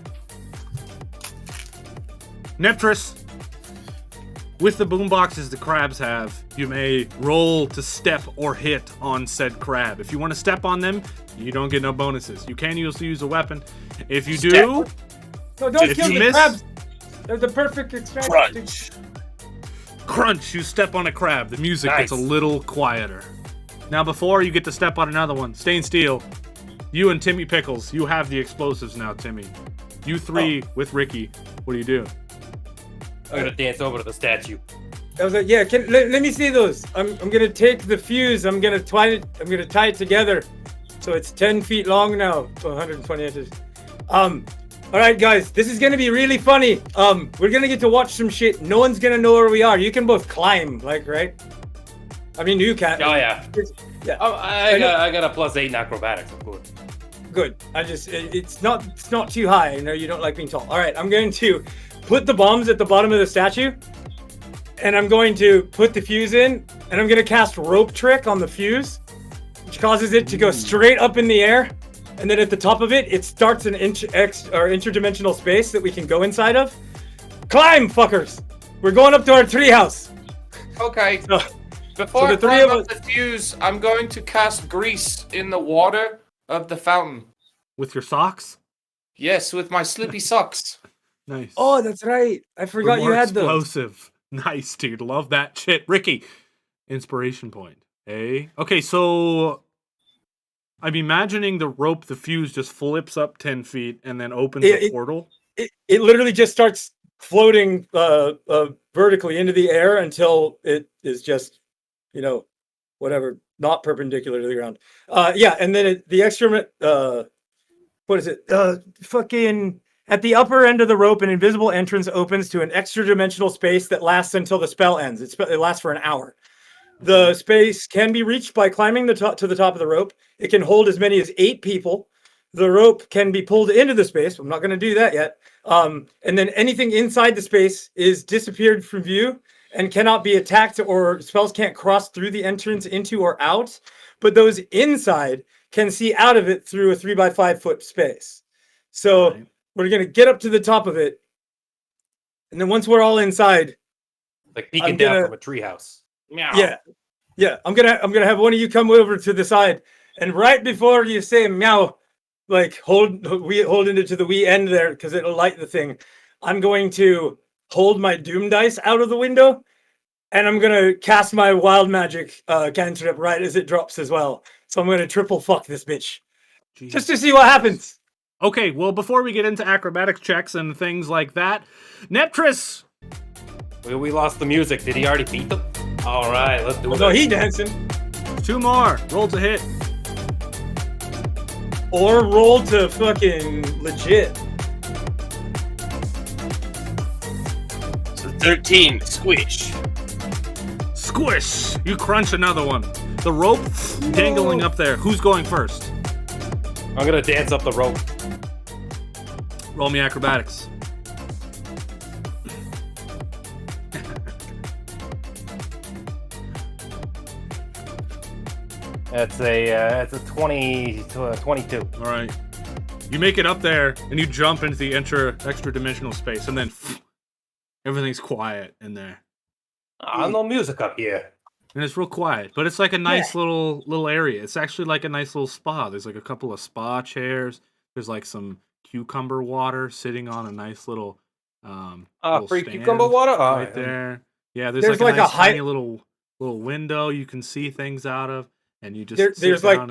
Neptris, with the boomboxes the crabs have, you may roll to step or hit on said crab. If you want to step on them, you don't get no bonuses. You can also use a weapon. If you do, No, don't if kill you the miss, crabs. They're the perfect extraction. crunch, you step on a crab. The music gets a little quieter. Now, before you get to step on another one, Stain Steel, you and Timmy Pickles, you have the explosives now, Timmy. You 3 with Ricky. What do you do? I'm gonna dance over to the statue. I was like, yeah. Let me see those. I'm gonna take the fuse. I'm gonna tie it together, so it's 10 feet long now, so 120 inches. All right, guys, this is gonna be really funny. We're gonna get to watch some shit. No one's gonna know where we are. You can both climb, like, right? I mean, you can. Oh yeah. Yeah. Oh, I got a +8 in acrobatics. Of course. Good. It's not too high. I know you don't like being tall. All right, I'm going to put the bombs at the bottom of the statue, and I'm going to put the fuse in, and I'm going to cast rope trick on the fuse, which causes it to go straight up in the air, and then at the top of it, it starts an interdimensional space that we can go inside of. Climb, fuckers! We're going up to our treehouse. Okay. Before I climb up the fuse, I'm going to cast grease in the water of the fountain. With your socks? Yes, with my slippy socks. Nice. Oh, that's right. I forgot you More had those. explosive. Nice, dude. Love that shit. Ricky, inspiration point. Hey. Okay, so I'm imagining the rope, the fuse just flips up 10 feet and then opens a portal. It literally just starts floating vertically into the air until it is just, whatever, not perpendicular to the ground. Yeah, and then the extra, what is it? Fucking at the upper end of the rope, an invisible entrance opens to an extra dimensional space that lasts until the spell ends. It lasts for an hour. The space can be reached by climbing to the top of the rope. It can hold as many as 8 people. The rope can be pulled into the space. I'm not going to do that yet. And then anything inside the space is disappeared from view and cannot be attacked, or spells can't cross through the entrance into or out. But those inside can see out of it through a 3x5 foot space. So we're going to get up to the top of it. And then once we're all inside, like peeking down from a treehouse. Yeah. I'm gonna have one of you come over to the side, and right before you say meow, like holding it to the wee end there because it'll light the thing. I'm going to hold my doom dice out of the window, and I'm gonna cast my wild magic cantrip right as it drops as well. So I'm gonna triple fuck this bitch, just to see what happens. Okay, well, before we get into acrobatics checks and things like that, Neptris. We lost the music. Did he already beat them? All right, let's do it. No, he dancing. 2 more. Roll to hit. Or roll to fucking legit. So 13, squish. Squish! You crunch another one. the rope dangling up there. Who's going first? I'm gonna dance up the rope. Roll me acrobatics. It's a 22. All right. You make it up there, and you jump into the extra dimensional space, and then everything's quiet in there. No music up here. And it's real quiet, but it's like a nice little area. It's actually like a nice little spa. There's like a couple of spa chairs. There's like some cucumber water sitting on a nice little free cucumber water right there. Yeah, there's like a nice tiny little window you can see things out of, and you just there's quiet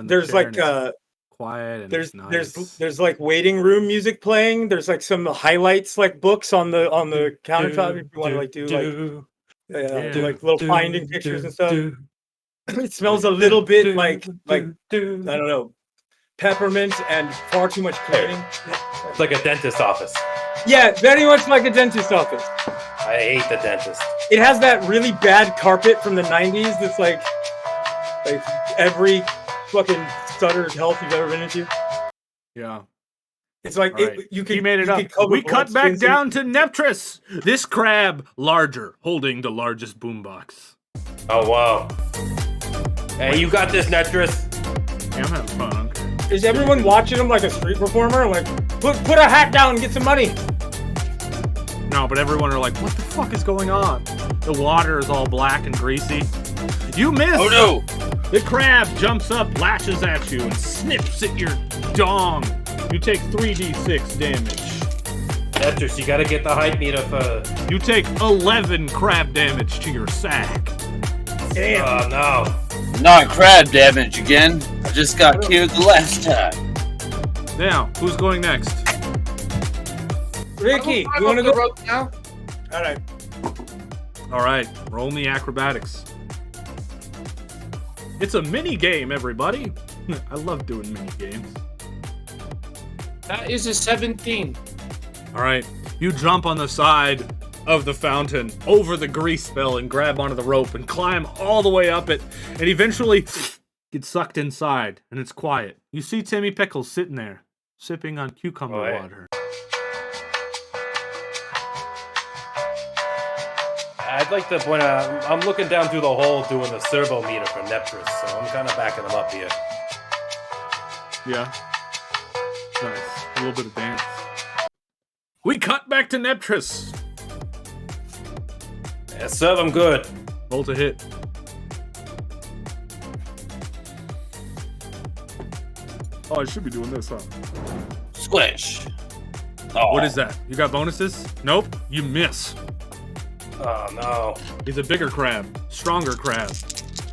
and it's nice. there's like waiting room music playing. There's like some highlights like books on the countertop if you want to like do like little finding pictures and stuff. It smells a little bit like I don't know, peppermint and far too much cleaning. It's like a dentist office. Yeah, very much like a dentist office. I hate the dentist. It has that really bad carpet from the 90s that's like every fucking Stutter's health you've ever been into. Yeah. It's like he made it up. We cut back down to Neptris, this crab larger, holding the largest boombox. Oh wow! Hey, you got this, Neptris. Yeah, I'm having fun. Okay. Is everyone watching him like a street performer? Like, put a hat down and get some money. No, but everyone are like, what the fuck is going on? The water is all black and greasy. You missed! Oh no! The crab jumps up, lashes at you, and snips at your dong. You take 3d6 damage. Neptris, you gotta get the height meter first. You take 11 crab damage to your sack. Damn. Oh no. Not crab damage again. I just got killed the last time. Now, who's going next? Ricky, you want to go rope now? All right, roll me acrobatics. It's a mini game, everybody. I love doing mini games. That is a 17. All right, you jump on the side of the fountain over the grease spell and grab onto the rope and climb all the way up it, and eventually get sucked inside, and it's quiet. You see Timmy Pickles sitting there, sipping on cucumber water. I'd like to point out, I'm looking down through the hole doing the servo meter for Neptris, so I'm kind of backing him up here. Yeah. Nice. A little bit of dance. We cut back to Neptris. Yeah, serve him good. Roll to hit. Oh, I should be doing this, huh? Squish. Oh. What is that? You got bonuses? Nope. You miss. Oh, no. He's a bigger crab. Stronger crab.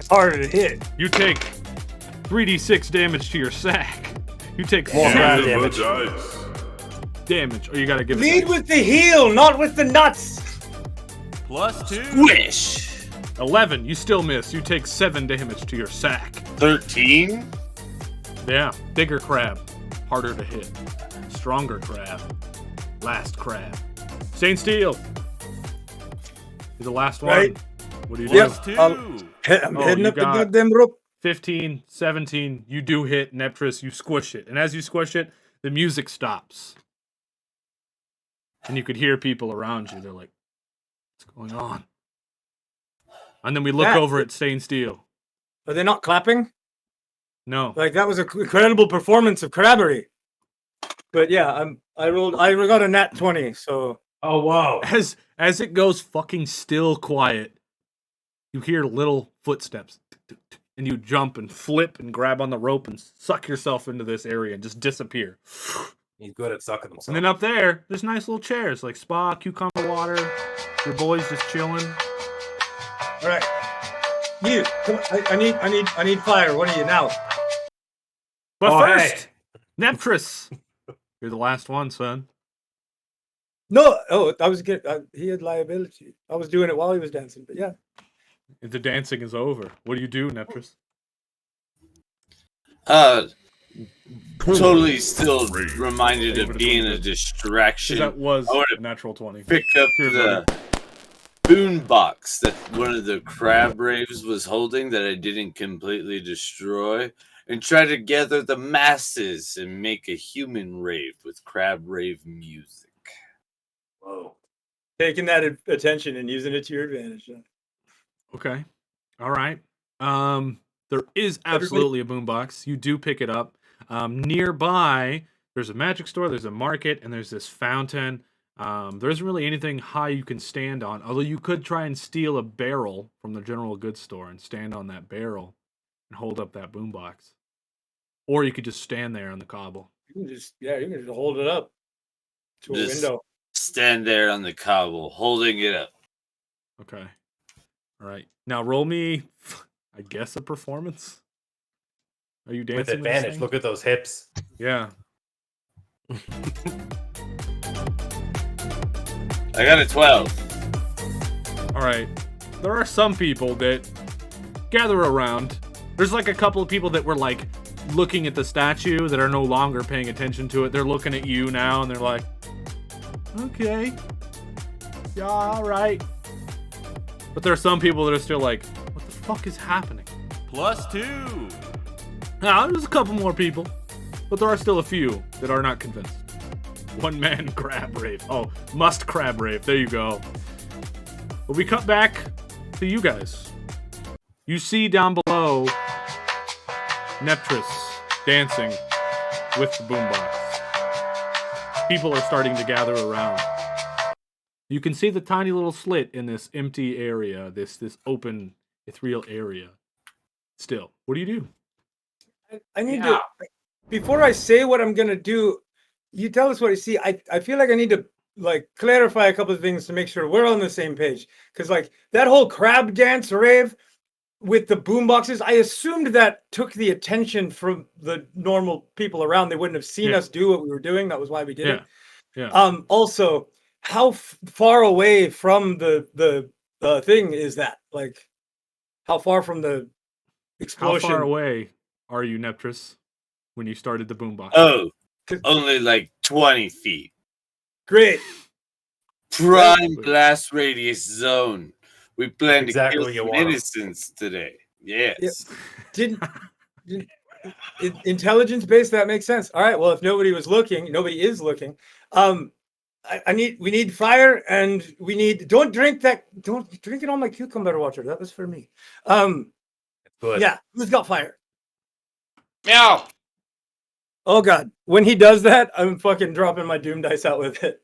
Harder to hit. You take 3d6 damage to your sack. You take more crab damage. Damage. Oh, you gotta give it. Lead with the heel, not with the nuts. +2. Squish. 11. You still miss. You take 7 damage to your sack. 13. Yeah. Bigger crab. Harder to hit. Stronger crab. Last crab. Saint Steel. You're the last one. Right. What do you do? +2. I'm heading up the goddamn rope. 15, 17. You do hit Neptris. You squish it. And as you squish it, the music stops. And you could hear people around you. They're like, what's going on? And then we look over at Saint Steel. Are they not clapping? No. Like, that was an incredible performance of crabbery. But yeah, I got a nat 20, so... Oh, wow. As it goes fucking still quiet, you hear little footsteps. And you jump and flip and grab on the rope and suck yourself into this area and just disappear. He's good at sucking himself. And then up there, there's nice little chairs like spa, cucumber water. Your boys just chilling. All right, you. Come on, I need fire. What are you now? But first, Neptris, you're the last one, son. No, I was good. He had liability. I was doing it while he was dancing, but yeah. The dancing is over. What do you do, Neptris? Totally still reminded of being a distraction. That was a natural 20. Pick up the boom box that one of the crab raves was holding that I didn't completely destroy and try to gather the masses and make a human rave with crab rave music. Whoa. Taking that attention and using it to your advantage. Okay. All right. There is absolutely a boombox. You do pick it up. Nearby, there's a magic store, there's a market, and there's this fountain. There isn't really anything high you can stand on, although you could try and steal a barrel from the general goods store and stand on that barrel and hold up that boombox. Or you could just stand there on the cobble. You can just hold it up to a window. Stand there on the cobble, holding it up. Okay. All right. Now roll me, I guess, a performance. Are you dancing with advantage? Look at those hips. Yeah. I got a 12. All right. There are some people that gather around. There's like a couple of people that were like looking at the statue that are no longer paying attention to it. They're looking at you now and they're like, okay. Yeah, all right. But there are some people that are still like, what the fuck is happening? +2. Now, there's a couple more people, but there are still a few that are not convinced. One man crab rave. Oh, must crab rave. There you go. But we cut back to you guys. You see down below Neptris dancing with the boombox. People are starting to gather around. You can see the tiny little slit in this empty area, this open ethereal area. Still, what do you do? I need to, before I say what I'm gonna do, you tell us what you see. I feel like I need to like clarify a couple of things to make sure we're on the same page. Because like that whole crab dance rave with the boom boxes, I assumed that took the attention from the normal people around. They wouldn't have seen us do what we were doing. That was why we did it. Yeah. Also, how far away from the thing is that? Like, how far from the explosion? How far away are you, Neptris, when you started the boombox? Oh, only like 20 feet. Great. Prime blast radius zone. We plan exactly to kill some innocents today. Yes. Intelligence based, that makes sense. All right. Well, if nobody is looking. We need fire, and we need. Don't drink it on my cucumber water. That was for me. Good. Yeah. Who's got fire? Meow. Oh God. When he does that, I'm fucking dropping my doom dice out with it.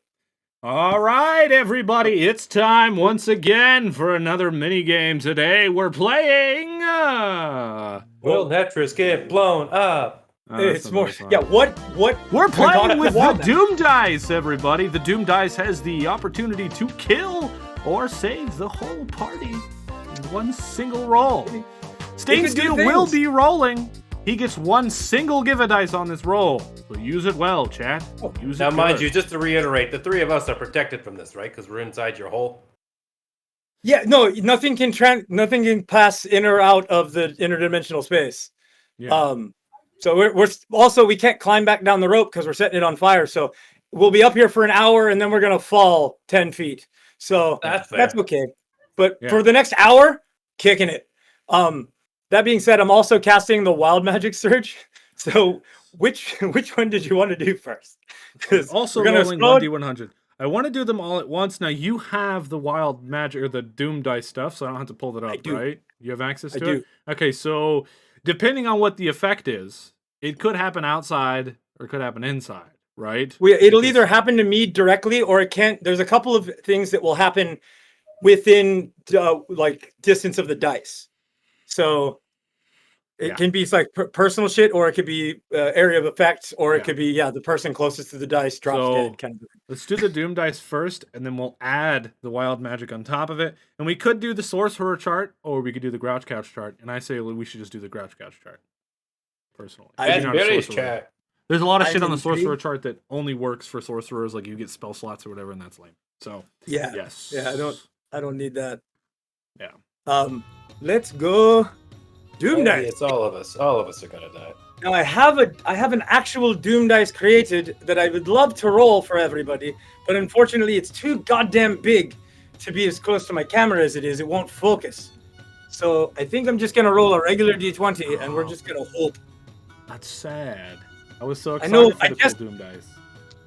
All right, everybody, it's time once again for another mini game. Today we're playing. Will Netris get blown up? It's more. Yeah. What? We're playing with the Doom Dice, everybody. The Doom Dice has the opportunity to kill or save the whole party in one single roll. Stain Steel will be rolling. He gets one single give a dice on this roll. So use it well, chat. Use it now, mind good. you, just to reiterate, the three of us are protected from this, right? Because we're inside your hole. Yeah, no, nothing can pass in or out of the interdimensional space. Yeah. So we're also, we can't climb back down the rope because we're setting it on fire. So we'll be up here for an hour and then we're gonna fall 10 feet. So that's okay. But for the next hour, kicking it. That being said, I'm also casting the Wild Magic Surge. So which one did you want to do first? Also rolling 1d100. I want to do them all at once. Now you have the Wild Magic or the Doom Dice stuff, so I don't have to pull that up, right? You have access to it? Okay, so depending on what the effect is, it could happen outside or it could happen inside, right? It'll either happen to me directly or it can't. There's a couple of things that will happen within like distance of the dice. So it can be like personal shit, or it could be area of effect, or it could be the person closest to the dice drops dead. Kind of. Let's do the Doom Dice first, and then we'll add the Wild Magic on top of it. And we could do the Sorcerer chart, or we could do the Grouch Couch chart. And I say we should just do the Grouch Couch chart. Personally, there's a lot of shit on the Sorcerer chart that only works for sorcerers, like you get spell slots or whatever, and that's lame. So yes, I don't need that. Yeah. Let's go. Doom Dice. It's all of us. All of us are gonna die. Now I have an actual Doom Dice created that I would love to roll for everybody, but unfortunately it's too goddamn big to be as close to my camera as it is, it won't focus. So I think I'm just gonna roll a regular d20, and we're just gonna hope. That's sad. I was so I excited know. for the cool Doom dice.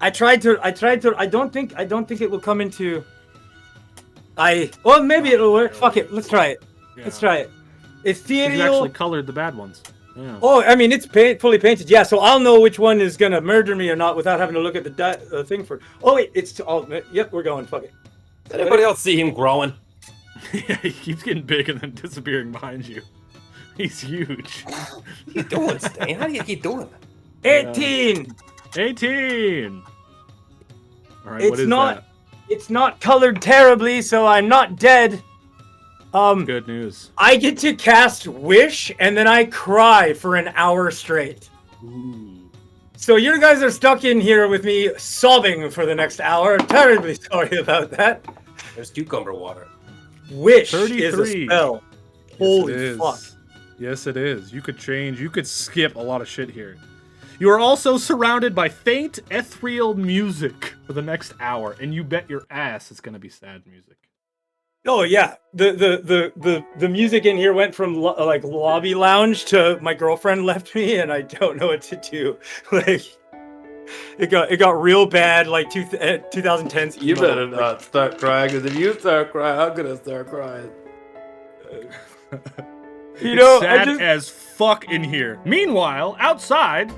I tried to. I don't think it will come into. Well, maybe it'll work. Fuck it. Let's try it. Let's try it. Ethereal. You actually colored the bad ones. Yeah. Oh, I mean, it's fully painted. Yeah, so I'll know which one is gonna murder me or not without having to look at the thing for. Oh wait, it's all. Yep, we're going. Fuck it. Did anybody else see him growing? Yeah, he keeps getting big and then disappearing behind you. He's huge. What are you doing, Stain? How do you keep doing that? 18. 18. All right, It's what is not. that? It's not colored terribly, so I'm not dead. Good news. I get to cast Wish, and then I cry for an hour straight. Ooh. So you guys are stuck in here with me sobbing for the next hour. Terribly sorry about that. There's cucumber water. Wish 33. is a spell. Holy fuck. Yes, it is. You could change. You could skip a lot of shit here. You are also surrounded by faint, ethereal music for the next hour, and you bet your ass it's gonna be sad music. Oh yeah, the music in here went from like lobby lounge to my girlfriend left me, and I don't know what to do. Like, it got real bad. Like 2010s. You better not start crying, because if you start crying, I'm gonna start crying. You know, sad as fuck in here. Meanwhile, outside.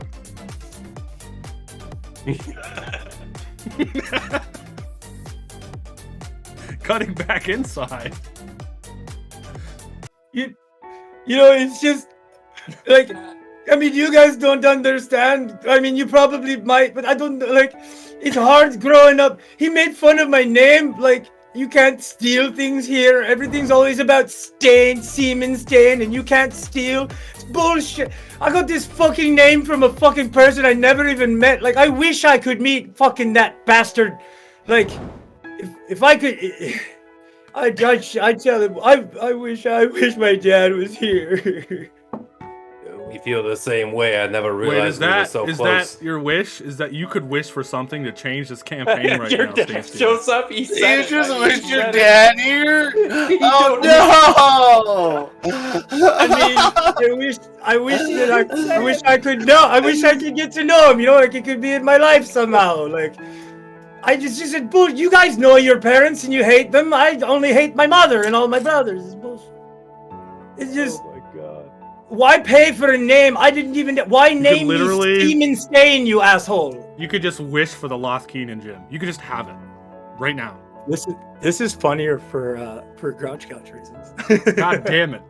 Cutting back inside. You know, it's just like, I mean, you guys don't understand. I mean, you probably might, but I don't, like, it's hard growing up. He made fun of my name. Like, you can't steal things here. Everything's always about semen stain, and you can't steal. It's bullshit. I got this fucking name from a fucking person I never even met. Like, I wish I could meet fucking that bastard. Like, if I could, I tell him, I wish my dad was here. We feel the same way. I never realized we were so close. Is that your wish? Is that you could wish for something to change this campaign right your now? dad shows up. He said, You just wish your dad here? Oh no! I mean, I wish I could know. I wish I could get to know him. You know, like it could be in my life somehow. Like, I just said, bull. You guys know your parents and you hate them. I only hate my mother and all my brothers. It's bullshit. It's just. Oh my god. Why pay for a name? I didn't even. Why name me Steam Stain, you asshole? You could just wish for the Lost Keenan Gym. You could just have it right now. This is funnier for Grouch Couch reasons. God damn it!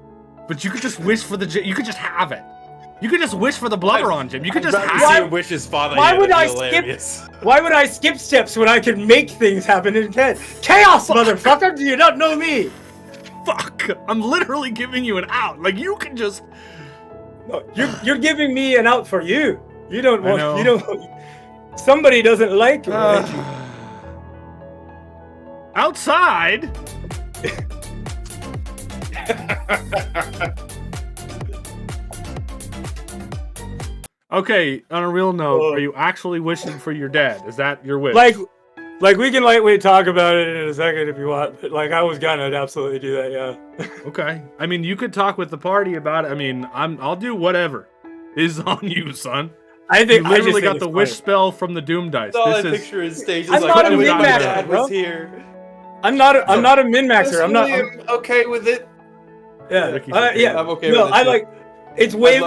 But you could just wish for the gym. You could just have it. You could just wish for the Blubberon Gym. You could just have it. Wish his father. Why would I skip steps when I could make things happen in Ted? Chaos, motherfucker! Do you not know me? Fuck! I'm literally giving you an out. Like you can just. No, you're giving me an out for you. You don't want. You don't. Somebody doesn't like you. Outside. Okay, on a real note, are you actually wishing for your dad? Is that your wish? Like we can lightweight talk about it in a second if you want. But like I was gonna absolutely do that, yeah. Okay. I mean, you could talk with the party about it. I mean, I'll do whatever is on you, son. I think you literally got the wish spell from the Doom dice. All I picture is stage. I'm not a min-maxer, bro. I'm not a min-maxer. I'm okay with it. Yeah, yeah. I'm okay with it. I like. It's way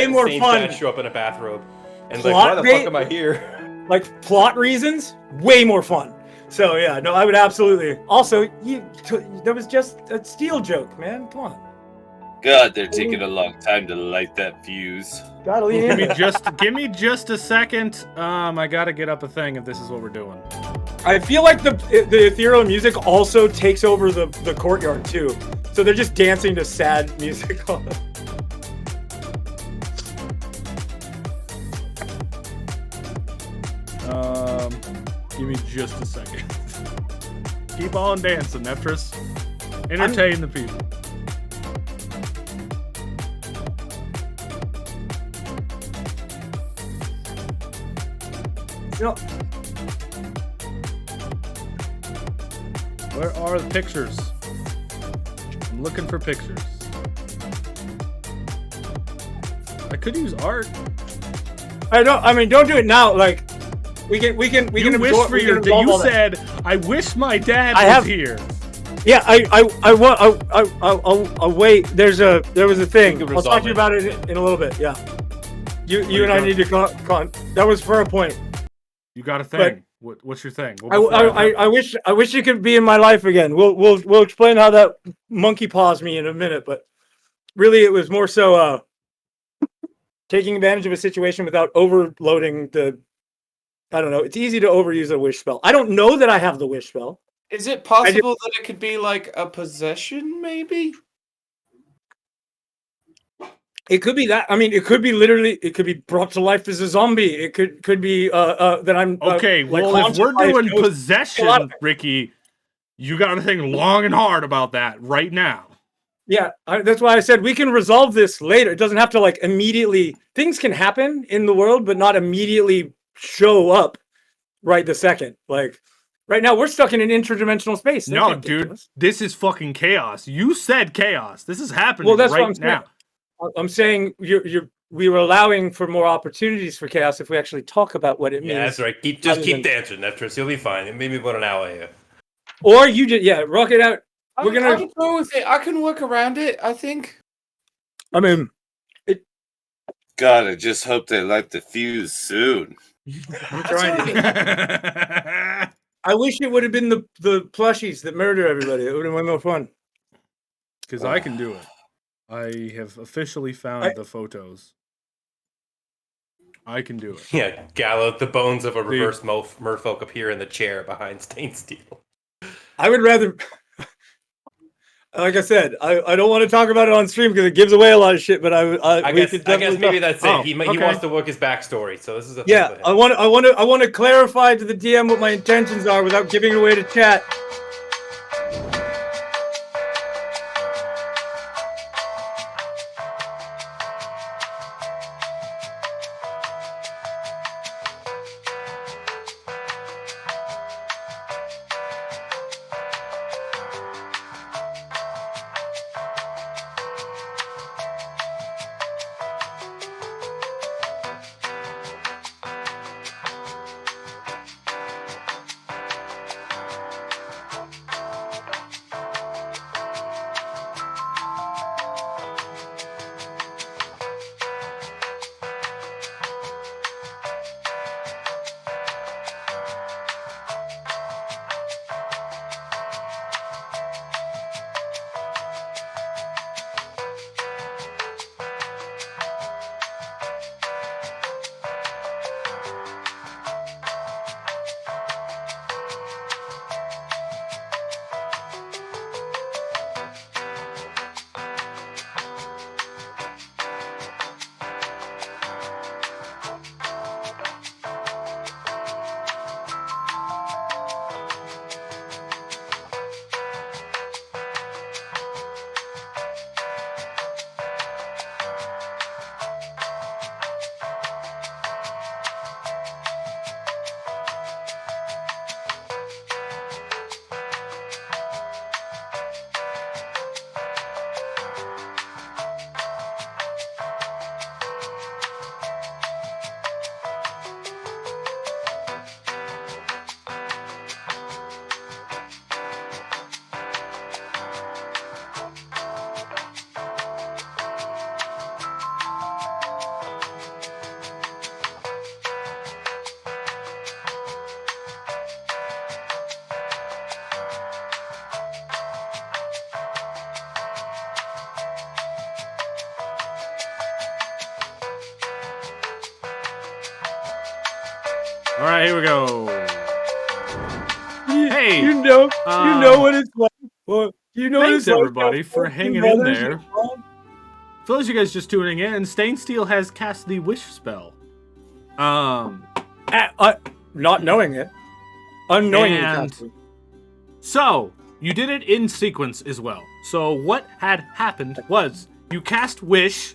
more fun. Dad show up in a bathrobe and like, why the fuck am I here? Like plot reasons, way more fun. So yeah, no, I would absolutely. Also, there was just a steal joke, man. Come on. God, they're taking a long time to light that fuse. Gotta lean in. Give me just a second. I gotta get up a thing if this is what we're doing. I feel like the ethereal music also takes over the courtyard too. So they're just dancing to sad music. Give me just a second. Keep on dancing, Neptris. Entertain the people. Where are the pictures? I'm looking for pictures. I could use art. Don't do it now. Like, we can. You wish for your. You said, "I wish my dad was here." Yeah, I'll wait. There was a thing. I'll talk to you about it in a little bit. Yeah. You and I need to that was for a point. You got a thing. What's your thing? I wish you could be in my life again. We'll explain how that monkey paws me in a minute, but really it was more so taking advantage of a situation without overloading the. I don't know. It's easy to overuse a wish spell. I don't know that I have the wish spell. Is it possible that it could be like a possession, maybe? It could be that. I mean, it could be literally. It could be brought to life as a zombie. It could be that I'm. Okay, well, if we're doing possession, Ricky, you got to think long and hard about that right now. Yeah, that's why I said we can resolve this later. It doesn't have to like immediately. Things can happen in the world, but not immediately show up right the second. Like right now, we're stuck in an interdimensional space. No, dude, this is fucking chaos. You said chaos. This is happening right now. I'm saying we were allowing for more opportunities for chaos if we actually talk about what it means. Yeah, that's right. Keep dancing, Neptris. You'll be fine. Maybe about an hour here. Or you just rock it out. I can go with it. I can work around it, I think. I mean, God, I just hope they light the fuse soon. I'm trying to. I wish it would have been the plushies that murder everybody. It would have been more fun. Because I can do it. I have officially found the photos. I can do it. Yeah, Gallo, the bones of a reverse merfolk appear in the chair behind Stain Steel. I would rather, like I said, I don't want to talk about it on stream because it gives away a lot of shit. But I guess maybe that's it. He wants to work his backstory, so this is a yeah. I want to clarify to the DM what my intentions are without giving it away to chat. All right, here we go. Hey, you know what it's like. Well, thanks everybody for hanging in there. For those of you guys just tuning in, Stain Steel has cast the Wish spell. Not knowing it, unknowingly. So you did it in sequence as well. So what had happened was you cast Wish.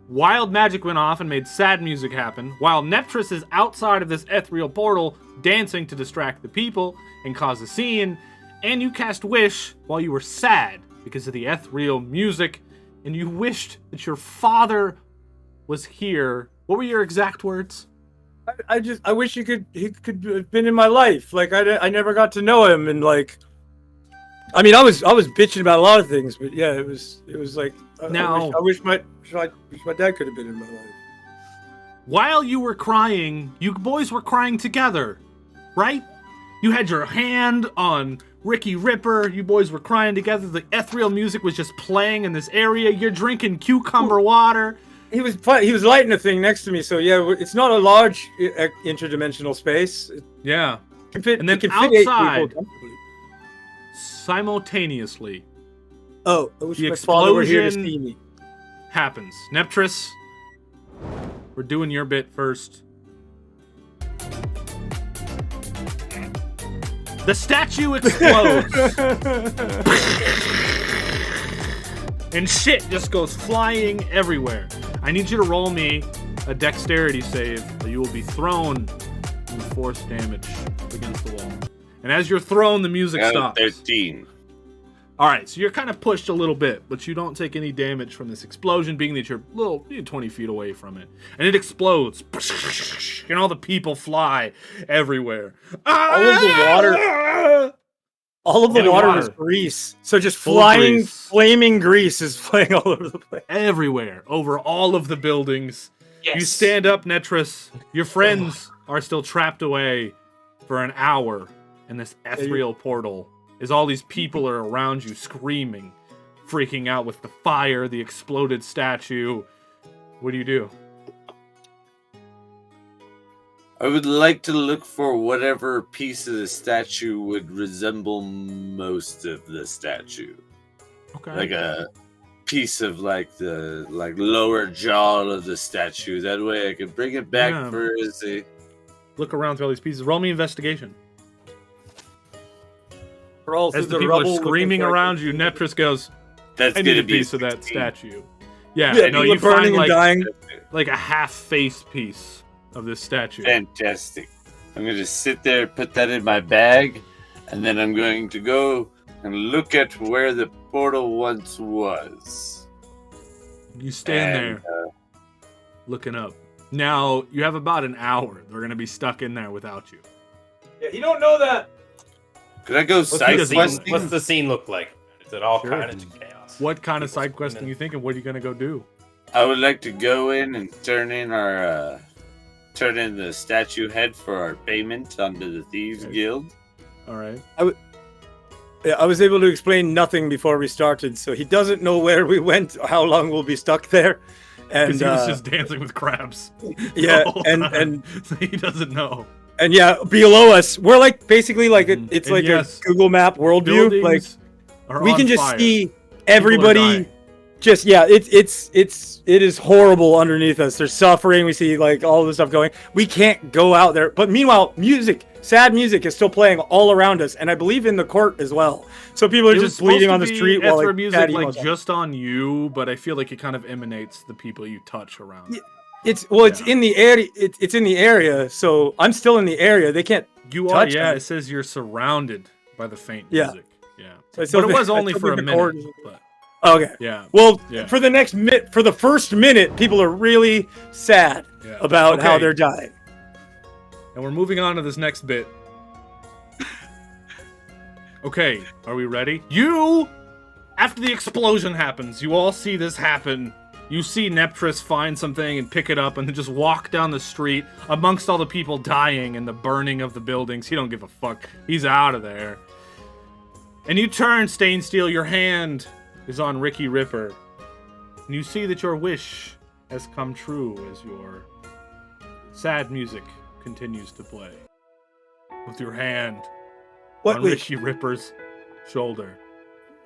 Wild magic went off and made sad music happen, while Neptris is outside of this ethereal portal dancing to distract the people and cause a scene, And you cast Wish while you were sad because of the ethereal music, and you wished that your father was here. What were your exact words? I wish he could have been in my life. Like I never got to know him, and like, I mean, I was bitching about a lot of things, but yeah, it was like I wish my dad could have been in my life. While you were crying, you boys were crying together, right? You had your hand on Ricky Ripper. You boys were crying together. The ethereal music was just playing in this area. You're drinking cucumber water. He was lighting a thing next to me, so yeah, it's not a large interdimensional space. Yeah. It can fit, and then it can fit 8 people outside, comfortably. simultaneously, I wish the my father were here to explosion see me. happens. Neptris, we're doing your bit first. The statue explodes. And shit just goes flying everywhere. I need you to roll me a dexterity save, or you will be thrown and force damage against the wall. And as you're thrown, the music stops. 13. Alright, so you're kind of pushed a little bit, but you don't take any damage from this explosion, being that you're 20 feet away from it. And it explodes. And all the people fly everywhere. All of the water is grease. So just flying, flaming grease is flying all over the place. Everywhere, over all of the buildings. Yes. You stand up, Netris. Your friends are still trapped away for an hour in this ethereal portal. As all these people are around you screaming, freaking out with the fire, the exploded statue. What do you do? I would like to look for whatever piece of the statue would resemble most of the statue. Okay. Like a piece of the lower jaw of the statue. That way I could bring it back for a... Look around through all these pieces. Roll me investigation. As the people are screaming around you, Neptris goes, That's I need a gonna be piece of that statue. Yeah, Yeah, no, people you are burning find and dying. like a half-face piece of this statue. Fantastic. I'm going to sit there, put that in my bag, and then I'm going to go and look at where the portal once was. You stand there, looking up. Now, you have about an hour. They're going to be stuck in there without you. Yeah, you don't know that. Could I go side questing? What's the scene look like? Is it all kind of chaos? What kind of side questing you thinking? What are you going to go do? I would like to go in and turn in the statue head for our payment under the Thieves Guild. All right. I was able to explain nothing before we started, so he doesn't know where we went, or how long we'll be stuck there. And he was just dancing with crabs. Yeah, the whole and so he doesn't know. And yeah, below us, we're like basically like it's like a Google Map worldview. Like we can just see everybody. Just it is horrible underneath us. There's suffering. We see like all this stuff going. We can't go out there. But meanwhile, sad music is still playing all around us, and I believe in the court as well. So people are just bleeding on the street while like music like just on you, but I feel like it kind of emanates the people you touch around. It's in the area. It's in the area. So I'm still in the area. They can't. You are. Yeah, it says you're surrounded by the faint music. Yeah. So but it was only for a minute. But... Okay. Yeah. Well, for the first minute, people are really sad about how they're dying. And we're moving on to this next bit. Okay, are we ready? After the explosion happens, you all see this happen. You see Neptris find something and pick it up and then just walk down the street amongst all the people dying and the burning of the buildings. He don't give a fuck. He's out of there. And you turn, Stainsteel, your hand is on Ricky Ripper. And you see that your wish has come true as your sad music continues to play. With your hand on Ricky Ripper's shoulder.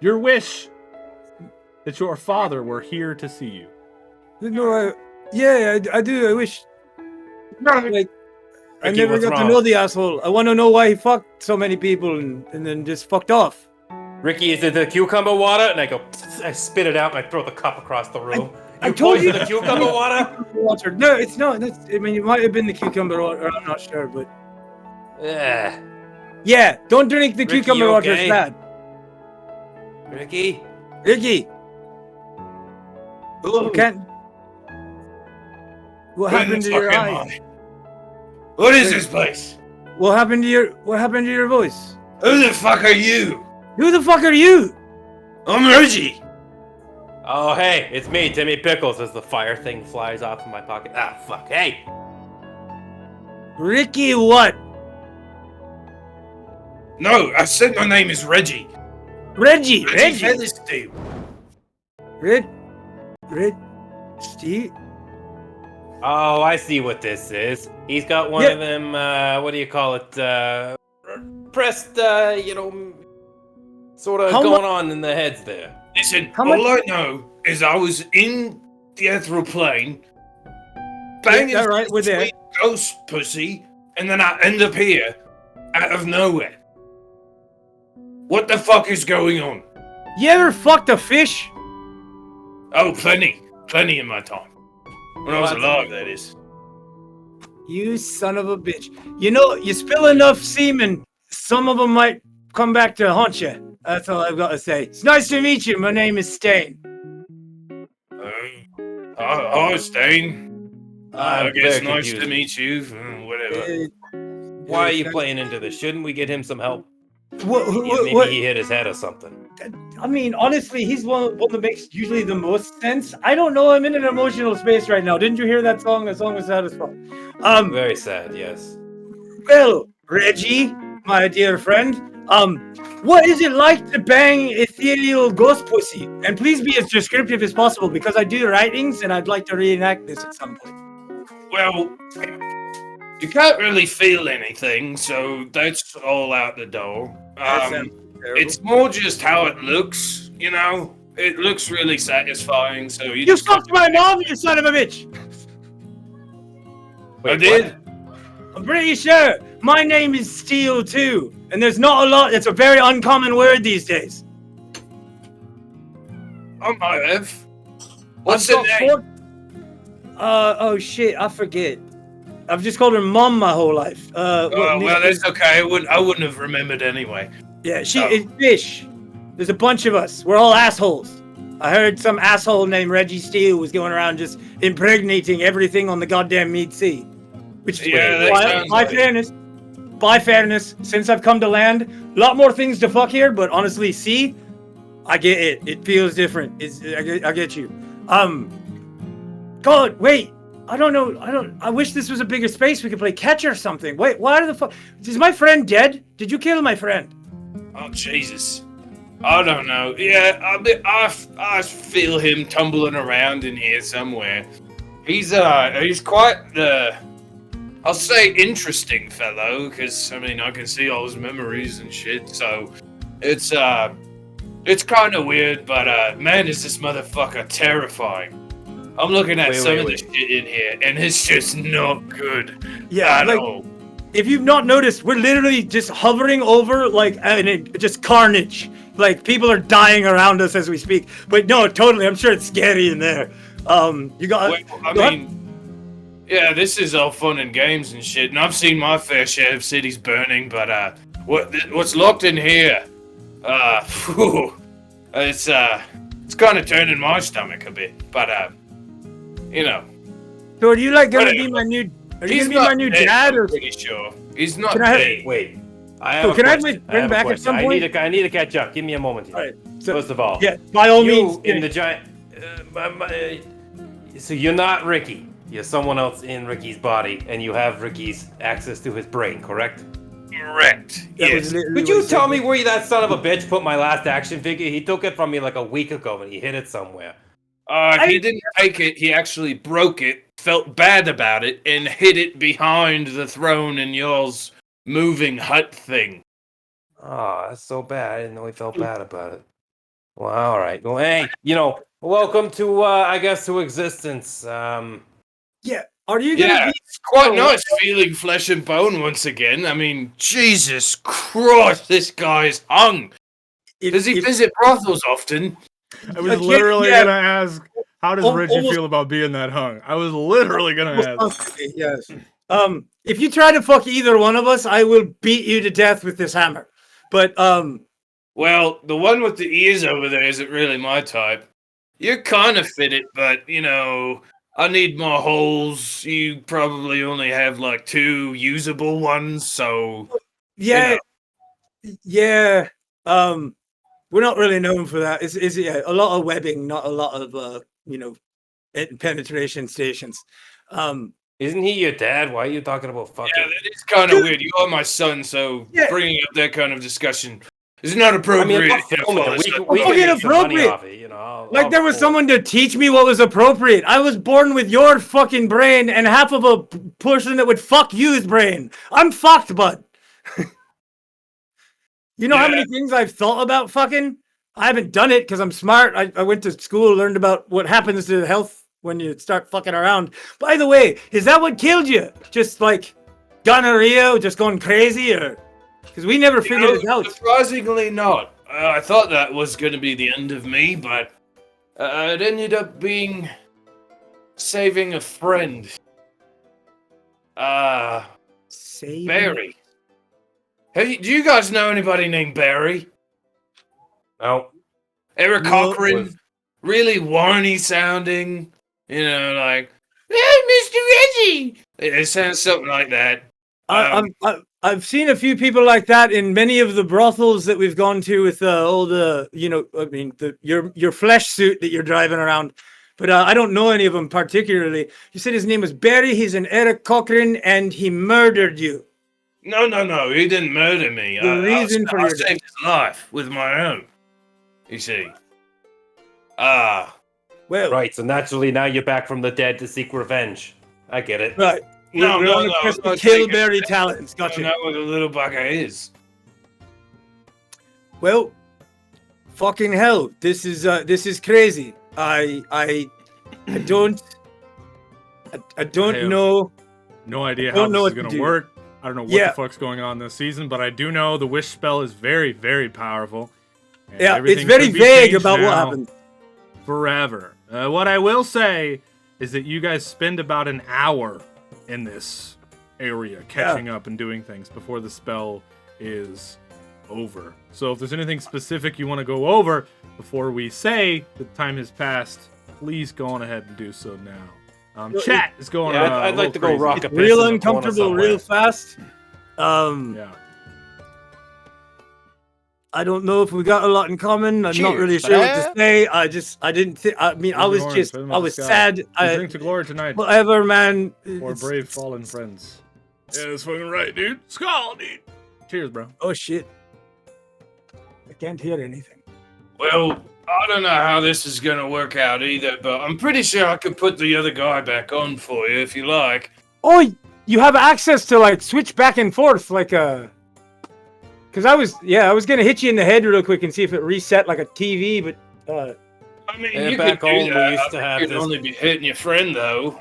Your wish that your father were here to see you. No, I do. I wish. Like, I Ricky, never what's got to wrong? know the asshole. I want to know why he fucked so many people and then just fucked off. Ricky, is it the cucumber water? And I go, I spit it out and I throw the cup across the room. I told you the cucumber water? No, it's not. I mean, it might have been the cucumber water. I'm not sure, but. Yeah. Yeah, don't drink the Ricky, cucumber you water. okay? It's bad. Ricky? Ricky. Oh, can't. What Where happened the to your fuck am eye? I? What is this place? What happened to your voice? Who the fuck are you? Who the fuck are you? I'm Reggie. Oh, hey, it's me, Timmy Pickles, as the fire thing flies off in my pocket. Ah, fuck. Hey! Ricky what? No, I said my name is Reggie. Reggie Featherstone. Red Steve? Oh, I see what this is. He's got one of them, what do you call it, pressed, sort of going on in the heads there. Listen, all I know is I was in the ethereal plane, banging right, we're there. sweet ghost pussy, and then I end up here, out of nowhere. What the fuck is going on? You ever fucked a fish? Oh, plenty in my time. When I was alive, that is. You son of a bitch. You know, you spill enough semen, some of them might come back to haunt you. That's all I've got to say. It's nice to meet you. My name is Stain. Hi, Stain. I guess nice to meet you. Whatever. Why are you playing into this? Shouldn't we get him some help? Maybe he hit his head or something. I mean, honestly, he's one that makes usually the most sense. I don't know. I'm in an emotional space right now. Didn't you hear that song? That song was sad as fuck. Very sad, yes. Well, Reggie, my dear friend, what is it like to bang ethereal ghost pussy? And please be as descriptive as possible because I do writings and I'd like to reenact this at some point. Well, you can't really feel anything, so that's all out the door. It's more just how it looks, you know? It looks really satisfying, so you just... fucked my mom, you son of a bitch! Wait, I did? I'm pretty sure. My name is Steel too, and there's not a lot. It's a very uncommon word these days. I might have. What's the name? Oh shit, I forget. I've just called her Mom my whole life. Well, that's okay. I wouldn't have remembered anyway. Yeah, it's Fish. There's a bunch of us. We're all assholes. I heard some asshole named Reggie Steele was going around just impregnating everything on the goddamn Mead Sea. Which, by fairness, since I've come to land, a lot more things to fuck here, but honestly, sea, I get it. It feels different. I get you. God, wait. I don't know. I wish this was a bigger space. We could play catch or something. Wait, why the fuck? Is my friend dead? Did you kill my friend? Oh, Jesus. I don't know. Yeah, I feel him tumbling around in here somewhere. He's quite the, I'll say, interesting fellow, because, I mean, I can see all his memories and shit, so it's kind of weird, but, man, is this motherfucker terrifying. I'm looking at some of the shit in here, and it's just not good. Yeah, at all. If you've not noticed, we're literally just hovering over, just carnage. Like, people are dying around us as we speak. But no, totally, I'm sure it's scary in there. Yeah, this is all fun and games and shit, and I've seen my fair share of cities burning, but, what's locked in here? It's kind of turning my stomach a bit, but, you know. So are you gonna be my new? Are you gonna be my new dad? I'm pretty sure he's not dead. Wait. Can I have my friend back at some point? I need to catch up. Give me a moment here. All right. First of all, yeah, by all means. In the giant. So you're not Ricky. You're someone else in Ricky's body, and you have Ricky's access to his brain, correct? Correct. Yes. Could you tell me where that son of a bitch put my last action figure? He took it from me like a week ago, and he hid it somewhere. He didn't take it. He actually broke it, felt bad about it, and hid it behind the throne in y'all's moving hut thing. Oh, that's so bad. I didn't know he felt bad about it. Well, all right. Well, hey, welcome to, I guess, to existence. Yeah. Are you gonna be? It's quite nice feeling flesh and bone once again. I mean, Jesus Christ, this guy's hung. Does he visit brothels often? I was literally gonna ask, how does Reggie feel about being that hung? I was literally gonna ask. Yes. If you try to fuck either one of us, I will beat you to death with this hammer. But Well, the one with the ears over there isn't really my type. You kind of fit it, but you know, I need more holes. You probably only have like 2 usable ones, so yeah, yeah. We're not really known for that. Is yeah, a lot of webbing, not a lot of penetration stations. Isn't he your dad? Why are you talking about fucking? Yeah, that is kind of weird. You are my son, so bringing up that kind of discussion is not appropriate. I'll film it. We can fucking make some money appropriate. off it, you know. Like there was someone to teach me what was appropriate. I was born with your fucking brain and half of a person that would fuck you's brain. I'm fucked, bud. You know how many things I've thought about fucking? I haven't done it because I'm smart. I went to school, learned about what happens to health when you start fucking around. By the way, is that what killed you? Just like gonorrhea, just going crazy, or because we never figured it out? Surprisingly not. I thought that was going to be the end of me, but it ended up being saving a friend. Barry. Hey, do you guys know anybody named Barry? No. Eric Cochran, really whiny sounding. You know, like, hey, Mr. Reggie. It sounds something like that. I've seen a few people like that in many of the brothels that we've gone to with all the, your flesh suit that you're driving around. But I don't know any of them particularly. You said his name was Barry. He's an Eric Cochran, and he murdered you. No. He didn't murder me. I saved his life with my own. You see. Well. Right, so naturally now you're back from the dead to seek revenge. I get it. Right. No. Kill Barry talents. Gotcha. I know what a little bugger is. Well, fucking hell. This is crazy. I don't know. No idea how this is gonna work. I don't know what the fuck's going on this season, but I do know the wish spell is very, very powerful. It's very vague about what happened. Forever. What I will say is that you guys spend about an hour in this area catching up and doing things before the spell is over. So if there's anything specific you want to go over before we say the time has passed, please go on ahead and do so now. Chat is going. I'd like to go rock a piss real in the corner uncomfortable, somewhere. real fast. Yeah. I don't know if we got a lot in common. I'm not really sure what to say. I didn't think. I mean, I was sad. Drink to glory tonight. Whatever, man. Or brave fallen friends. Yeah, that's fucking right, dude. Skull, dude. Cheers, bro. Oh shit. I can't hear anything. Well, I don't know how this is going to work out either, but I'm pretty sure I could put the other guy back on for you if you like. Oh, you have access to like switch back and forth like a. Because I was gonna hit you in the head real quick and see if it reset like a TV, but. I mean, Yeah, you back could do home, we that. used to have You'd this- only be hitting your friend though.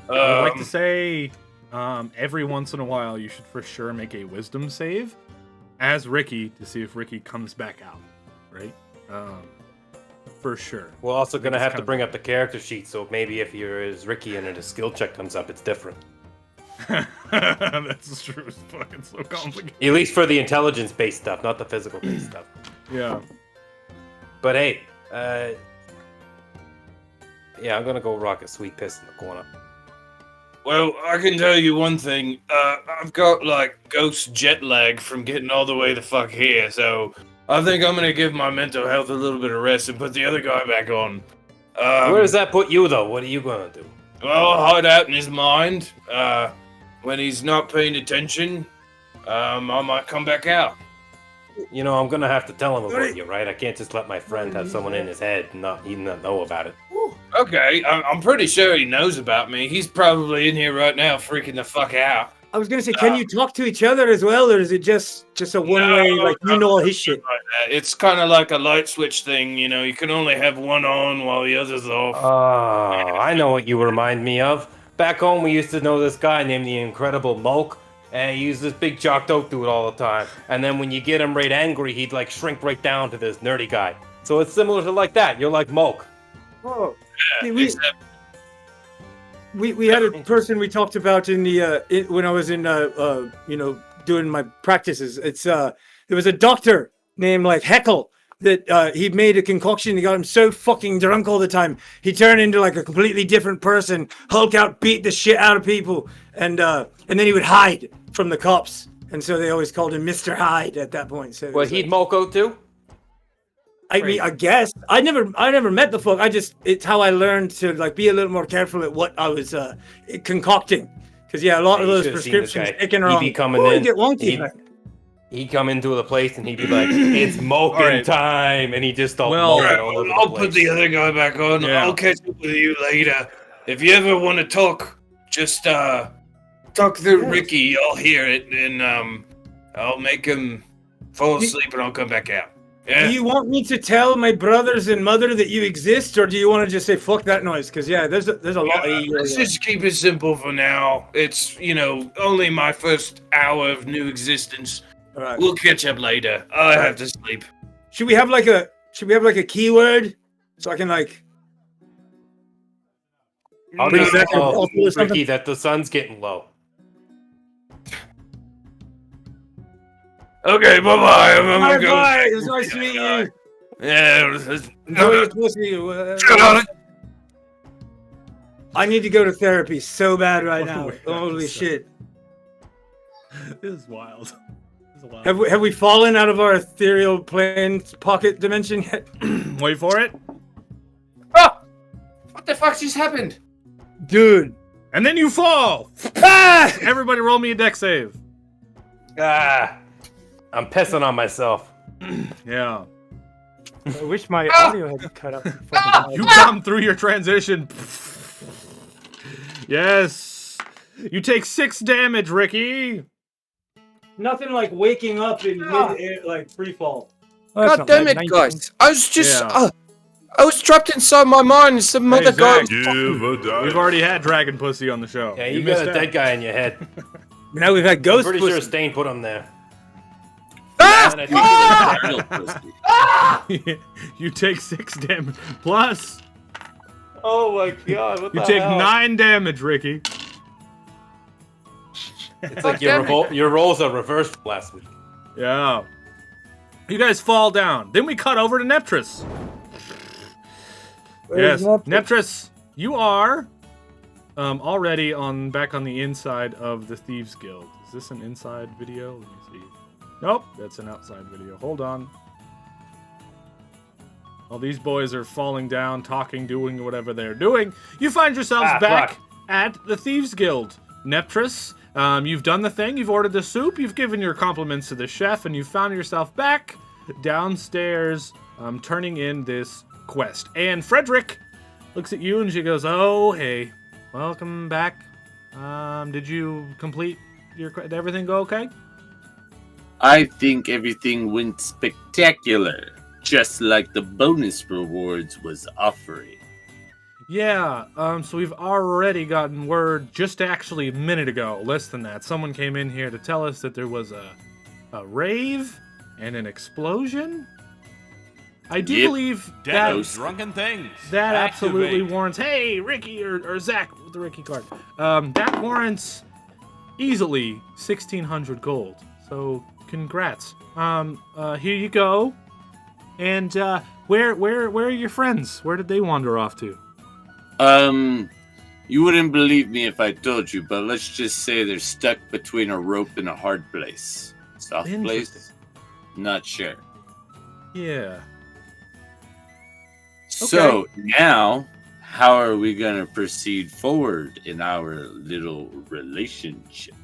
I would like to say, every once in a while, you should for sure make a wisdom save as Ricky to see if Ricky comes back out, right? For sure. We're also going to It's have kind to of- bring up the character sheet, so maybe if you're as Ricky and a skill check comes up, it's different. That's true. It's fucking so complicated. At least for the intelligence-based stuff, not the physical-based stuff. Yeah. But hey, yeah, I'm gonna go rock a sweet piss in the corner. Well, I can tell you one thing. I've got like ghost jet lag from getting all the way the fuck here, so I think I'm gonna give my mental health a little bit of rest and put the other guy back on. Where does that put you, though? What are you gonna do? Well, I'll hide out in his mind. When he's not paying attention, I might come back out. You know, I'm gonna have to tell him about you, right? I can't just let my friend have someone in his head and not know about it. Okay, I'm pretty sure he knows about me. He's probably in here right now freaking the fuck out. I was gonna say, can you talk to each other as well, or is it just a one way? Like you know all his shit. It's kind of like a light switch thing, you know. You can only have one on while the other's off. Oh, I know what you remind me of. Back home, we used to know this guy named the Incredible Mulk, and he used this big jocked out dude all the time. And then when you get him right angry, he'd like shrink right down to this nerdy guy. So it's similar to like that. You're like Mulk. Oh, Yeah, we had a person we talked about in the when I was in doing my practices. It's there was a doctor named like Heckle that he made a concoction. He got him so fucking drunk all the time he turned into like a completely different person. Hulk out, beat the shit out of people, and then he would hide from the cops. And so they always called him Mr. Hyde at that point. So Well, he'd Moko too? I mean, I guess I never met the folk. It's how I learned to like be a little more careful at what I was concocting. Because a lot of those prescriptions taken wrong. He'd be coming in. Get wonky. He'd come into the place and he'd be like, "It's Moken time," and he just start moping all over the I'll place. put the other guy back on. Yeah. I'll catch up with you later. If you ever want to talk, just talk through Ricky. I'll hear it, and I'll make him fall asleep, and I'll come back out. Yeah. Do you want me to tell my brothers and mother that you exist, or do you want to just say fuck that noise? Because there's a lot of Let's just keep it simple for now. It's only my first hour of new existence. All right. We'll catch up later. I have to sleep. Should we have like a keyword so I can like? I'll Bring just it back and tell also or something? Ricky that the sun's getting low. Okay, bye-bye. I'm going. Bye. It was nice to meet you. Yeah. Enjoy your pussy. Shut on it. I need to go to therapy so bad right now. Holy shit. This is wild. Have we fallen out of our ethereal plane pocket dimension yet? Wait for it. Ah! What the fuck just happened? Dude. And then you fall. Ah! Everybody roll me a deck save. I'm pissing on myself. Yeah. I wish my audio had cut up. You come through your transition. Yes. You take 6 damage, Ricky. Nothing like waking up in mid-air, like free fall. God damn it, guys! I was just, I was trapped inside my mind. Some other guy. We've already had Dragon Pussy on the show. Yeah, you got a dead guy in your head. Now we've had Ghost I'm pretty Pussy. sure Stain put him there. You take 6 damage. Plus, Oh my god, what you the take hell? 9 damage, Ricky. It's like your rolls are reversed from last week. Yeah. You guys fall down. Then we cut over to Neptris. Where's Yes, Neptris, you are already back on the inside of the Thieves Guild. Is this an inside video? Let me see. Nope, that's an outside video. Hold on. While these boys are falling down, talking, doing whatever they're doing, you find yourselves back at the Thieves Guild. Neptris, you've done the thing. You've ordered the soup. You've given your compliments to the chef, and you found yourself back downstairs, turning in this quest. And Frederick looks at you and she goes, "Oh, hey, welcome back. Did you complete did everything go okay?" I think everything went spectacular, just like the bonus rewards was offering. Yeah, so we've already gotten word just actually a minute ago, less than that. Someone came in here to tell us that there was a rave and an explosion. I do believe that Those drunken things. that absolutely Activate. warrants. Hey, Ricky or Zach with the Ricky card. That warrants easily 1,600 gold. So congrats. Here you go. And where are your friends? Where did they wander off to? You wouldn't believe me if I told you, but let's just say they're stuck between a rope and a hard place. Soft place? Not sure. Yeah. So now, how are we gonna proceed forward in our little relationship?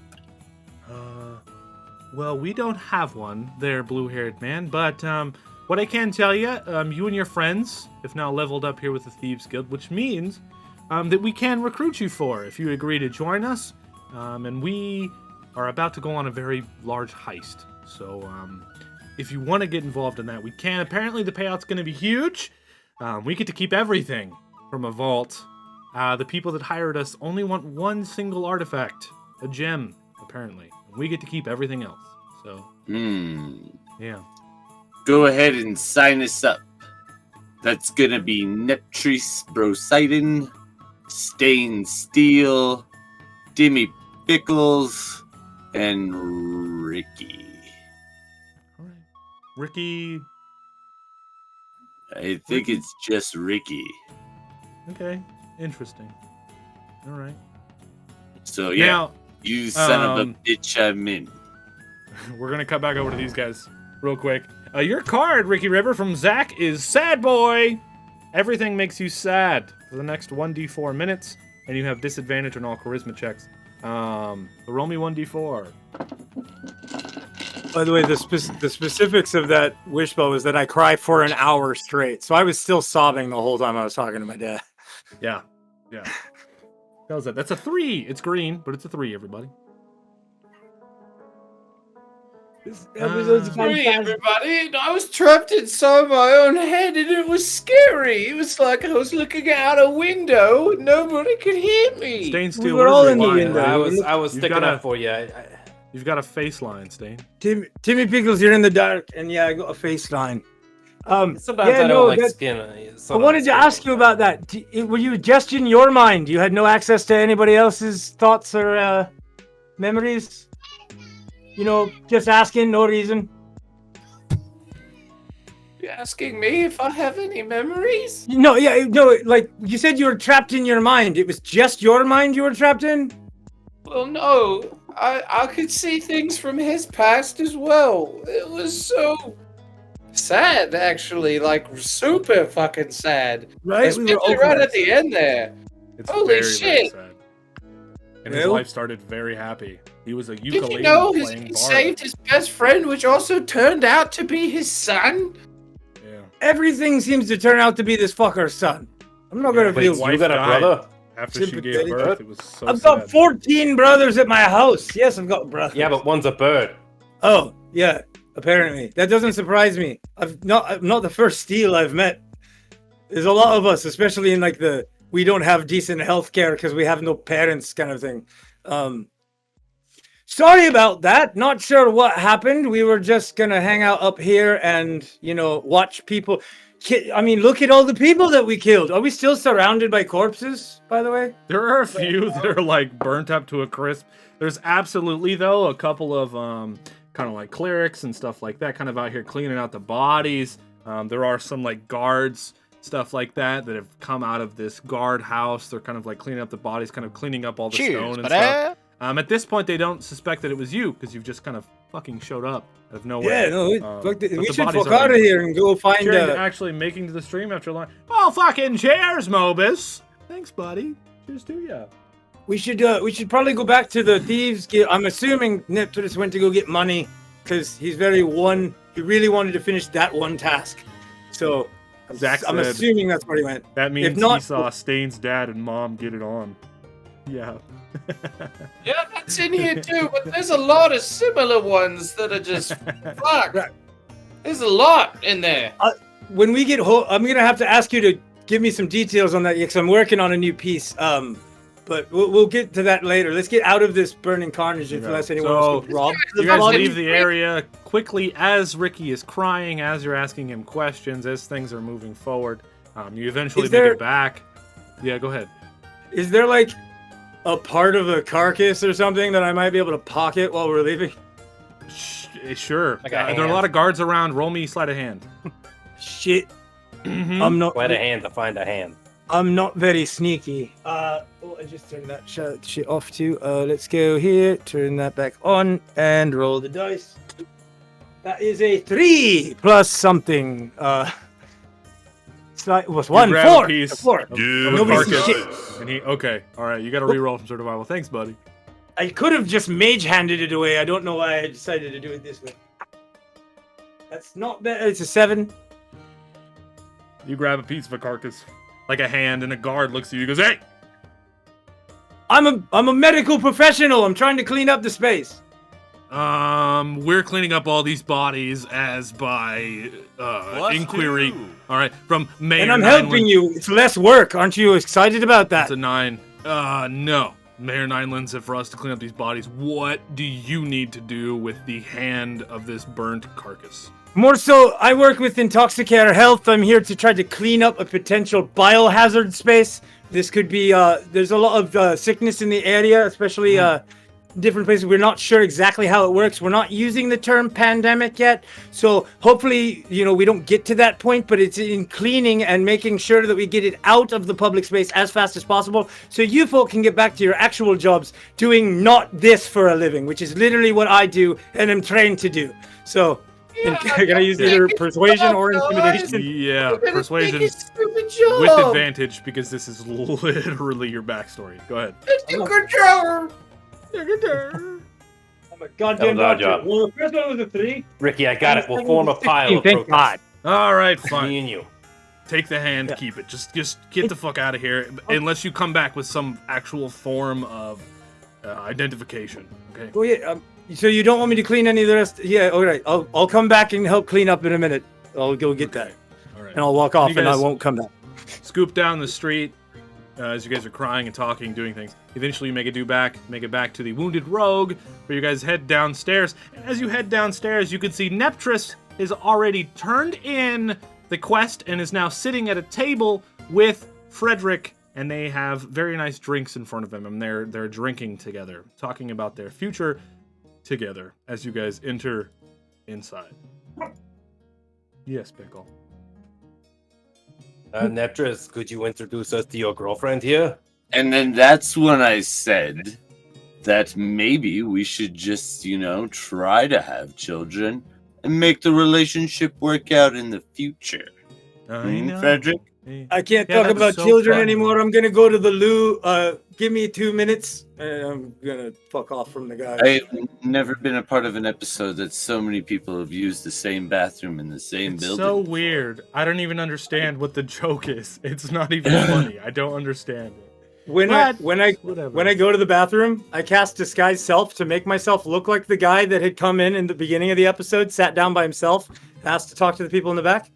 Well, we don't have one there, blue-haired man, but what I can tell you, you and your friends have now leveled up here with the Thieves Guild, which means that we can recruit you if you agree to join us. And we are about to go on a very large heist. So if you want to get involved in that, we can. Apparently the payout's going to be huge. We get to keep everything from a vault. The people that hired us only want one single artifact, a gem, apparently. And we get to keep everything else. So, yeah. Go ahead and sign us up. That's gonna be Neptris Brosidon, Stain Steel, Dimmy Pickles, and Ricky. All right. Ricky. I think it's just Ricky. Okay. Interesting. All right. So yeah, Now, you son of a bitch, I'm in. We're gonna cut back over to these guys real quick. Your card, Ricky River, from Zach is Sad Boy. Everything makes you sad for the next 1d4 minutes, and you have disadvantage on all charisma checks. Roll me 1d4. By the way, the specifics of that wish spell was that I cry for an hour straight. So I was still sobbing the whole time I was talking to my dad. Yeah. That was it. That's a 3. It's green, but it's a 3, everybody. Sorry, everybody. I was trapped inside my own head, and it was scary. It was like I was looking out a window, and nobody could hear me. Stain Steel, We were all in the window. I was sticking up for you. You've got a face line, Stain. Timmy Pickles, you're in the dark, and yeah, I got a face line. Sometimes I don't like skin. I wanted to ask you about that. Were you just in your mind? You had no access to anybody else's thoughts or memories? You know, just asking, no reason. You're asking me if I have any memories? No, like you said you were trapped in your mind. It was just your mind you were trapped in? Well, no. I could see things from his past as well. It was so sad, actually. Like, super fucking sad. Right? Especially right at the end there. It's Holy very, shit. very sad. And his life started very happy. He was a ukulele Did you know playing he bard. saved his best friend, which also turned out to be his son? Yeah. Everything seems to turn out to be this fucker's son. I'm not gonna feel. You got a brother? After she gave birth, it was so I've sad. got 14 brothers at my house. Yes, I've got brothers. Yeah, but one's a bird. Oh, yeah. Apparently, that doesn't surprise me. I'm not the first Steel I've met. There's a lot of us, especially in like the we don't have decent health care because we have no parents kind of thing. Sorry about that. Not sure what happened. We were just gonna hang out up here and watch people. I mean, look at all the people that we killed. Are we still surrounded by corpses, by the way? There are a few that are like burnt up to a crisp. There's absolutely though a couple of kind of like clerics and stuff like that, kind of out here cleaning out the bodies. There are some like guards, stuff like that have come out of this guard house. They're kind of like cleaning up the bodies, kind of cleaning up all the stone and stuff. At this point, they don't suspect that it was you because you've just kind of fucking showed up out of nowhere. Yeah, no, we should fuck are out of here and go find. Actually making to the stream after lunch. Oh, fucking cheers, Mobus. Thanks, buddy. Cheers to ya. We should probably go back to the Thieves Guild. I'm assuming Neptunus went to go get money because he really wanted to finish that one task. So I'm assuming that's where he went. That means if not, he saw Stain's dad and mom get it on. Yeah. Yeah, that's in here too, but there's a lot of similar ones that are just fuck. There's a lot in there. When we get home, I'm gonna have to ask you to give me some details on that because I'm working on a new piece. But we'll get to that later. Let's get out of this burning carnage unless anyone wants to rob. You guys leave the area quickly as Ricky is crying, as you're asking him questions, as things are moving forward. You eventually make it back. Yeah, go ahead. Is there like a part of a carcass or something that I might be able to pocket while we're leaving? Sure. Like There are a lot of guards around. Roll me sleight of hand. Shit. I'm not. Sleight of hand to find a hand. I'm not very sneaky. I just turned that shit off too. Let's go here, turn that back on, and roll the dice. That is a 3 plus something. It was 1, 4. A piece 4. Of carcass, and okay, all right, you got to re-roll from survival. Thanks, buddy. I could have just mage-handed it away. I don't know why I decided to do it this way. That's not bad. It's a 7. You grab a piece of a carcass, like a hand, and a guard looks at you and goes, "Hey! I'm a medical professional. I'm trying to clean up the space." We're cleaning up all these bodies as by inquiry. 2. All right, from Mayor. And I'm helping you. It's less work. Aren't you excited about that? It's a 9. No. Mayor Nineland said for us to clean up these bodies. What do you need to do with the hand of this burnt carcass? More so, I work with Intoxicare Health. I'm here to try to clean up a potential biohazard space This could be, there's a lot of sickness in the area, especially different places. We're not sure exactly how it works. We're not using the term pandemic yet. So hopefully, we don't get to that point, but it's in cleaning and making sure that we get it out of the public space as fast as possible. So you folk can get back to your actual jobs doing not this for a living, which is literally what I do and am trained to do. So can I use either persuasion or intimidation? Yeah, persuasion with advantage because this is literally your backstory. Go ahead. Good job. I'm a goddamn doctor. Well, the first one was a 3. Ricky, I got it. We'll form a pile of Thank God. All right, fine. Me and you. Take the hand, keep it. Just get the fuck out of here, unless you come back with some actual form of identification. Okay. Well, yeah. So you don't want me to clean any of the rest? Yeah. All right. I'll come back and help clean up in a minute. I'll go get that. All right. And I'll walk off, and I won't come back. Scoop down the street as you guys are crying and talking, doing things. Eventually, you make it back to the Wounded Rogue, where you guys head downstairs. And as you head downstairs, you can see Neptris is already turned in the quest and is now sitting at a table with Frederick, and they have very nice drinks in front of them, and they're drinking together, talking about their future together as you guys enter inside. Yes, Pickle. Neptris, could you introduce us to your girlfriend here? And then that's when I said that maybe we should just, try to have children and make the relationship work out in the future. Frederick? I can't talk about children anymore. I'm gonna go to the loo. Give me 2 minutes, and I'm gonna fuck off from the guy. I've never been a part of an episode that so many people have used the same bathroom in the same building. So weird. I don't even understand what the joke is. It's not even funny. I don't understand it. When I go to the bathroom, I cast disguise self to make myself look like the guy that had come in the beginning of the episode, sat down by himself, asked to talk to the people in the back.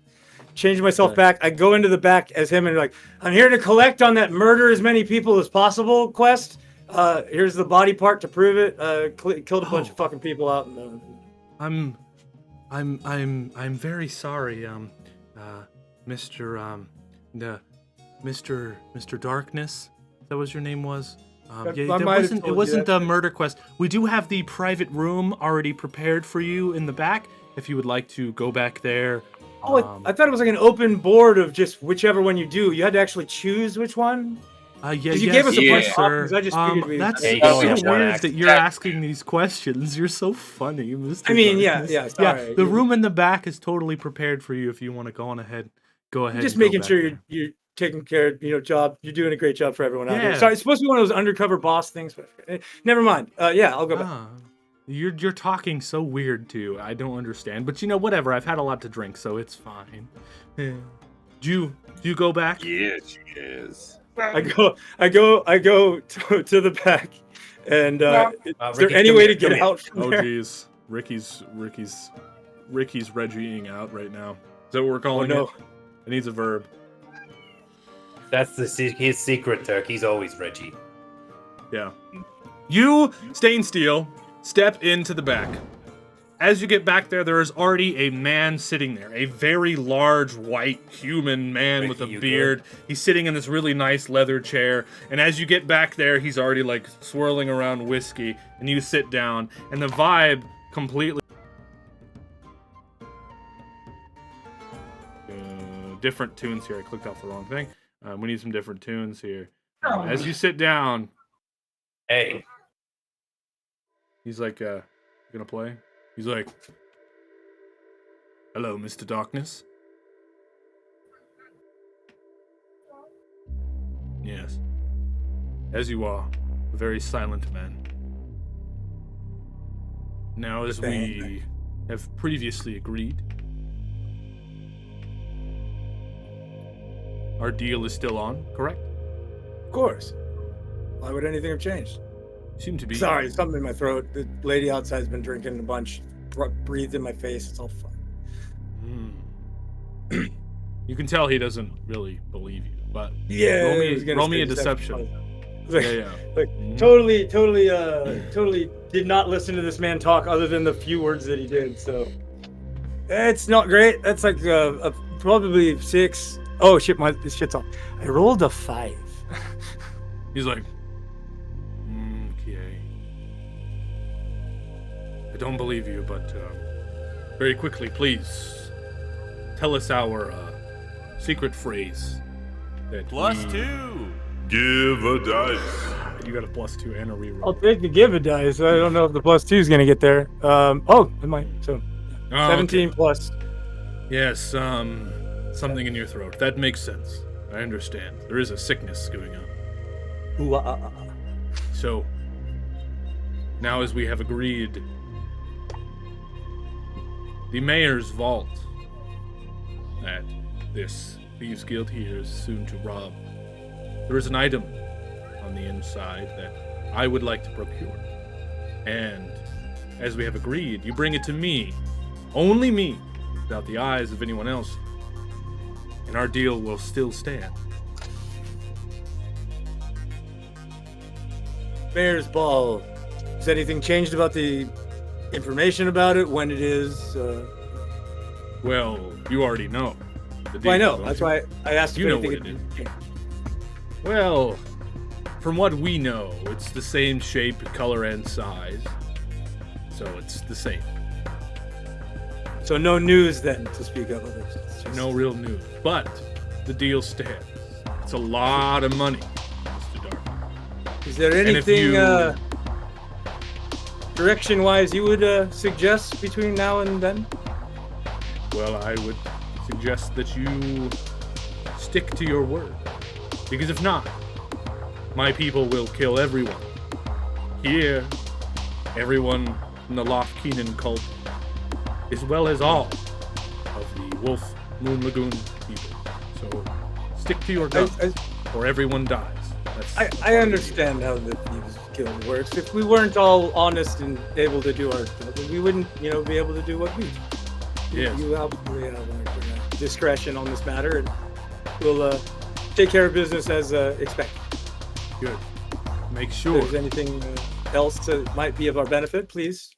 Change myself back. I go into the back as him and I'm here to collect on that murder as many people as possible quest. Here's the body part to prove it. Killed a bunch of fucking people out. I'm very sorry, Mr. Darkness. That was your name was. It wasn't a murder quest. We do have the private room already prepared for you in the back. If you would like to go back there. Oh, I thought it was like an open board of just whichever one you do. You had to actually choose which one. Yeah, you gave us a bunch of options. I just figured that's so weird that you're asking these questions. You're so funny, Mr. I mean, Darkness. Sorry. The room in the back is totally prepared for you if you want to go on ahead. Go ahead. Just making sure you're taking care of job. You're doing a great job for everyone out here. Yeah. Sorry, it's supposed to be one of those undercover boss things, but never mind. I'll go back. You're talking so weird too. I don't understand, but whatever. I've had a lot to drink, so it's fine. Do you go back? Yes, yes. I go to the back, and is there any way to get out from there? Geez, Ricky's Reggieing out right now. Is that what we're calling it? It needs a verb. That's his secret, Turk. He's always Reggie. Yeah. You, Stain Steel, step into the back. As you get back there, there is already a man sitting there. A very large, white, human man with a beard. He's sitting in this really nice leather chair. And as you get back there, he's already, swirling around whiskey. And you sit down. And the vibe completely... different tunes here. I clicked off the wrong thing. We need some different tunes here. As you sit down... Hey. He's like, you gonna play? He's like, hello, Mr. Darkness. Yes. As you are, a very silent man. Now, as we have previously agreed, our deal is still on, correct? Of course. Why would anything have changed? Seem to be. Sorry, something in my throat. The lady outside's been drinking a bunch, breathed in my face. It's all fine. You can tell he doesn't really believe you, but roll me a deception. Totally did not listen to this man talk other than the few words that he did. So it's not great. That's like probably 6. Oh shit, this shit's off. I rolled a 5. He's like, okay. I don't believe you, but very quickly, please tell us our secret phrase. That +2. Give a dice. You got a +2 and a reroll. I'll take the give a dice. I don't know if the +2 is gonna get there. It might. So, 17 okay. plus. Yes, something in your throat. That makes sense. I understand. There is a sickness going on. Ooh, So, now as we have agreed, the mayor's vault that this Thieves Guild here is soon to rob, there is an item on the inside that I would like to procure. And as we have agreed, you bring it to me, only me, without the eyes of anyone else, and our deal will still stand. Mayor's Ball. Has anything changed about the information about it? When it is? Well, you already know. Well, I know. That's why I asked you if know what anything it is. had changed. Well, from what we know, it's the same shape, color, and size. So it's the same. So no news then to speak of. It's just... No real news. But the deal stands. It's a lot of money, Mr. Dark. Is there And if anything you- direction-wise you would suggest between now and then? Well, I would suggest that you stick to your word. Because if not, my people will kill everyone. Here, everyone in the Loft Keenan cult, as well as all of the Wolf Moon Lagoon people. So, stick to your guns, or everyone dies. I understand how the Thieves Guild works. If we weren't all honest and able to do our stuff, then we wouldn't, be able to do what we do. Yes. You absolutely have our discretion on this matter, and we'll take care of business as expected. Good. Make sure. If there's anything else that might be of our benefit, please,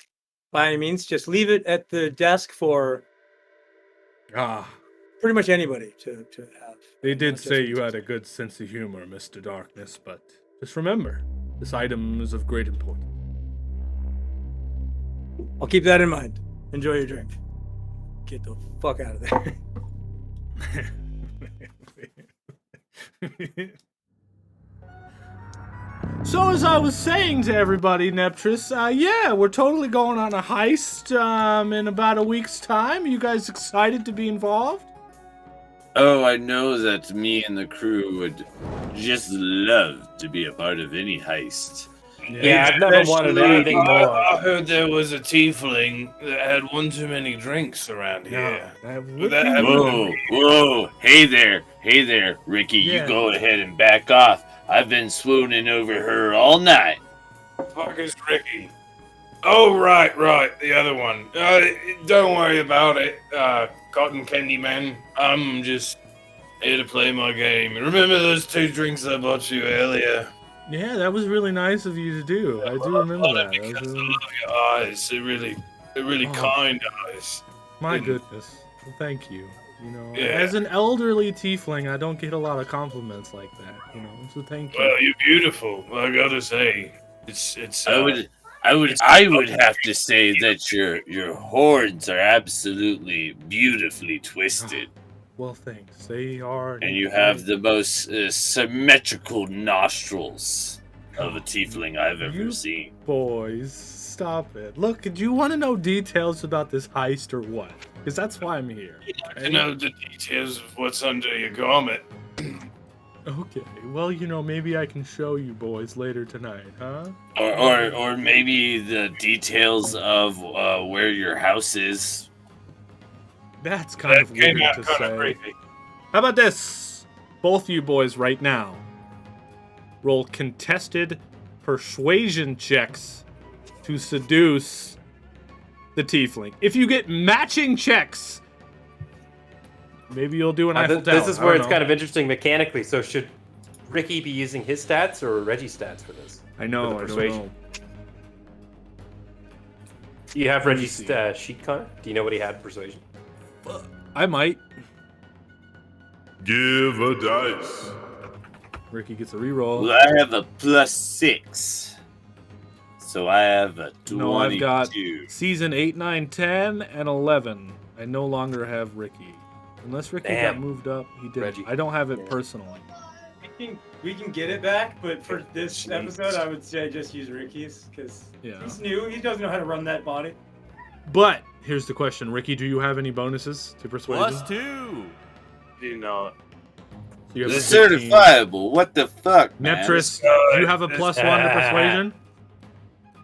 by any means, just leave it at the desk for pretty much anybody to have. They did say you had a good sense of humor, Mr. Darkness, but just remember, this item is of great importance. I'll keep that in mind. Enjoy your drink. Get the fuck out of there. So as I was saying to everybody, Neptris, yeah, we're totally going on a heist in about a week's time. Are you guys excited to be involved? Oh, I know that me and the crew would just love to be a part of any heist. Yeah, I've never wanted anything more. I heard there was a tiefling that had one too many drinks around here. Whoa. Hey there, Ricky. Yeah. You go ahead and back off. I've been swooning over her all night. Fuck is Ricky? Oh, right, the other one. Don't worry about it, Cotton Candy Man. I'm just here to play my game. Remember those 2 drinks I bought you earlier? Yeah, that was really nice of you to do. I do remember that. Because I love your eyes. They're really kind eyes. My goodness. Well, thank you. Yeah. As an elderly tiefling, I don't get a lot of compliments like that, so thank you. Well, you're beautiful. I gotta say, it's. I would have to say that your horns are absolutely beautifully twisted. Well, thanks. They are. And you have the most symmetrical nostrils of a tiefling I've ever seen. Boys, stop it. Look, do you want to know details about this heist or what? Because that's why I'm here. I know the details of what's under your garment. Okay, well, maybe I can show you boys later tonight, huh? Or maybe the details of where your house is. That's kind of weird to say. How about this? Both you boys right now roll contested persuasion checks to seduce the tiefling. If you get matching checks, maybe you'll do an Eiffel Tower. This is where it's kind of interesting mechanically. So should Ricky be using his stats or Reggie's stats for this? I know, For the I don't persuasion? know. Do you have Let me Reggie's see. sheet, Connor? Do you know what he had in persuasion? I might. Give a dice. Ricky gets a reroll. Well, I have a +6. So I have a 22. No, I've got season 8, 9, 10, and 11. I no longer have Ricky. Unless Ricky got moved up, he did. Reggie. I don't have it personally. We can get it back, but for this episode, I would say just use Ricky's because he's new. He doesn't know how to run that body. But here's the question, Ricky: do you have any bonuses to persuasion? +2. Do not. You have The a 15. certifiable. What the fuck, man? Neptris, do you have a +1 to persuasion?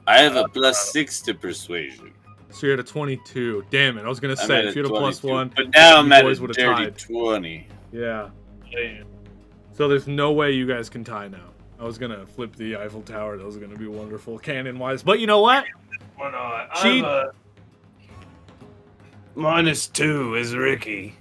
I have a +6 to persuasion. So you're at a 22. Damn it! I was gonna I'm say at if you had a 22, +1, but now you I'm at a boys would've dirty tied. 20. Yeah. So there's no way you guys can tie now. I was gonna flip the Eiffel Tower. That was gonna be wonderful, canon-wise. But you know what? Why not? Cheat. I'm a -2 is Ricky.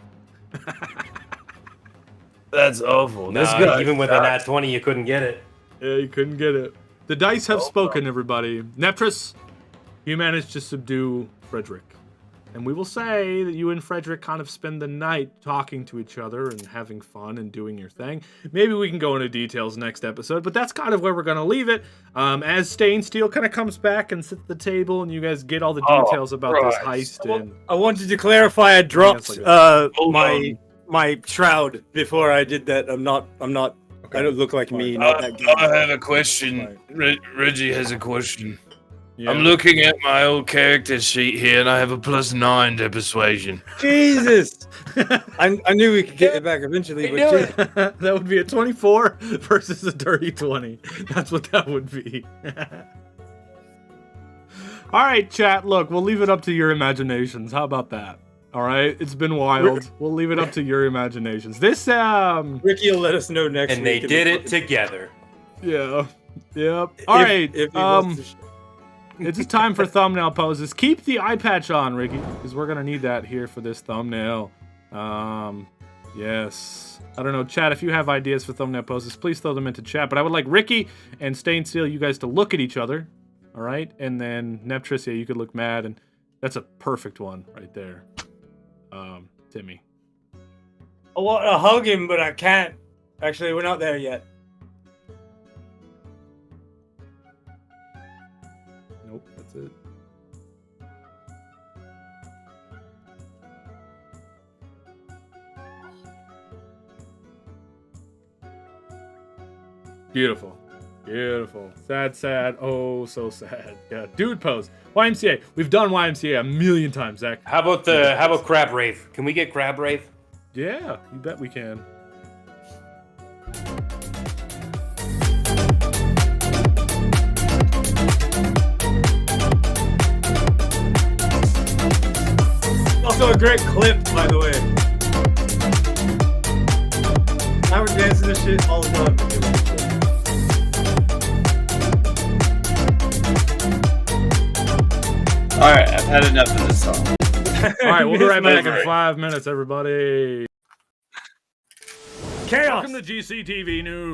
That's awful. This Nah, guy even with a nat 20, you couldn't get it. Yeah, you couldn't get it. The dice have spoken, everybody. Neptris, you managed to subdue Frederick. And we will say that you and Frederick kind of spend the night talking to each other and having fun and doing your thing. Maybe we can go into details next episode, but that's kind of where we're going to leave it. As Stain Steel kind of comes back and sits at the table and you guys get all the details about this heist. And I wanted to clarify. I dropped like my shroud before I did that. I'm not. I don't look like me. Not that good. I have a question. Reggie has a question. Yeah. I'm looking at my old character sheet here, and I have a +9 to persuasion. Jesus! I knew we could get it back eventually, but that would be a 24 versus a dirty 20. That's what that would be. All right, chat. Look, we'll leave it up to your imaginations. How about that? All right, it's been wild. We'll leave it up to your imaginations. This Ricky will let us know next week. And they did it together. Yeah. Yep. All right. It's time for thumbnail poses. Keep the eye patch on, Ricky, because we're gonna need that here for this thumbnail. Yes. I don't know, chat. If you have ideas for thumbnail poses, please throw them into chat. But I would like Ricky and Stain Steel, you guys to look at each other. All right, and then Neptris, yeah, you could look mad, and that's a perfect one right there. Timmy. I want to hug him, but I can't. Actually, we're not there yet. Nope, that's it. Beautiful. Beautiful. Sad, sad. Oh, so sad. Yeah. Dude pose. YMCA. We've done YMCA a million times, Zach. How about Crab Wraith? Can we get Crab Wraith? Yeah, you bet we can. Also a great clip, by the way. I would dance to this shit all the time. Alright, I've had enough of this song. Alright, we'll be right back in 5 minutes, everybody. Chaos! Welcome to GCTV News.